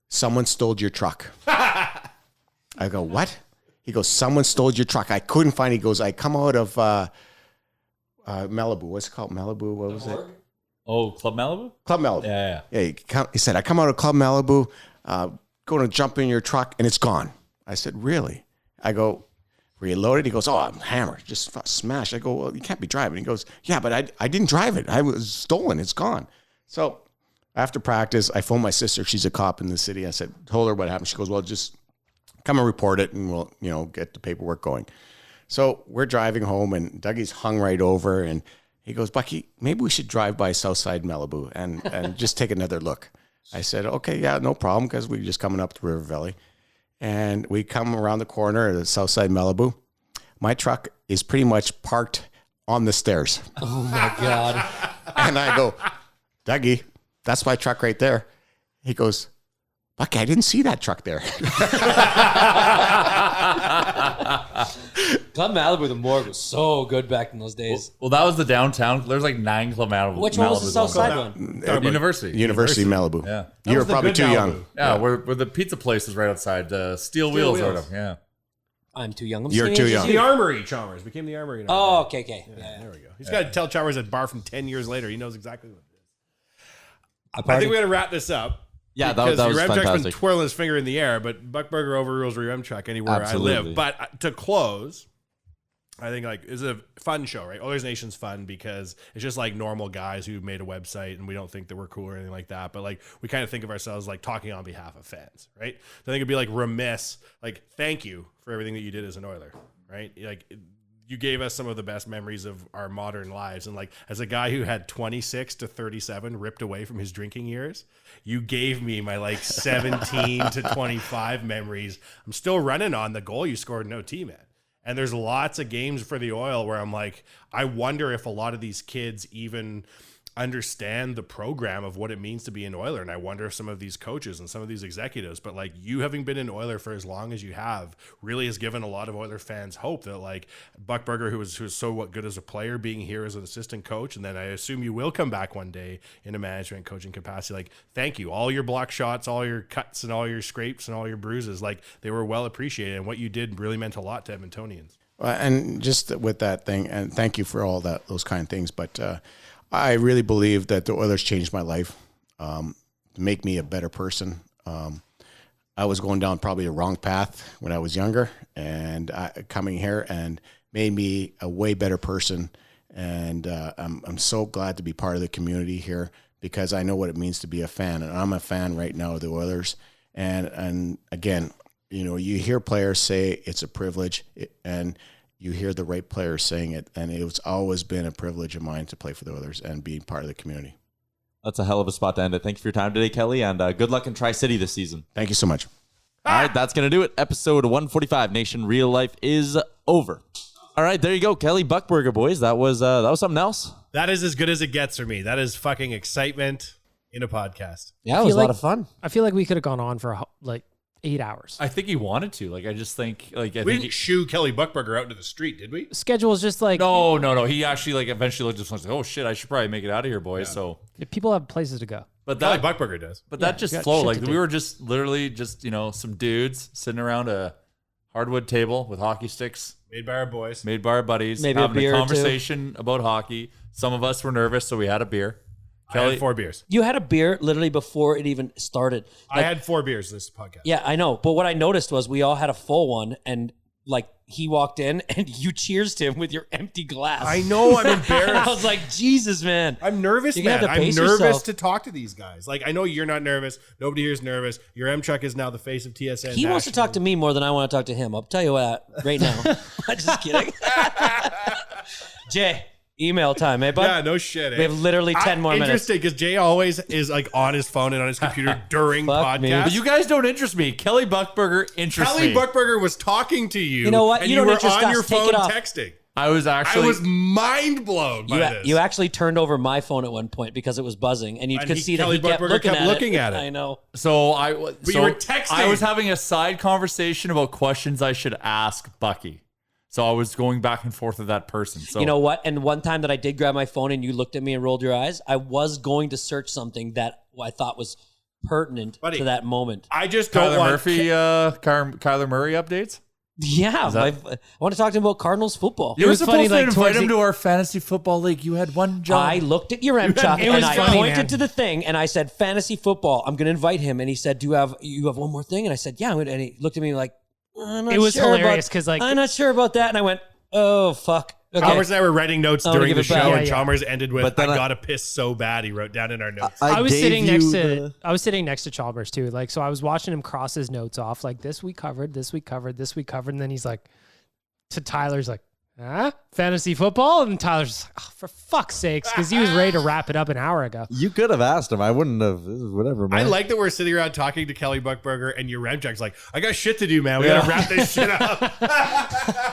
Speaker 5: someone stole your truck. I go, what? He goes, someone stole your truck. I couldn't find it. He goes, I come out of Malibu. What's it called? Malibu? What was it?
Speaker 8: Oh, Club Malibu?
Speaker 5: Club Malibu.
Speaker 8: Yeah.
Speaker 5: He said, I come out of Club Malibu, going to jump in your truck, and it's gone. I said, really? I go, were you loaded? He goes, oh, I'm hammered. Just smashed. I go, well, you can't be driving. He goes, yeah, but I didn't drive it. I was stolen. It's gone. So after practice, I phoned my sister. She's a cop in the city. I said, told her what happened. She goes, well, just come and report it, and we'll, get the paperwork going. So we're driving home, and Dougie's hung right over, and he goes, Bucky, maybe we should drive by Southside Malibu and just take another look. I said, okay, yeah, no problem, because we're just coming up to River Valley. And we come around the corner at Southside Malibu. My truck is pretty much parked on the stairs.
Speaker 7: Oh, my God.
Speaker 5: And I go, Dougie, that's my truck right there. He goes, Bucky, I didn't see that truck there.
Speaker 7: Club Malibu, the morgue was so good back in those days.
Speaker 8: Well, that was the downtown. There's like 9 Club Malibu.
Speaker 7: Which one was the south side one?
Speaker 8: University
Speaker 5: Malibu.
Speaker 8: Yeah.
Speaker 5: You were probably too young.
Speaker 8: Yeah, where the pizza place is right outside. Steel Wheels. Sort of. Yeah.
Speaker 7: I'm too young.
Speaker 5: You're too young.
Speaker 6: The Armory, Chalmers. Became the Armory.
Speaker 7: Oh, okay.
Speaker 6: Yeah, there we go. He's got to tell Chalmers at bar from 10 years later. He knows exactly what it is.
Speaker 7: I
Speaker 6: think we got to wrap this up.
Speaker 4: Yeah, that was
Speaker 6: fantastic.
Speaker 4: fantastic.
Speaker 6: Been twirling his finger in the air, but Buchberger overrules Rem Chuck anywhere
Speaker 4: Absolutely.
Speaker 6: I live. But to close, I think it's a fun show, right? Oilers Nation's fun because it's just like normal guys who made a website, and we don't think that we're cool or anything like that. But like we kind of think of ourselves like talking on behalf of fans, right? So I think it'd be like remiss, like thank you for everything that you did as an Oiler, right? Like you gave us some of the best memories of our modern lives. And like, as a guy who had 26 to 37 ripped away from his drinking years, you gave me my like 17 to 25 memories. I'm still running on the goal you scored in OT, man. And there's lots of games for the Oil where I'm like, I wonder if a lot of these kids even understand the program of what it means to be an Oiler. And I wonder if some of these coaches and some of these executives, but like you having been an Oiler for as long as you have really has given a lot of Oiler fans hope that like Buchberger, who was so good as a player, being here as an assistant coach, and then I assume you will come back one day in a management coaching capacity. Like, thank you. All your block shots, all your cuts and all your scrapes and all your bruises, like they were well appreciated. And what you did really meant a lot to Edmontonians.
Speaker 5: And just with that thing, and thank you for all those kind of things, but I really believe that the Oilers changed my life to make me a better person. I was going down probably the wrong path when I was younger, and coming here and made me a way better person. And I'm so glad to be part of the community here because I know what it means to be a fan, and I'm a fan right now of the Oilers. And again, you hear players say it's a privilege, and you hear the right players saying it, and it's always been a privilege of mine to play for the Oilers and be part of the community.
Speaker 4: That's a hell of a spot to end it. Thank you for your time today, Kelly, and good luck in Tri-City this season.
Speaker 5: Thank you so much.
Speaker 4: All right, that's going to do it. Episode 145, Nation Real Life, is over. All right, there you go, Kelly Buchberger, boys. That was something else.
Speaker 6: That is as good as it gets for me. That is fucking excitement in a podcast.
Speaker 11: Yeah, it was a lot of fun. I feel like we could have gone on for like 8 hours.
Speaker 8: I think he wanted to. Like, I just think, like,
Speaker 6: we didn't shoo Kelly Buchberger out into the street, did we?
Speaker 11: Schedule is just like
Speaker 8: no. He actually like eventually looked at us and said, "Oh shit, I should probably make it out of here, boys." Yeah. So
Speaker 11: people have places to go.
Speaker 8: But
Speaker 6: Kelly Buchberger does.
Speaker 8: But that just flowed. Like we were just literally just some dudes sitting around a hardwood table with hockey sticks,
Speaker 6: made by our boys,
Speaker 8: made by our buddies,
Speaker 7: maybe
Speaker 8: having
Speaker 7: a beer
Speaker 8: conversation about hockey. Some of us were nervous, so we had a beer.
Speaker 6: Kelly, I had 4 beers.
Speaker 7: You had a beer literally before it even started.
Speaker 6: I had 4 beers this podcast.
Speaker 7: Yeah, I know. But what I noticed was we all had a full one, and like he walked in and you cheersed him with your empty glass.
Speaker 6: I know. I'm embarrassed.
Speaker 7: I was like, Jesus, man.
Speaker 6: I'm nervous, man. I'm nervous to talk to these guys. Like, I know you're not nervous. Nobody here is nervous. Your M-Chuck is now the face of TSN.
Speaker 7: He wants to talk to me more than I want to talk to him. I'll tell you what right now. I'm just kidding. Jay. Email time, eh, bud?
Speaker 6: Yeah, no shit.
Speaker 7: We have literally 10 more minutes.
Speaker 6: Interesting, because Jay always is like on his phone and on his computer during
Speaker 7: Fuck me.
Speaker 6: podcasts.
Speaker 8: But you guys don't interest me. Kelly Buchberger interests
Speaker 6: Kelly
Speaker 8: me.
Speaker 6: Buchberger was talking to you.
Speaker 7: You know what?
Speaker 6: And
Speaker 7: You
Speaker 6: you
Speaker 7: don't
Speaker 6: were
Speaker 7: interest
Speaker 6: on
Speaker 7: us.
Speaker 6: your
Speaker 7: Take
Speaker 6: phone
Speaker 7: it off.
Speaker 6: texting.
Speaker 8: I was actually.
Speaker 6: I was mind blown by this.
Speaker 7: You actually turned over my phone at one point because it was buzzing, and you
Speaker 6: And
Speaker 7: could
Speaker 6: he-
Speaker 7: see that
Speaker 6: Kelly
Speaker 7: he kept
Speaker 6: Buchberger
Speaker 7: looking,
Speaker 6: kept looking at it.
Speaker 7: I know.
Speaker 8: So
Speaker 6: you were texting.
Speaker 8: I was having a side conversation about questions I should ask Bucky. So I was going back and forth with that person. So
Speaker 7: You know what? And one time that I did grab my phone and you looked at me and rolled your eyes, I was going to search something that I thought was pertinent
Speaker 6: Buddy,
Speaker 7: to that moment.
Speaker 6: I just don't
Speaker 8: Kyler
Speaker 6: want
Speaker 8: Murphy, Kyler Murray updates.
Speaker 7: Yeah, I want to talk to him about Cardinals football.
Speaker 8: You were
Speaker 11: was
Speaker 8: supposed
Speaker 11: funny,
Speaker 8: to
Speaker 11: like,
Speaker 8: invite
Speaker 11: towards
Speaker 8: him
Speaker 11: the-
Speaker 8: to our fantasy football league. You had one job.
Speaker 7: I looked at your Chuck
Speaker 11: It was
Speaker 7: and I
Speaker 11: funny,
Speaker 7: pointed
Speaker 11: man.
Speaker 7: to the thing and I said, fantasy football, I'm going to invite him. And he said, you have one more thing? And I said, yeah. And he looked at me like, I'm not
Speaker 11: It was
Speaker 7: sure
Speaker 11: hilarious 'cause, like-
Speaker 7: I'm not sure about that. And I went, oh, fuck. Okay.
Speaker 6: Chalmers and I were writing notes
Speaker 7: I'm gonna
Speaker 6: during
Speaker 7: give
Speaker 6: the
Speaker 7: it back.
Speaker 6: show,
Speaker 7: Yeah,
Speaker 6: and
Speaker 11: yeah.
Speaker 6: Chalmers ended with,
Speaker 4: But then
Speaker 6: I
Speaker 4: I-
Speaker 6: gotta piss so bad. He wrote down in our notes.
Speaker 11: I was
Speaker 4: gave
Speaker 11: sitting
Speaker 4: you
Speaker 11: next
Speaker 4: the-
Speaker 11: to I was sitting next to Chalmers too. Like, so I was watching him cross his notes off. Like, this we covered, this we covered, this we covered, and then he's like, to Tyler's like, fantasy football, and Tyler's just like, oh, for fuck's sakes, because he was ready to wrap it up an hour ago.
Speaker 4: You could have asked him. I wouldn't have. Whatever, man.
Speaker 6: I like that we're sitting around talking to Kelly Buchberger, and your Remcheck's like, I got shit to do, man. We gotta wrap this shit up.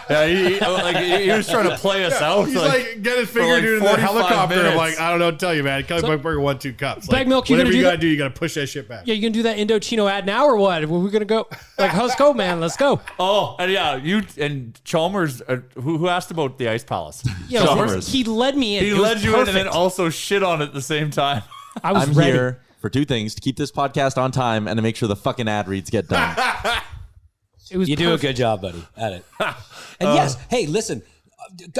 Speaker 8: Yeah, he was trying to play us out.
Speaker 6: He's like, get his finger
Speaker 8: like
Speaker 6: dude in the
Speaker 8: 45
Speaker 6: helicopter. I'm
Speaker 8: minutes.
Speaker 6: like, I don't know what to tell you, man. Kelly Buchberger won 2 cups.
Speaker 11: Bag
Speaker 6: Like,
Speaker 11: milk, you
Speaker 6: whatever
Speaker 11: gonna
Speaker 6: you
Speaker 11: do
Speaker 6: gotta
Speaker 11: that?
Speaker 6: do, you gotta push that shit back.
Speaker 11: Yeah, you gonna do that Indo Chino ad now or what? Were we gonna go? Like, let's go, man. Let's go.
Speaker 8: oh, and yeah, you and Chalmers, who asked about the Ice Palace?
Speaker 11: Yeah,
Speaker 8: Chalmers.
Speaker 11: he led me in.
Speaker 8: He
Speaker 11: It was
Speaker 8: led you in and then
Speaker 11: perfect.
Speaker 8: also shit on it at the same time.
Speaker 11: I was
Speaker 4: I'm
Speaker 11: ready.
Speaker 4: here for 2 things: to keep this podcast on time and to make sure the fucking ad reads get done.
Speaker 11: It was
Speaker 7: You do a
Speaker 11: perfect.
Speaker 7: good job, buddy, at it. And yes, hey, listen,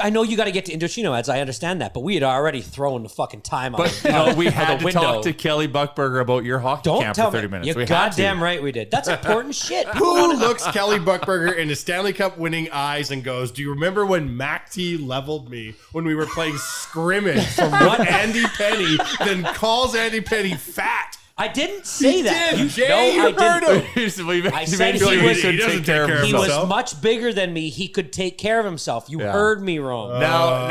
Speaker 7: I know you got to get to Indo Chino ads. I understand that, but we had already thrown the fucking time out.
Speaker 8: But you know, we
Speaker 7: out
Speaker 8: had
Speaker 7: the
Speaker 8: to
Speaker 7: window.
Speaker 8: talk to Kelly Buchberger about your hockey
Speaker 7: Don't
Speaker 8: camp
Speaker 7: tell
Speaker 8: for 30
Speaker 7: me.
Speaker 8: minutes.
Speaker 7: You're
Speaker 8: We had to.
Speaker 7: goddamn right we did. That's important shit.
Speaker 6: Who looks Kelly Buchberger in his Stanley Cup winning eyes and goes, do you remember when Mac T leveled me when we were playing scrimmage from what Andy Penny, then calls Andy Penny fat?
Speaker 7: I didn't say that.
Speaker 6: did. Jay,
Speaker 7: no,
Speaker 6: you
Speaker 7: I
Speaker 6: heard
Speaker 7: didn't.
Speaker 6: him.
Speaker 7: I said
Speaker 8: made sure
Speaker 7: he
Speaker 8: he
Speaker 7: was-
Speaker 8: should
Speaker 6: he doesn't
Speaker 8: take care of
Speaker 6: take care of
Speaker 7: He
Speaker 8: himself.
Speaker 7: was much bigger than me. He could take care of himself. You
Speaker 8: Yeah.
Speaker 7: heard me wrong.
Speaker 8: Now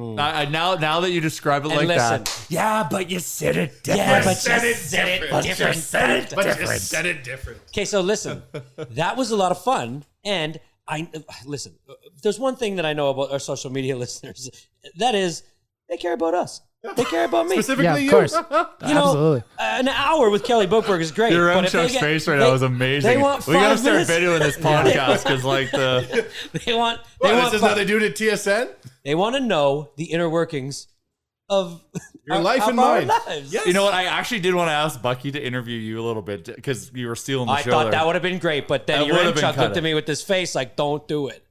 Speaker 8: now that you describe it
Speaker 7: And
Speaker 8: like
Speaker 7: listen.
Speaker 8: that, yeah, but you said it different.
Speaker 7: Yeah, but
Speaker 6: said
Speaker 7: you
Speaker 6: it
Speaker 7: said it
Speaker 6: different.
Speaker 7: different.
Speaker 6: But you said it different.
Speaker 7: Okay, so listen, that was a lot of fun, and listen. There's one thing that I know about our social media listeners. That is, they care about us. They care about me.
Speaker 6: Specifically
Speaker 11: Yeah, of
Speaker 6: you.
Speaker 11: course.
Speaker 7: You know,
Speaker 11: Absolutely.
Speaker 7: An hour with Kelly Buchberger is great.
Speaker 8: Your
Speaker 7: but if they
Speaker 8: Chuck's
Speaker 7: get-
Speaker 8: face right
Speaker 7: they-
Speaker 8: now is amazing.
Speaker 7: They want
Speaker 8: We gotta
Speaker 7: 5
Speaker 8: start
Speaker 7: minutes.
Speaker 8: videoing this podcast because like the
Speaker 7: They want.
Speaker 6: What,
Speaker 7: They
Speaker 6: this
Speaker 7: want.
Speaker 6: is how they do it at TSN?
Speaker 7: They want to know the inner workings of
Speaker 6: Your life and
Speaker 7: our
Speaker 6: mine.
Speaker 7: lives.
Speaker 6: Yes.
Speaker 8: you know what? I actually did want to ask Bucky to interview you a little bit because you were stealing the
Speaker 7: I
Speaker 8: show.
Speaker 7: thought
Speaker 8: there.
Speaker 7: that would have been great, but then
Speaker 8: That
Speaker 7: your
Speaker 8: would've been
Speaker 7: Chuck looked
Speaker 8: kinda-
Speaker 7: at me with this face like, "Don't do it."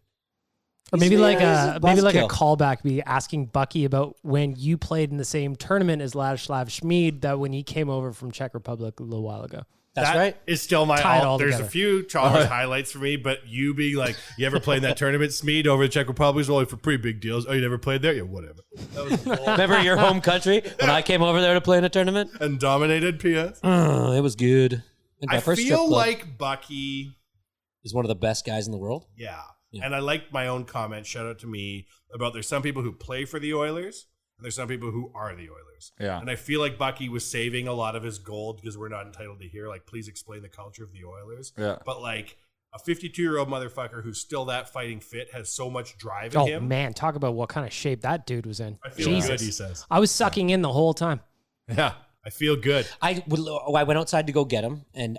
Speaker 11: Or maybe like
Speaker 7: Yeah,
Speaker 11: a
Speaker 7: this is buzzkill.
Speaker 11: callback, be asking Bucky about when you played in the same tournament as Ladislav Schmid, that when he came over from Czech Republic a little while ago.
Speaker 7: That's
Speaker 6: That
Speaker 7: right.
Speaker 6: is still my
Speaker 11: Tie it
Speaker 6: all.
Speaker 11: all
Speaker 6: There's
Speaker 11: together.
Speaker 6: a few Chalmers highlights for me, but you being like, you ever played in that tournament, Smeed, over the Czech Republic? Only for pretty big deals. Oh, you never played there? Yeah, whatever. That was cool.
Speaker 7: Remember your home country when I came over there to play in a tournament?
Speaker 6: And dominated PS.
Speaker 7: It was good. And my
Speaker 6: I
Speaker 7: first strip
Speaker 6: feel
Speaker 7: club
Speaker 6: like Bucky,
Speaker 7: is one of the best guys in the world.
Speaker 6: yeah. And I like my own comment, shout out to me, about there's some people who play for the Oilers, and there's some people who are the Oilers.
Speaker 8: Yeah.
Speaker 6: And I feel like Bucky was saving a lot of his gold because we're not entitled to hear, like, please explain the culture of the Oilers.
Speaker 8: Yeah.
Speaker 6: But, like, a 52-year-old motherfucker who's still that fighting fit has so much drive in
Speaker 11: Oh
Speaker 6: him.
Speaker 11: man, talk about what kind of shape that dude was in.
Speaker 6: I feel
Speaker 11: Jesus.
Speaker 6: good, he says.
Speaker 11: I was sucking in the whole time.
Speaker 8: Yeah.
Speaker 6: I feel good.
Speaker 7: I went outside to go get him, and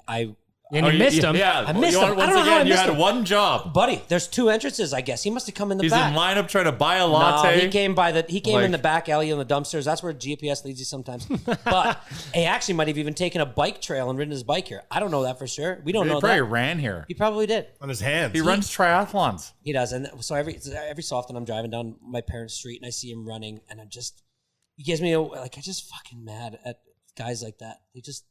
Speaker 11: And you missed him.
Speaker 8: Yeah.
Speaker 7: I missed him. I
Speaker 8: Once
Speaker 7: don't know how I
Speaker 8: again, you
Speaker 7: missed
Speaker 8: had
Speaker 7: him.
Speaker 8: one job.
Speaker 7: buddy, there's 2 entrances. I guess he must have come in the
Speaker 8: He's
Speaker 7: back.
Speaker 8: in lineup trying to buy a
Speaker 7: No,
Speaker 8: latte.
Speaker 7: he came in the
Speaker 8: Like-
Speaker 7: back alley on the dumpsters. That's where GPS leads you sometimes. But he actually might have even taken a bike trail and ridden his bike here. I don't know that for sure. We don't
Speaker 8: He
Speaker 7: know
Speaker 8: probably
Speaker 7: that.
Speaker 8: ran here.
Speaker 7: He probably did.
Speaker 6: On his hands.
Speaker 8: He runs triathlons.
Speaker 7: He does. And so every so often I'm driving down my parents' street and I see him running, and he gives me I just fucking mad at guys like that. They just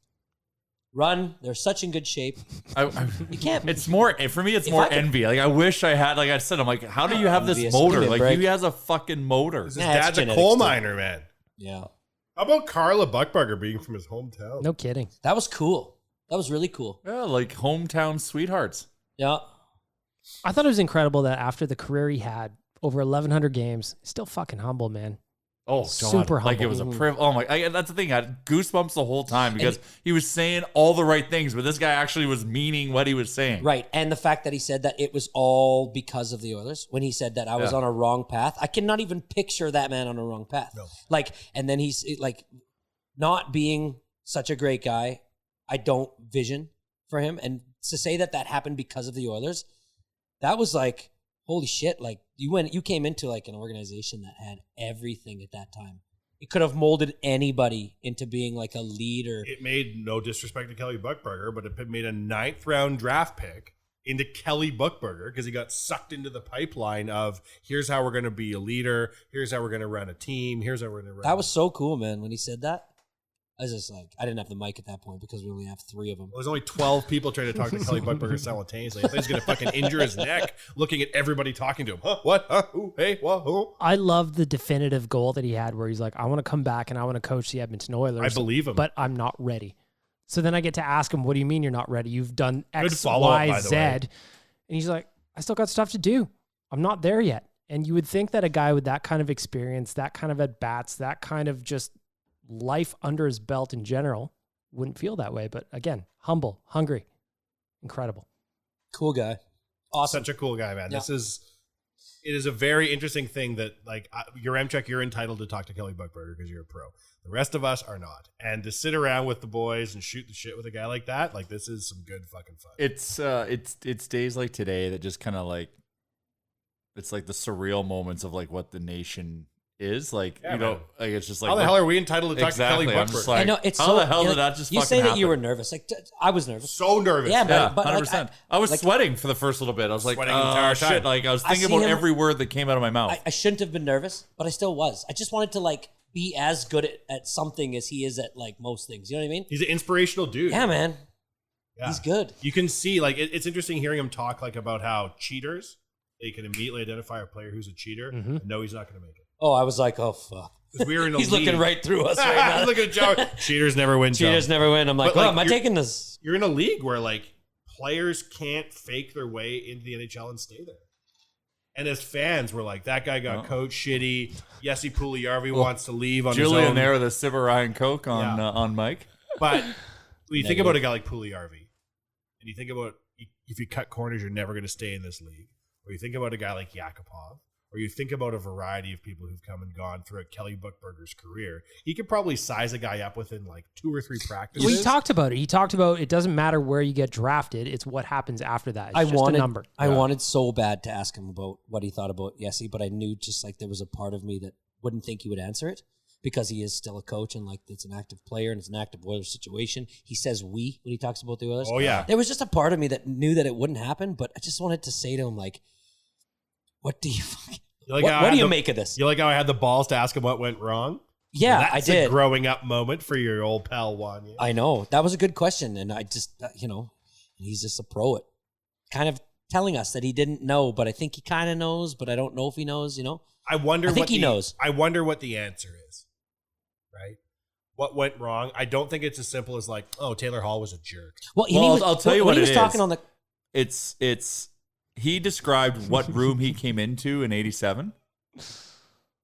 Speaker 7: run. They're such in good shape. You can't.
Speaker 8: It's more for me. It's
Speaker 7: If
Speaker 8: more
Speaker 7: I could-
Speaker 8: envy. Like I wish I had. Like I said, I'm like, how do you have this
Speaker 7: Envious.
Speaker 8: motor?
Speaker 7: Give me a
Speaker 8: Like
Speaker 7: break.
Speaker 8: he has a fucking motor.
Speaker 6: His
Speaker 7: Yeah, it's
Speaker 6: dad's a
Speaker 7: genetics,
Speaker 6: coal
Speaker 7: too.
Speaker 6: miner, man.
Speaker 7: Yeah.
Speaker 6: How about Carla Buchberger being from his hometown?
Speaker 11: No kidding.
Speaker 7: That was cool. That was really cool.
Speaker 8: Yeah, like hometown sweethearts.
Speaker 7: Yeah.
Speaker 11: I thought it was incredible that after the career he had, over 1,100 games. Still fucking humble, man.
Speaker 8: Oh, God.
Speaker 11: Super humble.
Speaker 8: Like it was a privilege. Oh, my. That's the thing. I had goosebumps the whole time because he was saying all the right things, but this guy actually was meaning what he was saying.
Speaker 7: Right. And the fact that he said that it was all because of the Oilers, when he said that I was on a wrong path, I cannot even picture that man on a wrong path. No. Like, and then he's like, not being such a great guy, I don't vision for him. And to say that that happened because of the Oilers, that was like, holy shit. Like, you came into like an organization that had everything at that time. It could have molded anybody into being like a leader.
Speaker 6: It made, no disrespect to Kelly Buchberger, but it made a 9th round draft pick into Kelly Buchberger because he got sucked into the pipeline of here's how we're going to be a leader. Here's how we're going to run a team. Here's how we're going to run.
Speaker 7: That was so cool, man. When he said that, I was just like, I didn't have the mic at that point because we only have 3 of them.
Speaker 6: Well, there's only 12 people trying to talk to Kelly Buchberger simultaneously. I thought he's going to fucking injure his neck looking at everybody talking to him. Huh? What? Huh? Who? Hey? What? Who?
Speaker 11: I love the definitive goal that he had where he's like, I want to come back and I want to coach the Edmonton Oilers.
Speaker 6: I believe him.
Speaker 11: But I'm not ready. So then I get to ask him, what do you mean you're not ready? You've done X,
Speaker 6: follow-up, by
Speaker 11: Y,
Speaker 6: the
Speaker 11: Z.
Speaker 6: way.
Speaker 11: And he's like, I still got stuff to do. I'm not there yet. And you would think that a guy with that kind of experience, that kind of at-bats, that kind of just life under his belt in general wouldn't feel that way. But again, humble, hungry, incredible.
Speaker 7: Cool guy. Awesome.
Speaker 6: Such a cool guy, man.
Speaker 7: Yeah.
Speaker 6: It is a very interesting thing that, like, your M-Check, you're entitled to talk to Kelly Buchberger because you're a pro. The rest of us are not. And to sit around with the boys and shoot the shit with a guy like that, like, this is some good fucking fun.
Speaker 8: It's days like today that just kind of like, it's like the surreal moments of like what the nation is like.
Speaker 6: Yeah,
Speaker 8: you know,
Speaker 6: man.
Speaker 8: like it's just like
Speaker 6: How the hell are we entitled to talk to Kelly
Speaker 8: I'm
Speaker 6: Buchberger?
Speaker 8: just like,
Speaker 7: I know, it's
Speaker 8: how
Speaker 7: so,
Speaker 8: the hell
Speaker 7: you know,
Speaker 8: did that just
Speaker 7: you
Speaker 8: fucking
Speaker 7: say that
Speaker 8: happen?
Speaker 7: you were nervous. Like, I was nervous.
Speaker 6: So nervous.
Speaker 7: Yeah,
Speaker 8: Yeah,
Speaker 7: but
Speaker 8: 100%. I was
Speaker 7: like,
Speaker 8: sweating for the first little bit. I was like,
Speaker 6: Sweating the entire time.
Speaker 8: shit. Like I was
Speaker 7: I
Speaker 8: thinking
Speaker 7: see
Speaker 8: about
Speaker 7: him-
Speaker 8: every word that came out of my mouth.
Speaker 7: I shouldn't have been nervous, but I still was. I just wanted to like be as good at something as he is at like most things. You know what I mean?
Speaker 6: He's an inspirational dude.
Speaker 7: Yeah, man.
Speaker 6: Yeah.
Speaker 7: He's good.
Speaker 6: You can see, like, it's interesting hearing him talk, like, about how cheaters, they can immediately identify a player who's a cheater and know he's not going to make it.
Speaker 7: Oh, I was like, oh, fuck.
Speaker 6: 'Cause we were in a
Speaker 7: He's
Speaker 6: league.
Speaker 7: looking right through us right now.
Speaker 6: Look at Joe. Cheaters never win. Joe.
Speaker 7: Cheaters never win. I'm like,
Speaker 6: But, like,
Speaker 7: am I
Speaker 6: you're-
Speaker 7: taking this?
Speaker 6: You're in a league where, like, players can't fake their way into the NHL and stay there. And as fans, we're like, that guy got coach shitty. Yessi Puljujärvi wants to leave on his
Speaker 8: Julian
Speaker 6: own.
Speaker 8: there with a sip of Ryan Coke on Mike.
Speaker 6: But when you think about a guy like Puljujärvi, and you think about if you cut corners, you're never going to stay in this league. Or you think about a guy like Yakupov, or you think about a variety of people who've come and gone throughout Kelly Buchberger's career, he could probably size a guy up within like 2 or 3 practices.
Speaker 11: Well, he talked about it. He talked about it doesn't matter where you get drafted. It's what happens after that. It's
Speaker 7: I
Speaker 11: just
Speaker 7: wanted,
Speaker 11: a number.
Speaker 7: I wanted so bad to ask him about what he thought about Yessi, but I knew just like there was a part of me that wouldn't think he would answer it because he is still a coach and like it's an active player and it's an active Oilers situation. He says we when he talks about the Oilers.
Speaker 6: Oh, yeah.
Speaker 7: There was just a part of me that knew that it wouldn't happen, but I just wanted to say to him like, what do you what do you make of this?
Speaker 6: You like how I had the balls to ask him what went wrong?
Speaker 7: Yeah,
Speaker 6: That's
Speaker 7: I did.
Speaker 6: a growing up moment for your old pal Wanya.
Speaker 7: I know. That was a good question. And I just, he's just a pro at kind of telling us that he didn't know, but I think he kind of knows, but I don't know if he knows,
Speaker 6: I wonder
Speaker 7: I think he knows.
Speaker 6: I wonder what the answer is, right? What went wrong? I don't think it's as simple as like, oh, Taylor Hall was a jerk.
Speaker 7: Well,
Speaker 8: I'll tell you what
Speaker 7: he
Speaker 8: it
Speaker 7: was talking
Speaker 8: is.
Speaker 7: on the
Speaker 8: It's he described what room he came into in 87.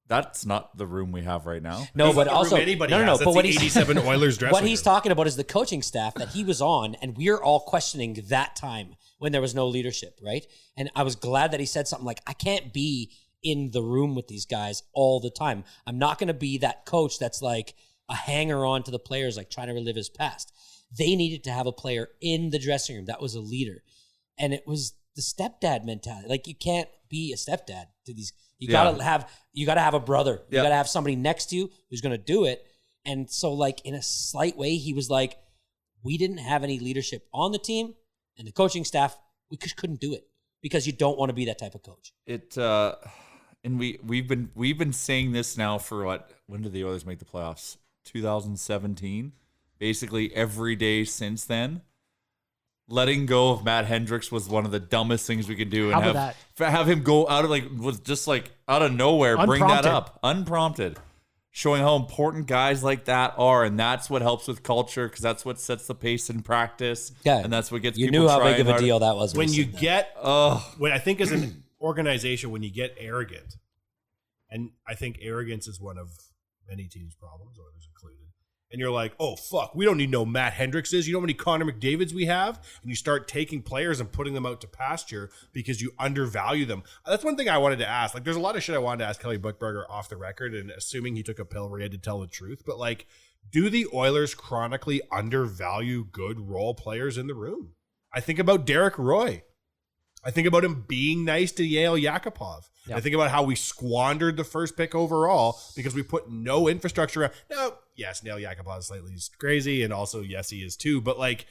Speaker 8: That's not the room we have right now.
Speaker 7: No, but
Speaker 6: Not the
Speaker 7: also
Speaker 6: room anybody
Speaker 7: no.
Speaker 6: has.
Speaker 7: But
Speaker 6: That's
Speaker 7: what
Speaker 6: the
Speaker 7: he's
Speaker 6: 87 Oilers dressing
Speaker 7: what he's
Speaker 6: room.
Speaker 7: talking about is the coaching staff that he was on, and we're all questioning that time when there was no leadership, right? And I was glad that he said something like, "I can't be in the room with these guys all the time. I'm not going to be that coach that's like a hanger on to the players, like trying to relive his past." They needed to have a player in the dressing room that was a leader, and it was the stepdad mentality. Like you can't be a stepdad to these. You gotta have a brother. You gotta have somebody next to you who's gonna do it. And so, like in a slight way, he was like, "We didn't have any leadership on the team, and the coaching staff we just couldn't do it because you don't want to be that type of coach."
Speaker 8: And we've been saying this now for what? When did the Oilers make the playoffs? 2017. Basically every day since then. Letting go of Matt Hendricks was one of the dumbest things we could do,
Speaker 11: How
Speaker 8: and
Speaker 11: about
Speaker 8: have him go out of was just like out of nowhere, bring that
Speaker 11: Unprompted.
Speaker 8: up unprompted, showing how important guys like that are, and that's what helps with culture because that's what sets the pace in practice,
Speaker 7: Yeah,
Speaker 8: and that's what gets
Speaker 7: you
Speaker 8: people
Speaker 7: knew how big
Speaker 8: trying
Speaker 7: of a
Speaker 8: harder.
Speaker 7: deal that was
Speaker 6: When
Speaker 7: he
Speaker 6: you
Speaker 7: said that.
Speaker 6: get, when I think as an organization, when you get arrogant, and I think arrogance is one of many teams' problems, Oilers included, and you're like, oh, fuck, we don't need no Matt Hendrickses. You know how many Connor McDavids we have? And you start taking players and putting them out to pasture because you undervalue them. That's one thing I wanted to ask. Like, there's a lot of shit I wanted to ask Kelly Buchberger off the record, and assuming he took a pill where he had to tell the truth. But, like, do the Oilers chronically undervalue good role players in the room? I think about Derek Roy. I think about him being nice to Yale Yakupov.
Speaker 11: Yep.
Speaker 6: I think about how we squandered the first pick overall because we put no infrastructure around. Now, yes, Nail Yakupov is slightly crazy, and also, yes, he is too. But, like,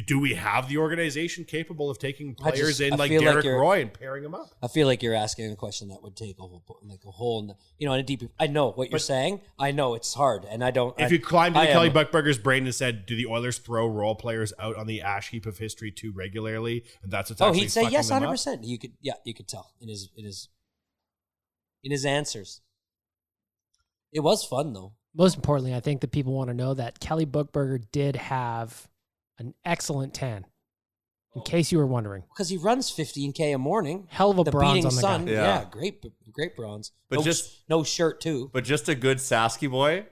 Speaker 6: do we have the organization capable of taking players in like Derek Roy and pairing them up?
Speaker 7: I feel like you're asking a question that would take a whole, in a deep. I know what you're saying. I know it's hard, and I don't.
Speaker 6: If you climbed into Kelly Buchberger's brain and said, "Do the Oilers throw role players out on the ash heap of history too regularly?" and that's what's actually
Speaker 7: he'd say yes,
Speaker 6: 100%.
Speaker 7: You could tell in his answers. It was fun though.
Speaker 11: Most importantly, I think that people want to know that Kelly Buchberger did have an excellent tan. In case you were wondering,
Speaker 7: because he runs 15K a morning.
Speaker 11: Hell of a
Speaker 7: the
Speaker 11: bronze
Speaker 7: beating
Speaker 11: on the
Speaker 7: sun.
Speaker 11: guy.
Speaker 7: Yeah, great bronze.
Speaker 8: But
Speaker 7: no shirt too.
Speaker 8: But just a good Sasky boy,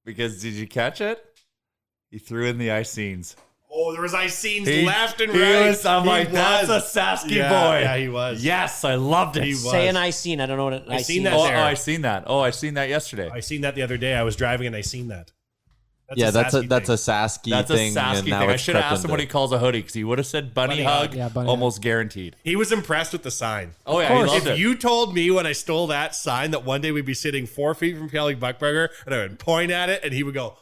Speaker 8: because did you catch it? He threw in the ice scenes.
Speaker 6: Oh, there was ice scenes left and right.
Speaker 8: I'm like, that's a Sasky boy.
Speaker 6: Yeah, he was.
Speaker 8: Yes, I loved it.
Speaker 6: He was.
Speaker 7: Say an ice scene. I don't know what an ice scene is.
Speaker 8: I seen that. Oh, I seen that yesterday.
Speaker 6: I seen that the other day. I was driving and I seen that.
Speaker 4: That's a Sasky
Speaker 8: That's a
Speaker 4: thing.
Speaker 8: Sasky thing. I should have asked him what he calls a hoodie because he would have said bunny hug.
Speaker 11: Yeah, bunny
Speaker 8: almost guaranteed.
Speaker 6: He was impressed with the sign.
Speaker 8: Oh yeah, he loved
Speaker 6: if
Speaker 8: it.
Speaker 6: you told me when I stole that sign that one day we'd be sitting 4 feet from Kelly Buchberger and I would point at it and he would go,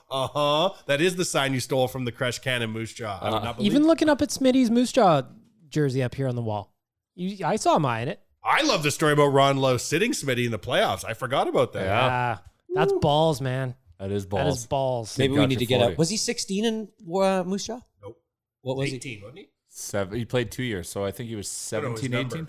Speaker 6: that is the sign you stole from the Crush Cannon Moosejaw. I would not believe
Speaker 11: even looking up at Smitty's Moosejaw jersey up here on the wall, I saw him eyeing it.
Speaker 6: I love the story about Ron Lowe sitting Smitty in the playoffs. I forgot about that.
Speaker 11: Yeah, that's balls, man.
Speaker 8: That is balls.
Speaker 11: That is balls.
Speaker 7: Maybe we need to get up. Was he 16 in Moosejaw?
Speaker 6: Nope.
Speaker 7: What was
Speaker 6: 18, wasn't he?
Speaker 8: 7. He played 2 years, so I think he was 17, 18.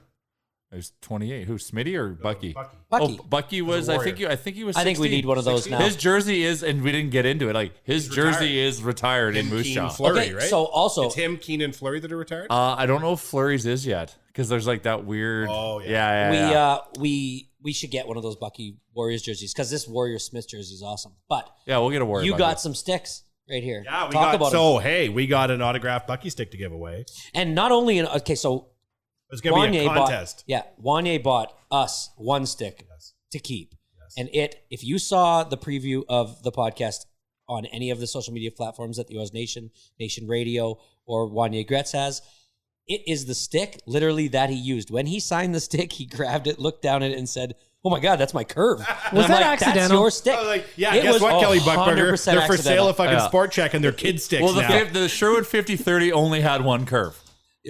Speaker 8: He was 28. Who, Smitty or Bucky?
Speaker 7: Bucky.
Speaker 8: Oh, Bucky was. I think he was. 16.
Speaker 7: I think we need one of those
Speaker 6: 16.
Speaker 7: now.
Speaker 8: His jersey is, and we didn't get into it. Like his jersey is retired in Moosejaw.
Speaker 6: Fleury, right?
Speaker 7: So also,
Speaker 6: it's him, Keenan Fleury that are retired.
Speaker 8: I don't know if Fleury's is yet because there's like that weird.
Speaker 6: Oh yeah.
Speaker 7: We should get one of those Bucky Warriors jerseys because this Warrior Smith jersey is awesome. But
Speaker 8: yeah, we'll get a Warrior.
Speaker 7: You got some sticks right here.
Speaker 6: Yeah, we got an autographed Bucky stick to give away.
Speaker 7: And not only so
Speaker 6: it's gonna be a contest.
Speaker 7: Wanye bought us one stick to keep. Yes. And if you saw the preview of the podcast on any of the social media platforms that the US Nation Radio, or Wanye Gretz has, it is the stick literally that he used. When he signed the stick, he grabbed it, looked down at it, and said, "Oh my God, that's my curve."
Speaker 11: Was that accidental?
Speaker 7: That's your stick.
Speaker 6: Guess what, Kelly Buchberger? They're for sale at fucking Sport Check, and they're kid sticks now.
Speaker 8: The Sherwood 50-30 only had one curve.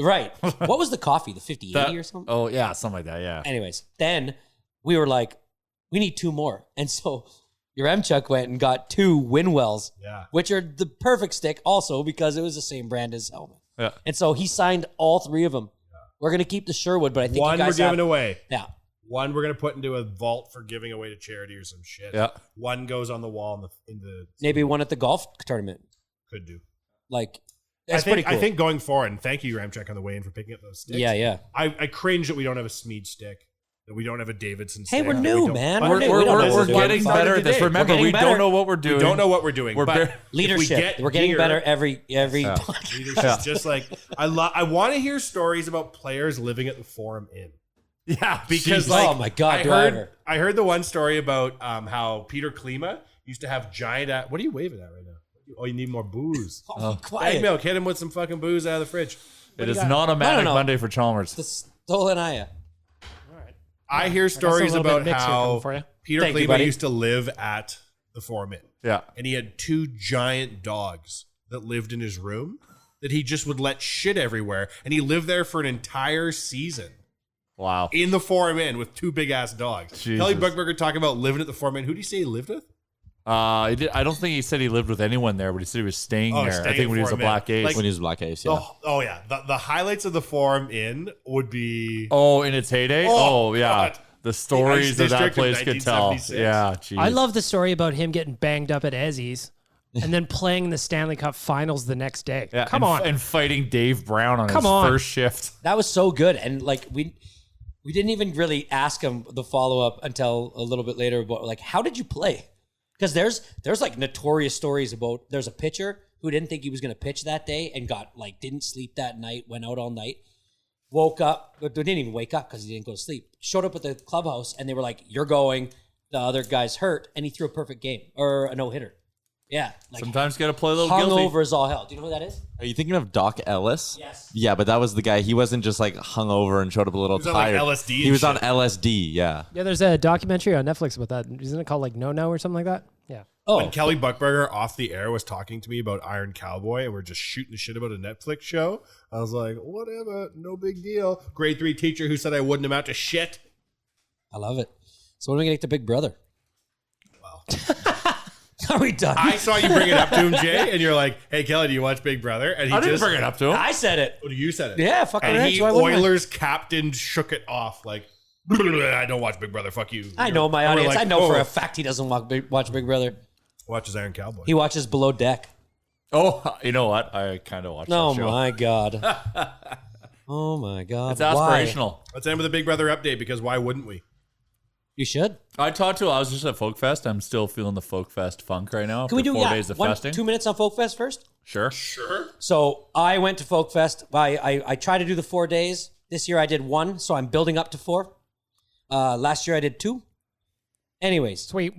Speaker 7: Right. What was the coffee? The 50-80 or something?
Speaker 8: Oh, yeah, something like that, yeah.
Speaker 7: Anyways, then we were like, we need 2 more. And so your Chuck went and got 2 Winwells, which are the perfect stick also because it was the same brand as helmet.
Speaker 8: Yeah.
Speaker 7: And so he signed all 3 of them. Yeah. We're going to keep the Sherwood, but I think
Speaker 6: one
Speaker 7: you guys
Speaker 6: we're giving away.
Speaker 7: Yeah.
Speaker 6: One we're going to put into a vault for giving away to charity or some shit.
Speaker 8: Yeah.
Speaker 6: One goes on the wall in the
Speaker 7: maybe one at the golf tournament.
Speaker 6: Could do.
Speaker 7: Like, that's pretty cool.
Speaker 6: I think going forward, and thank you, Ramchek, on the way in for picking up those sticks.
Speaker 7: Yeah.
Speaker 6: I cringe that we don't have a Smead stick, that we don't have a Davidson stick.
Speaker 7: Hey, we're new, man.
Speaker 8: We're getting better at this. Remember, we don't know what we're doing.
Speaker 6: We don't know what we're doing.
Speaker 7: Leadership. We're getting better every podcast.
Speaker 6: Leadership. Just like, I want to hear stories about players living at the Forum Inn.
Speaker 8: Yeah,
Speaker 6: because
Speaker 7: oh my God,
Speaker 6: I heard the one story about how Peter Klima used to have giant. What are you waving at right now? Oh, you need more booze.
Speaker 7: Quiet.
Speaker 6: Hey, Milk, hit him with some fucking booze out of the fridge.
Speaker 8: It is not a Manic Monday for Chalmers.
Speaker 7: The Stolen Aya.
Speaker 6: All right. I hear stories about how Peter Klima used to live at the Forum Inn.
Speaker 8: Yeah.
Speaker 6: And he had 2 giant dogs that lived in his room that he just would let shit everywhere. And he lived there for an entire season.
Speaker 8: Wow.
Speaker 6: In the Forum Inn with 2 big ass dogs.
Speaker 8: Jesus.
Speaker 6: Kelly Buchberger talking about living at the Forum Inn. Who did he say he lived with?
Speaker 8: I don't think he said he lived with anyone there, but he said he was staying there. I think when he was a Black Ace.
Speaker 4: When he was Black Ace, yeah.
Speaker 6: Oh yeah. The highlights of the Forum Inn would be...
Speaker 8: Oh, in its heyday? Oh yeah.
Speaker 6: God.
Speaker 8: The stories that place could tell. Yeah, geez.
Speaker 11: I love the story about him getting banged up at Ezzy's and then playing the Stanley Cup Finals the next day.
Speaker 8: Yeah,
Speaker 11: Come on.
Speaker 8: and fighting Dave Brown on
Speaker 11: Come
Speaker 8: his
Speaker 11: on.
Speaker 8: first shift.
Speaker 7: That was so good. And like we didn't even really ask him the follow-up until a little bit later about like, how did you play? Because there's like notorious stories about there's a pitcher who didn't think he was going to pitch that day and got like didn't sleep that night, went out all night, woke up, but didn't even wake up because he didn't go to sleep. Showed up at the clubhouse and they were like, "You're going." The other guy's hurt, and he threw a perfect game or a no-hitter. Yeah, like
Speaker 8: Sometimes got to play a little guilty.
Speaker 7: hungover as all hell. Do you know who that is?
Speaker 4: Are you thinking of Doc Ellis?
Speaker 7: Yes.
Speaker 4: Yeah, but that was the guy. He wasn't just like hungover and showed up a little
Speaker 6: He was on, like,
Speaker 4: tired.
Speaker 6: LSD
Speaker 4: He
Speaker 6: and
Speaker 4: was on
Speaker 6: shit.
Speaker 4: LSD. Yeah.
Speaker 11: Yeah, there's a documentary on Netflix about that. Isn't it called like No No or something like that? Yeah.
Speaker 7: Oh,
Speaker 6: When Kelly Buchberger off the air was talking to me about Iron Cowboy and we're just shooting the shit about a Netflix show, I was like, whatever, no big deal. Grade 3 teacher who said I wouldn't amount to shit.
Speaker 7: I love it. So when are we gonna get to Big Brother? Are we done?
Speaker 6: I saw you bring it up to him, Jay, and you're like, hey, Kelly, do you watch Big Brother? And he
Speaker 8: I didn't
Speaker 6: just
Speaker 8: bring it up to him.
Speaker 7: I said it.
Speaker 6: Oh, you said it.
Speaker 7: Yeah, fucking
Speaker 6: And
Speaker 7: right.
Speaker 6: he,
Speaker 7: Why wouldn't I?
Speaker 6: Oilers captain, shook it off like, I don't watch Big Brother. Fuck you.
Speaker 7: I know my
Speaker 6: And we're
Speaker 7: audience.
Speaker 6: like,
Speaker 7: I know for
Speaker 6: oh,
Speaker 7: a fact he doesn't watch Big Brother.
Speaker 6: watches Iron Cowboy.
Speaker 7: He watches Below Deck.
Speaker 8: Oh, you know what? I kind of watched
Speaker 7: Oh
Speaker 8: that show.
Speaker 7: my god. Oh my god.
Speaker 8: It's aspirational.
Speaker 6: Let's end with a Big Brother update because why wouldn't we?
Speaker 7: You should.
Speaker 8: I was just at Folk Fest. I'm still feeling the Folk Fest funk right now.
Speaker 7: Can we
Speaker 8: after
Speaker 7: do
Speaker 8: 4 days of festing?
Speaker 7: 2 minutes on Folk Fest first?
Speaker 8: Sure.
Speaker 7: So I went to Folk Fest. I try to do the 4 days. This year I did 1, so I'm building up to 4. Last year I did 2. Anyways.
Speaker 11: So wait,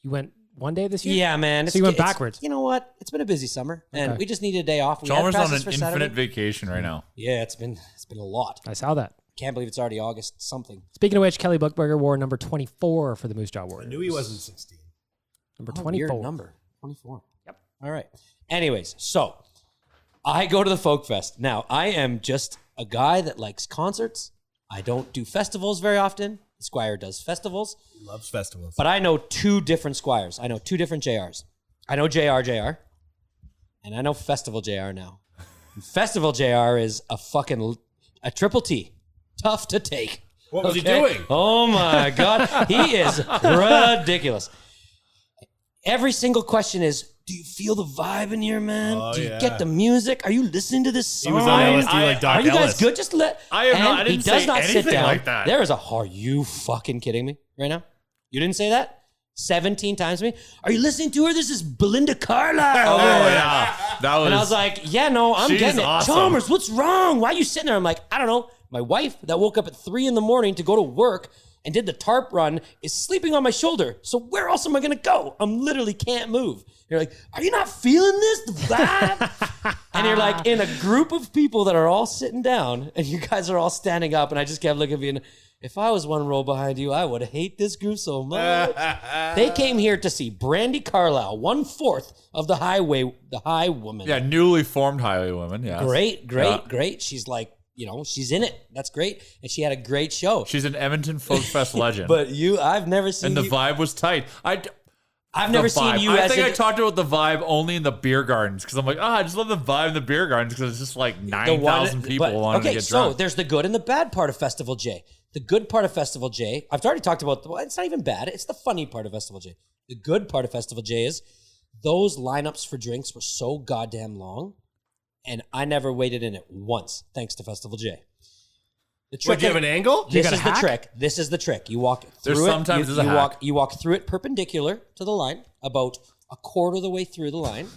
Speaker 11: you went one day this year?
Speaker 7: Yeah, man.
Speaker 11: So you went backwards.
Speaker 7: You know what? It's been a busy summer, and
Speaker 11: Okay.
Speaker 7: we just needed a day off. We had
Speaker 8: Chalmers on
Speaker 7: passes
Speaker 8: an
Speaker 7: for Saturday.
Speaker 8: infinite vacation right now.
Speaker 7: Yeah, it's been a lot.
Speaker 11: I saw that.
Speaker 7: Can't believe it's already August something.
Speaker 11: Speaking of which, Kelly Buchberger wore number 24 for the Moosejaw Warriors.
Speaker 6: I knew he wasn't 16.
Speaker 11: Number
Speaker 7: Oh,
Speaker 11: 24.
Speaker 7: weird number. 24. Yep. All right. Anyways, so I go to the Folk Fest. Now, I am just a guy that likes concerts. I don't do festivals very often. Squire does festivals.
Speaker 6: He loves festivals.
Speaker 7: But I know 2 different Squires. I know 2 different JRs. I know JR, and I know Festival JR now. Festival JR is a triple T. Tough to take.
Speaker 6: What was he doing?
Speaker 7: Oh my God. He is ridiculous. Every single question is, do you feel the vibe in here, man?
Speaker 6: Oh,
Speaker 7: do you
Speaker 6: yeah.
Speaker 7: get the music? Are you listening to this song?
Speaker 6: He was on LSD like Doc
Speaker 7: Are you guys
Speaker 6: Ellis.
Speaker 7: good? Just let.
Speaker 8: I am
Speaker 7: and
Speaker 8: not- I
Speaker 7: he
Speaker 8: didn't
Speaker 7: does
Speaker 8: say
Speaker 7: not sit
Speaker 8: anything
Speaker 7: down.
Speaker 8: like that.
Speaker 7: There is a. Are you fucking kidding me right now? You didn't say that 17 times to me. Are you listening to her? This is Belinda Carlisle.
Speaker 8: Oh, yeah. That was.
Speaker 7: And I was like, yeah, no, I'm
Speaker 8: She's
Speaker 7: getting it.
Speaker 8: awesome.
Speaker 7: Chalmers, what's wrong? Why are you sitting there? I'm like, I don't know. My wife that woke up at 3 a.m. to go to work and did the tarp run is sleeping on my shoulder. So where else am I going to go? I'm literally can't move. You're like, are you not feeling this? The vibe? And you're like in a group of people that are all sitting down and you guys are all standing up. And I just kept looking at you and if I was one row behind you, I would hate this group so much. They came here to see Brandy Carlisle, 1/4 of the High Woman.
Speaker 8: yeah, newly formed Highway Women. Yeah.
Speaker 7: Great. She's like, she's in it. That's great. And she had a great show.
Speaker 8: She's an Edmonton Folk Fest legend.
Speaker 7: But I've never seen
Speaker 8: and the
Speaker 7: you.
Speaker 8: vibe was tight.
Speaker 7: I've never seen you
Speaker 8: I
Speaker 7: as
Speaker 8: think
Speaker 7: a-
Speaker 8: I talked about the vibe only in the beer gardens because I'm like, I just love the vibe in the beer gardens because it's just like 9,000 people wanting to get
Speaker 7: so
Speaker 8: drunk.
Speaker 7: there's the good and the bad part of Festival J. The good part of Festival J, I've already talked about, it's not even bad. It's the funny part of Festival J. The good part of Festival J is those lineups for drinks were so goddamn long, and I never waited in it once, thanks to Festival J. The
Speaker 6: What, do you have an angle?
Speaker 7: This is the trick. This is the trick. You walk through
Speaker 8: There's
Speaker 7: it.
Speaker 8: sometimes
Speaker 7: you,
Speaker 8: there's a
Speaker 7: you walk.
Speaker 8: hack.
Speaker 7: You walk through it perpendicular to the line, about a quarter of the way through the line,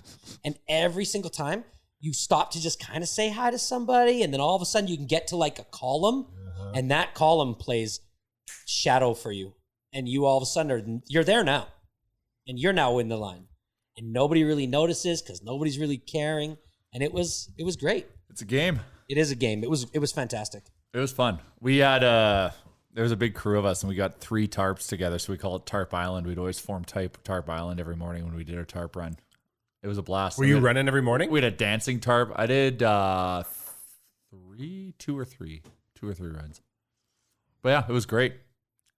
Speaker 7: and every single time you stop to just kind of say hi to somebody, and then all of a sudden you can get to like a column, and that column plays shadow for you, and you all of a sudden you're there now, and you're now in the line, and nobody really notices because nobody's really caring, and it was great.
Speaker 8: It's a game.
Speaker 7: It is a game. It was fantastic.
Speaker 8: It was fun. We had there was a big crew of us, and we got 3 tarps together, so we call it Tarp Island. We'd always form Tarp Island every morning when we did our tarp run. It was a blast.
Speaker 6: Were you running every morning?
Speaker 8: We had a dancing tarp. I did 2 or 3 runs. But yeah, it was great.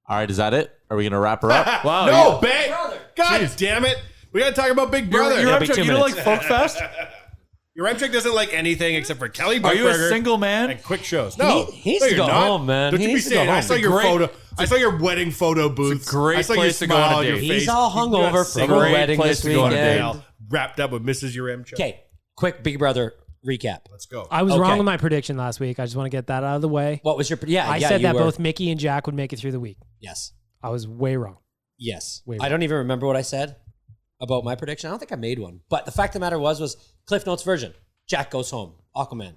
Speaker 4: All right, is that it? Are we gonna wrap her up?
Speaker 8: Wow.
Speaker 6: No, babe. God damn it. We got to talk about Big Brother.
Speaker 8: You're
Speaker 7: be 2
Speaker 8: you don't like
Speaker 7: minutes.
Speaker 8: Folk Fest?
Speaker 6: Your Remchick doesn't like anything except for Kelly Buchberger.
Speaker 8: Are you a single man?
Speaker 6: And quick shows. No,
Speaker 7: He needs
Speaker 6: no,
Speaker 7: to
Speaker 6: you're
Speaker 7: go
Speaker 6: not.
Speaker 7: home, man.
Speaker 6: Don't
Speaker 7: He
Speaker 6: you be
Speaker 7: needs to go
Speaker 6: saying? I
Speaker 7: home.
Speaker 6: saw your
Speaker 8: Great-
Speaker 6: photo. I saw your wedding photo booth.
Speaker 8: great
Speaker 6: I saw your
Speaker 8: place to go on a
Speaker 6: smile on your
Speaker 8: date.
Speaker 6: face.
Speaker 7: He's all
Speaker 6: You got
Speaker 7: hungover
Speaker 6: a
Speaker 7: from a
Speaker 6: great
Speaker 7: wedding
Speaker 8: place
Speaker 7: this
Speaker 8: to go on a
Speaker 7: weekend.
Speaker 8: date.
Speaker 6: Now, wrapped up with Mrs. Yaremchuk.
Speaker 7: Okay, quick Big Brother recap.
Speaker 6: Let's go.
Speaker 11: I was
Speaker 7: Okay.
Speaker 11: wrong with my prediction last week. I just want to get that out of the way.
Speaker 7: What was your
Speaker 11: I said that both Mickey and Jack would make it through the week.
Speaker 7: Yes.
Speaker 11: I was way wrong.
Speaker 7: Yes.
Speaker 11: Way
Speaker 7: I don't even remember what I said about my prediction. I don't think I made one. But the fact of the matter was Cliff Notes version. Jack goes home. Aquaman.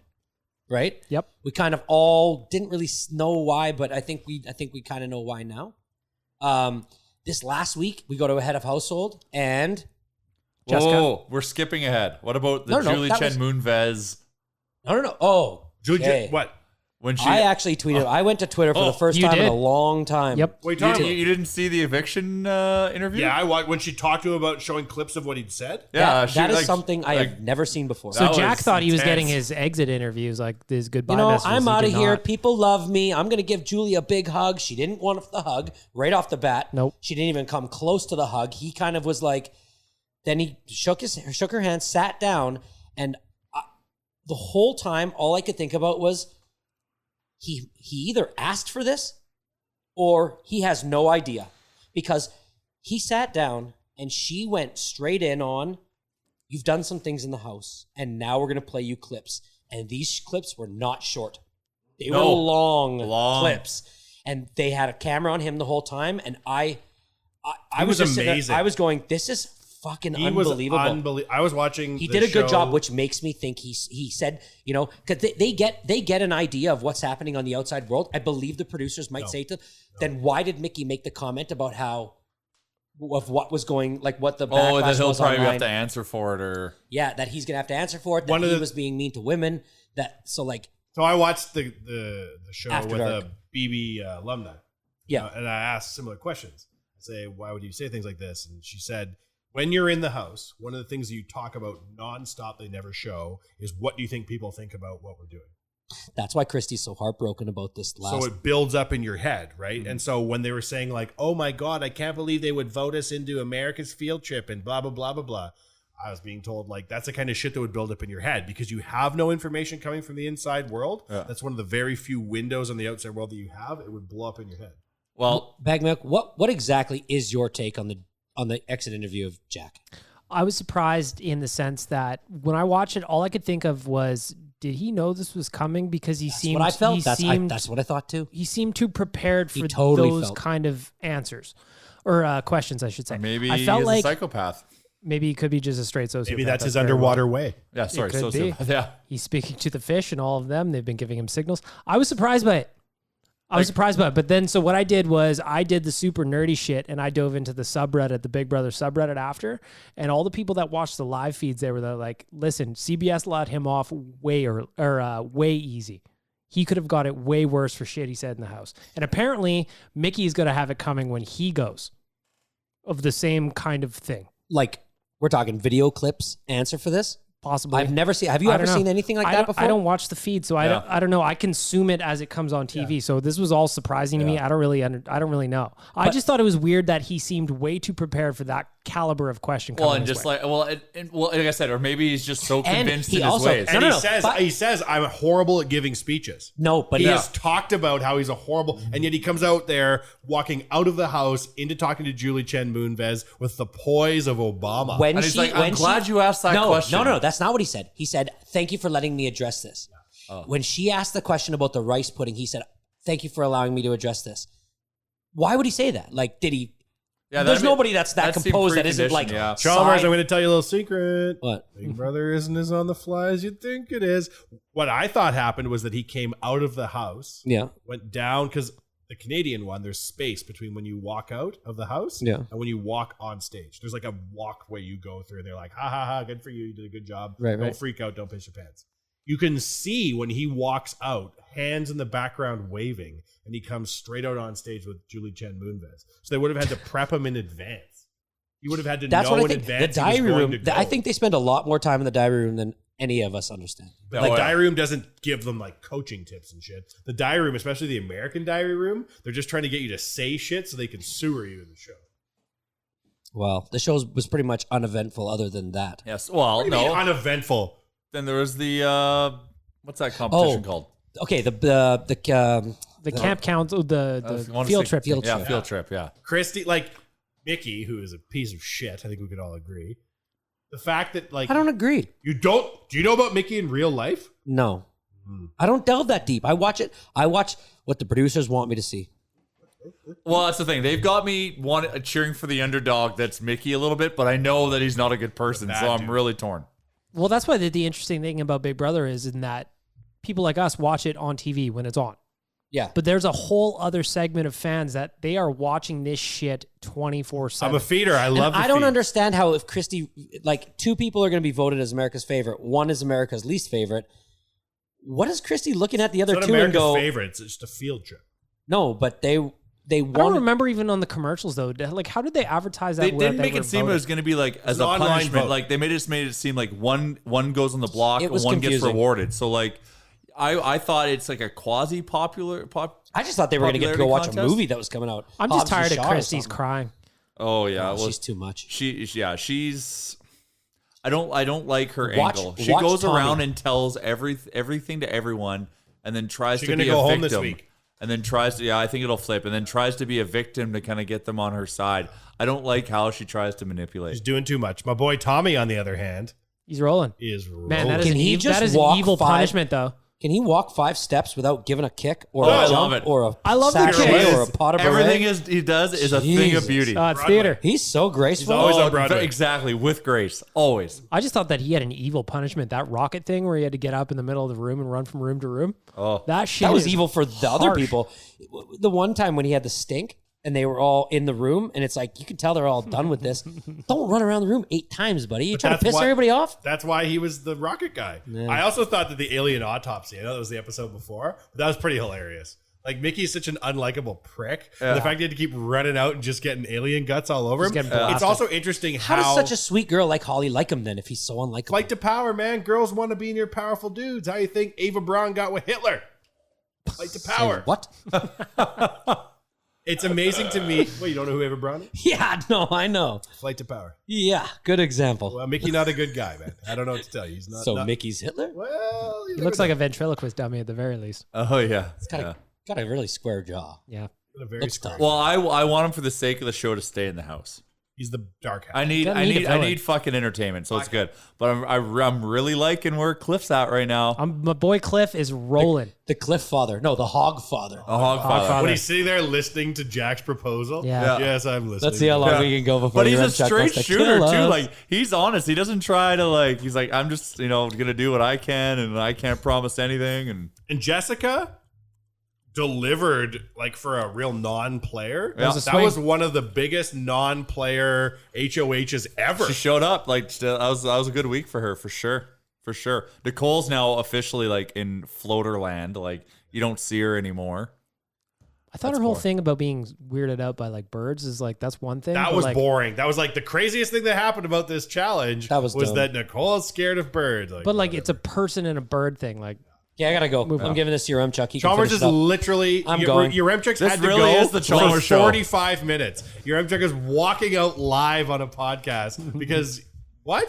Speaker 7: Right?
Speaker 11: Yep.
Speaker 7: We kind of all didn't really know why, but I think we kind of know why now. This last week we go to a head of household and
Speaker 11: Jessica?
Speaker 8: Oh, we're skipping ahead. What about the
Speaker 7: No,
Speaker 8: Julie
Speaker 7: that
Speaker 8: Chen Moonves?
Speaker 7: No. Oh,
Speaker 6: Julie,
Speaker 7: okay.
Speaker 6: what?
Speaker 8: When she,
Speaker 7: I actually tweeted. I went to Twitter for the first
Speaker 11: you
Speaker 7: time in
Speaker 11: did?
Speaker 7: a long time.
Speaker 11: Yep.
Speaker 6: What are you
Speaker 8: you,
Speaker 6: talking about?
Speaker 8: you didn't see the eviction interview?
Speaker 6: Yeah, I watched when she talked to him about showing clips of what he'd said.
Speaker 8: Yeah,
Speaker 7: That is
Speaker 8: like-
Speaker 7: something I
Speaker 8: like-
Speaker 7: have never seen before.
Speaker 11: So
Speaker 8: That
Speaker 11: Jack
Speaker 8: was
Speaker 11: thought he was
Speaker 8: intense.
Speaker 11: getting his exit interviews, like his goodbye
Speaker 7: You know,
Speaker 11: messages.
Speaker 7: I'm
Speaker 11: He
Speaker 7: out of
Speaker 11: did
Speaker 7: here.
Speaker 11: not.
Speaker 7: People love me. I'm going to give Julie a big hug. She didn't want the hug right off the bat.
Speaker 11: Nope.
Speaker 7: She didn't even come close to the hug. He kind of was like, then he shook her hand, sat down, and the whole time, all I could think about was he either asked for this or he has no idea, because he sat down and she went straight in on, you've done some things in the house and now we're going to play you clips. And these clips were not short. They were long clips. And they had a camera on him the whole time. And I was
Speaker 6: was
Speaker 7: just sitting there,
Speaker 6: amazing.
Speaker 7: I was going, this is fucking
Speaker 6: He
Speaker 7: unbelievable.
Speaker 6: was I was watching.
Speaker 7: He
Speaker 6: the
Speaker 7: did a good
Speaker 6: show.
Speaker 7: job, which makes me think he said, you know, because they get an idea of what's happening on the outside world. I believe the producers might say to, then why did Mickey make the comment about of what was going, like what the backlash
Speaker 8: that he'll
Speaker 7: was
Speaker 8: probably
Speaker 7: online?
Speaker 8: have to answer for it, or
Speaker 7: Yeah, that he's gonna have to answer for it. That he was being mean to women. So
Speaker 6: I watched the show
Speaker 7: After
Speaker 6: with
Speaker 7: Dark.
Speaker 6: a BB alumni.
Speaker 7: Yeah.
Speaker 6: And I asked similar questions. I say, why would you say things like this? And she said, when you're in the house, one of the things that you talk about nonstop, they never show, is what do you think people think about what we're doing?
Speaker 7: that's why Christy's so heartbroken about this last.
Speaker 6: So it builds up in your head, right?
Speaker 7: Mm-hmm.
Speaker 6: And so when they were saying like, oh my God, I can't believe they would vote us into America's field trip and blah, blah, blah, blah, blah. I was being told like, that's the kind of shit that would build up in your head because you have no information coming from the inside world.
Speaker 8: Yeah.
Speaker 6: That's one of the very few windows on the outside world that you have. It would blow up in your head.
Speaker 8: well,
Speaker 7: Bag Milk, what exactly is your take on the exit interview of Jack?
Speaker 11: I was surprised in the sense that when I watched it, all I could think of was, did he know this was coming? Because he seemed,
Speaker 7: what I felt.
Speaker 11: he
Speaker 7: That's
Speaker 11: seemed,
Speaker 7: that's what I thought too.
Speaker 11: he seemed too prepared for
Speaker 7: He totally
Speaker 11: those
Speaker 7: felt.
Speaker 11: kind of answers or questions, I should say.
Speaker 8: maybe
Speaker 11: I felt
Speaker 8: he's
Speaker 11: like
Speaker 8: a psychopath.
Speaker 11: maybe he could be just a straight sociopath.
Speaker 6: Maybe that's his
Speaker 11: very
Speaker 6: underwater
Speaker 11: well.
Speaker 6: way.
Speaker 8: Yeah, sorry,
Speaker 11: could be.
Speaker 8: sociopath. Yeah.
Speaker 11: He's speaking to the fish and all of them. They've been giving him signals. I was surprised by it. But then, so what I did was I did the super nerdy shit and I dove into the subreddit, the Big Brother subreddit after, and all the people that watched the live feeds, they were like, listen, CBS let him off way easy. He could have got it way worse for shit he said in the house. And apparently Mickey is going to have it coming when he goes of the same kind of thing.
Speaker 7: Like we're talking video clips. Answer for this?
Speaker 11: Possibly.
Speaker 7: I've never seen. Have you
Speaker 11: I
Speaker 7: ever
Speaker 11: don't know.
Speaker 7: seen anything like
Speaker 11: I
Speaker 7: that
Speaker 11: don't-
Speaker 7: before?
Speaker 11: I don't watch the feed, so
Speaker 8: Yeah.
Speaker 11: I don't know. I consume it as it comes on TV. So this was all surprising to me. I don't really know. I just thought it was weird that he seemed way too prepared for that caliber of question.
Speaker 8: Well,
Speaker 11: coming
Speaker 8: and
Speaker 11: his
Speaker 8: just
Speaker 11: way.
Speaker 8: like I said, or maybe he's just so
Speaker 7: And
Speaker 8: convinced
Speaker 7: he
Speaker 8: in his
Speaker 7: also-
Speaker 8: ways.
Speaker 6: And
Speaker 7: No,
Speaker 6: he says, I'm horrible at giving speeches.
Speaker 7: No, but
Speaker 6: He has talked about how he's a horrible, and yet he comes out there walking out of the house into talking to Julie Chen Moonves with the poise of Obama.
Speaker 7: when
Speaker 8: And he's
Speaker 7: she,
Speaker 8: like, I'm
Speaker 7: when
Speaker 8: glad
Speaker 7: she-
Speaker 8: you asked that question.
Speaker 7: No, that's not what he said. He said, "Thank you for letting me address this." When she asked the question about the rice pudding, he said, "Thank you for allowing me to address this." Why would he say that? Like, did he?
Speaker 8: Yeah,
Speaker 7: There's
Speaker 8: that-
Speaker 7: nobody that's that
Speaker 8: seemed
Speaker 7: composed that isn't like.
Speaker 8: preconditioned, yeah.
Speaker 6: Chalmers,
Speaker 7: side-
Speaker 6: I'm going to tell you a little secret.
Speaker 7: What?
Speaker 6: Big Brother isn't as on the fly as you'd think it is. What I thought happened was that he came out of the house,
Speaker 7: Yeah.
Speaker 6: went down, because the Canadian one, there's space between when you walk out of the house
Speaker 7: Yeah.
Speaker 6: and when you walk on stage. There's like a walkway you go through. They're like, ha ha ha, good for you. You did a good job.
Speaker 7: Right,
Speaker 6: Don't
Speaker 7: right.
Speaker 6: freak out. Don't piss your pants. You can see when he walks out, hands in the background waving, and he comes straight out on stage with Julie Chen Moonves. So they would have had to prep him in advance. You would have had to
Speaker 7: That's
Speaker 6: know
Speaker 7: what I
Speaker 6: in
Speaker 7: think. The
Speaker 6: advance. he was
Speaker 7: diary
Speaker 6: going
Speaker 7: room.
Speaker 6: to go.
Speaker 7: I think they spend a lot more time in the diary room than any of us understand.
Speaker 6: The
Speaker 8: Oh, yeah.
Speaker 6: diary room doesn't give them like coaching tips and shit. The diary room, especially the American diary room, they're just trying to get you to say shit so they can sewer you in the show.
Speaker 7: Well, the show was pretty much uneventful. Other than that,
Speaker 8: Yes. Well,
Speaker 6: What do you mean
Speaker 8: no.
Speaker 6: uneventful.
Speaker 8: Then there was the what's that competition called?
Speaker 7: okay. The
Speaker 11: camp council,
Speaker 8: I
Speaker 11: the
Speaker 8: wanna
Speaker 11: field
Speaker 8: say-
Speaker 11: trip.
Speaker 7: field
Speaker 11: thing.
Speaker 8: Yeah,
Speaker 7: trip.
Speaker 8: field trip. Yeah.
Speaker 6: Christy, like Mickey, who is a piece of shit, I think we could all agree. The fact that like
Speaker 12: I don't agree.
Speaker 6: you don't. Do you know about Mickey in real life?
Speaker 12: No. I don't delve that deep. I watch it. I watch what the producers want me to see.
Speaker 8: Well, that's the thing. They've got me cheering for the underdog. That's Mickey a little bit, but I know that he's not a good person, so I'm really torn.
Speaker 11: Well, that's why the interesting thing about Big Brother is in that people like us watch it on TV when it's on.
Speaker 12: Yeah.
Speaker 11: But there's a whole other segment of fans that they are watching this shit 24/7.
Speaker 6: I'm a feeder. I love.
Speaker 12: I don't understand how if Christy, like 2 people are going to be voted as America's favorite, 1 is America's least favorite. What is Christy looking at the other 2
Speaker 6: America's
Speaker 12: and go?
Speaker 6: favorite. It's just a field trip.
Speaker 12: No, but they
Speaker 11: I don't remember even on the commercials though. Like, how did they advertise that?
Speaker 8: They didn't make it seem it was going to be like as a punishment.
Speaker 6: vote.
Speaker 8: Like they made it seem like one goes on the block
Speaker 12: It
Speaker 8: and
Speaker 12: was
Speaker 8: one gets
Speaker 12: confusing.
Speaker 8: rewarded. So like, I thought it's like a quasi popular.
Speaker 12: I just thought they were going to get to go watch a movie that was coming out.
Speaker 11: I'm just
Speaker 12: Hobbs
Speaker 11: tired
Speaker 12: and
Speaker 11: of
Speaker 12: Shaw or
Speaker 11: Christie's
Speaker 12: something.
Speaker 11: crying.
Speaker 8: Oh yeah,
Speaker 12: Oh, she's too much.
Speaker 8: She's. I don't like her
Speaker 12: Watch-
Speaker 8: angle. She
Speaker 12: watch
Speaker 8: goes
Speaker 12: Tommy.
Speaker 8: around and tells everything to everyone, and then tries
Speaker 6: She's
Speaker 8: to
Speaker 6: gonna
Speaker 8: be
Speaker 6: go
Speaker 8: a
Speaker 6: home
Speaker 8: victim.
Speaker 6: this week.
Speaker 8: And then tries to, I think it'll flip, and then tries to be a victim to kind of get them on her side. I don't like how she tries to manipulate.
Speaker 6: She's doing too much. My boy Tommy, on the other hand,
Speaker 11: He's rolling.
Speaker 6: is rolling.
Speaker 11: Man, that is
Speaker 12: Can
Speaker 11: an,
Speaker 12: he
Speaker 11: ev-
Speaker 12: just
Speaker 11: that is an
Speaker 12: walk
Speaker 11: evil
Speaker 12: 5
Speaker 11: punishment though.
Speaker 12: Can he walk 5 steps without giving a kick or
Speaker 8: Oh,
Speaker 12: a
Speaker 8: I
Speaker 12: jump
Speaker 8: love it.
Speaker 12: or a
Speaker 11: I love the
Speaker 12: sachet
Speaker 11: kick.
Speaker 12: or a pot of
Speaker 8: Everything
Speaker 12: beret?
Speaker 8: he does is a thing of
Speaker 12: Jesus.
Speaker 8: beauty.
Speaker 11: It's theater.
Speaker 12: He's so graceful.
Speaker 6: He's always on Broadway.
Speaker 8: Exactly, with grace, always.
Speaker 11: I just thought that he had an evil punishment. That rocket thing where he had to get up in the middle of the room and run from room to room.
Speaker 8: Oh,
Speaker 11: That shit
Speaker 12: That was
Speaker 11: is
Speaker 12: evil for the other
Speaker 11: harsh.
Speaker 12: people. The one time when he had the stink and they were all in the room, and it's like you can tell they're all done with this. Don't run around the room 8 times, buddy. You trying to
Speaker 6: that's
Speaker 12: piss
Speaker 6: why-
Speaker 12: everybody off?
Speaker 6: That's why he was the rocket guy. I also thought that the alien autopsy, I know that was the episode before, but that was pretty hilarious. Like, Mickey's such an unlikable prick.
Speaker 8: Yeah.
Speaker 6: The fact he had to keep running out and just getting alien guts all over him.
Speaker 11: Just getting
Speaker 6: It's
Speaker 11: blasted.
Speaker 6: also interesting
Speaker 12: How does such a sweet girl like Holly like him then if he's so unlikable?
Speaker 6: Flight to power, man. Girls want to be near powerful dudes. How you think Ava Braun got with Hitler? Flight to
Speaker 12: Say
Speaker 6: power.
Speaker 12: what?
Speaker 6: It's amazing to me. Well, you don't know who Ava Braun is?
Speaker 12: Yeah, no, I know.
Speaker 6: Flight to power.
Speaker 12: Yeah, good example.
Speaker 6: Well, Mickey not a good guy, man. I don't know what to tell you. He's not.
Speaker 12: So
Speaker 6: not,
Speaker 12: Mickey's Hitler?
Speaker 6: Well,
Speaker 11: He looks like a ventriloquist dummy at the very least.
Speaker 8: oh yeah.
Speaker 12: Got a really square jaw.
Speaker 11: Yeah.
Speaker 6: a very
Speaker 12: Looks
Speaker 6: square.
Speaker 12: tough.
Speaker 8: Well, I want him for the sake of the show to stay in the house.
Speaker 6: He's the dark hat.
Speaker 8: I need
Speaker 11: Doesn't
Speaker 8: I
Speaker 11: need
Speaker 8: need
Speaker 11: a
Speaker 8: I
Speaker 11: villain.
Speaker 8: need fucking entertainment, so it's good. But I'm really liking where Cliff's at right now.
Speaker 11: My boy Cliff is rolling.
Speaker 12: The Cliff Father. No, the Hog Father.
Speaker 8: A hog father.
Speaker 6: When he's sitting there listening to Jack's proposal.
Speaker 11: Yeah.
Speaker 6: Yes, I'm listening.
Speaker 12: Let's see how long
Speaker 8: Yeah.
Speaker 12: we can go before
Speaker 8: But he's a
Speaker 12: Uremchuk
Speaker 8: straight
Speaker 12: wants to
Speaker 8: shooter
Speaker 12: kill
Speaker 8: too.
Speaker 12: us.
Speaker 8: Like he's honest. He doesn't try to like. He's like, I'm just gonna do what I can, and I can't promise anything. And
Speaker 6: Jessica delivered like for a real non-player.
Speaker 8: Yeah.
Speaker 11: was a
Speaker 6: That
Speaker 11: swing.
Speaker 6: was one of the biggest non-player HOHs ever.
Speaker 8: she showed up. Like that was a good week for her for sure. For sure. Nicole's now officially like in floater land. Like you don't see her anymore.
Speaker 11: I thought her whole thing about being weirded out by like birds is like that's one thing.
Speaker 6: That
Speaker 11: but,
Speaker 6: was
Speaker 11: like,
Speaker 6: boring. That was like the craziest thing that happened about this challenge.
Speaker 12: That was dumb.
Speaker 6: that Nicole's scared of birds.
Speaker 11: But like it's a person and a bird thing. Like
Speaker 12: Yeah, I gotta go.
Speaker 11: Move
Speaker 12: I'm
Speaker 11: on.
Speaker 12: giving this to Uremchuk. He can
Speaker 6: Chalmers
Speaker 12: finish
Speaker 6: is
Speaker 12: it up.
Speaker 6: literally.
Speaker 12: I'm going.
Speaker 6: Uremchuk's
Speaker 8: This
Speaker 6: had to
Speaker 8: really
Speaker 6: go
Speaker 8: is the Chalmers
Speaker 6: for
Speaker 8: show.
Speaker 6: 45 minutes. Uremchuk is walking out live on a podcast because what?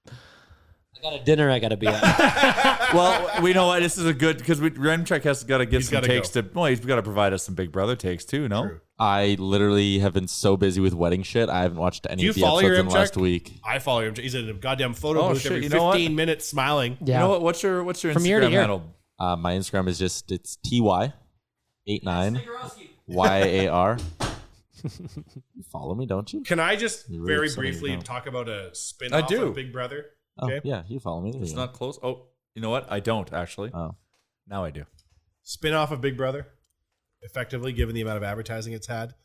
Speaker 12: I got a dinner I gotta be at.
Speaker 8: Well, we know what this is a good because Remchuk has got to give
Speaker 6: He's
Speaker 8: some
Speaker 6: gotta
Speaker 8: takes
Speaker 6: go.
Speaker 8: to. Well, he's got to provide us some Big Brother takes too. No,
Speaker 6: True.
Speaker 4: I literally have been so busy with wedding shit. I haven't watched
Speaker 6: Do
Speaker 4: any
Speaker 6: you
Speaker 4: of the
Speaker 6: follow
Speaker 4: episodes
Speaker 6: your
Speaker 4: in the last
Speaker 6: Uremchuk?
Speaker 4: week.
Speaker 6: I follow him. He's in a goddamn photo
Speaker 8: Oh,
Speaker 6: booth
Speaker 8: shit,
Speaker 6: every
Speaker 8: you know
Speaker 6: 15 minutes smiling.
Speaker 11: yeah.
Speaker 8: You know what? What's your
Speaker 11: From year to
Speaker 8: Instagram
Speaker 11: year.
Speaker 8: handle?
Speaker 4: My Instagram is just it's ty89 YAR. You follow me, don't you?
Speaker 6: Can I just
Speaker 4: You really
Speaker 6: very
Speaker 4: have something to
Speaker 6: briefly
Speaker 4: know.
Speaker 6: talk about a spin-off
Speaker 8: I do.
Speaker 6: of Big Brother?
Speaker 4: Oh,
Speaker 6: Okay.
Speaker 4: yeah, you follow me. There
Speaker 8: It's
Speaker 4: you go.
Speaker 8: not close. Oh, you know what? I don't actually.
Speaker 4: Oh.
Speaker 8: Now I do.
Speaker 6: Spin-off of Big Brother, effectively given the amount of advertising it's had.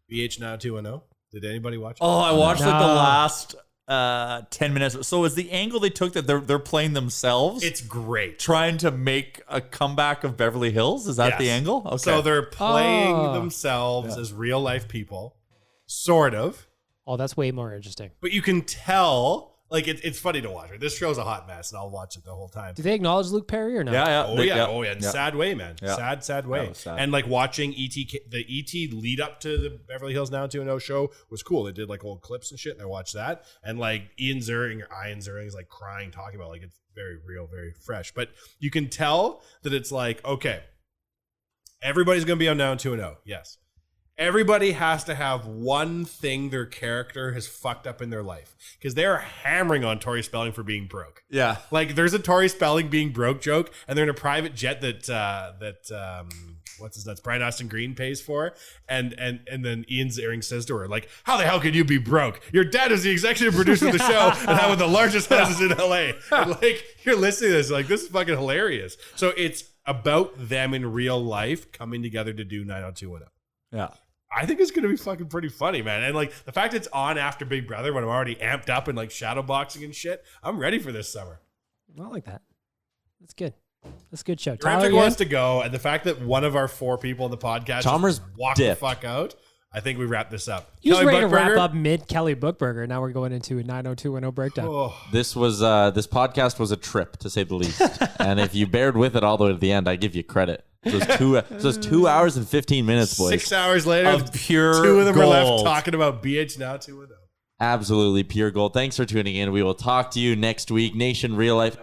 Speaker 6: BH 90210. Did anybody watch it?
Speaker 8: Oh, I watched like the
Speaker 11: No.
Speaker 8: last 10 minutes. So is the angle they took that they're playing themselves?
Speaker 6: It's great.
Speaker 8: trying to make a comeback of Beverly Hills. Is that
Speaker 6: Yes.
Speaker 8: the angle? Okay.
Speaker 6: So they're playing
Speaker 11: Oh.
Speaker 6: themselves as real life people, sort of.
Speaker 11: Oh, that's way more interesting.
Speaker 6: But you can tell, like, it's funny to watch. Right? This show's a hot mess, and I'll watch it the whole time.
Speaker 11: Do they acknowledge Luke Perry or not?
Speaker 8: yeah.
Speaker 6: Oh
Speaker 8: They-
Speaker 6: yeah, oh yeah, in a
Speaker 8: yeah.
Speaker 6: sad way, man.
Speaker 8: Yeah.
Speaker 6: Sad way.
Speaker 8: That was sad.
Speaker 6: And like watching the ET lead up to the Beverly Hills 90210 show was cool. They did like old clips and shit, and I watched that. And like Ian Ziering is like crying, talking about like it's very real, very fresh. But you can tell that it's like okay, everybody's gonna be on 90210, yes. Everybody has to have one thing their character has fucked up in their life because they are hammering on Tori Spelling for being broke.
Speaker 8: Yeah.
Speaker 6: Like there's a Tori Spelling being broke joke, and they're in a private jet that what's his nuts, Brian Austin Green pays for, and then Ian Ziering says to her, like, how the hell could you be broke? Your dad is the executive producer of the show and had one of the largest houses in LA. And like you're listening to this, like this is fucking hilarious. So it's about them in real life coming together to do 90210.
Speaker 8: Yeah.
Speaker 6: I think it's going to be fucking pretty funny, man. And like the fact it's on after Big Brother when I'm already amped up and like shadow boxing and shit, I'm ready for this summer.
Speaker 11: I like that. That's good. That's a good show.
Speaker 6: Tyler wants to go, and the fact that one of our 4 people in the podcast
Speaker 4: Chalmers
Speaker 6: just walked the fuck out, I think we wrap this up.
Speaker 11: He was
Speaker 6: Kelly
Speaker 11: ready to wrap
Speaker 6: Buchberger?
Speaker 11: up mid Kelly Buchberger. Now we're going into a 90210 breakdown.
Speaker 6: Oh,
Speaker 4: This podcast was a trip, to say the least. And if you bared with it all the way to the end, I give you credit. So it's 2 hours and 15 minutes, boys.
Speaker 6: 6 hours later,
Speaker 8: Of pure
Speaker 6: 2 of them are left
Speaker 8: gold.
Speaker 6: talking about BH now 2-0.
Speaker 4: Absolutely pure gold. Thanks for tuning in. We will talk to you next week. Nation Real Life.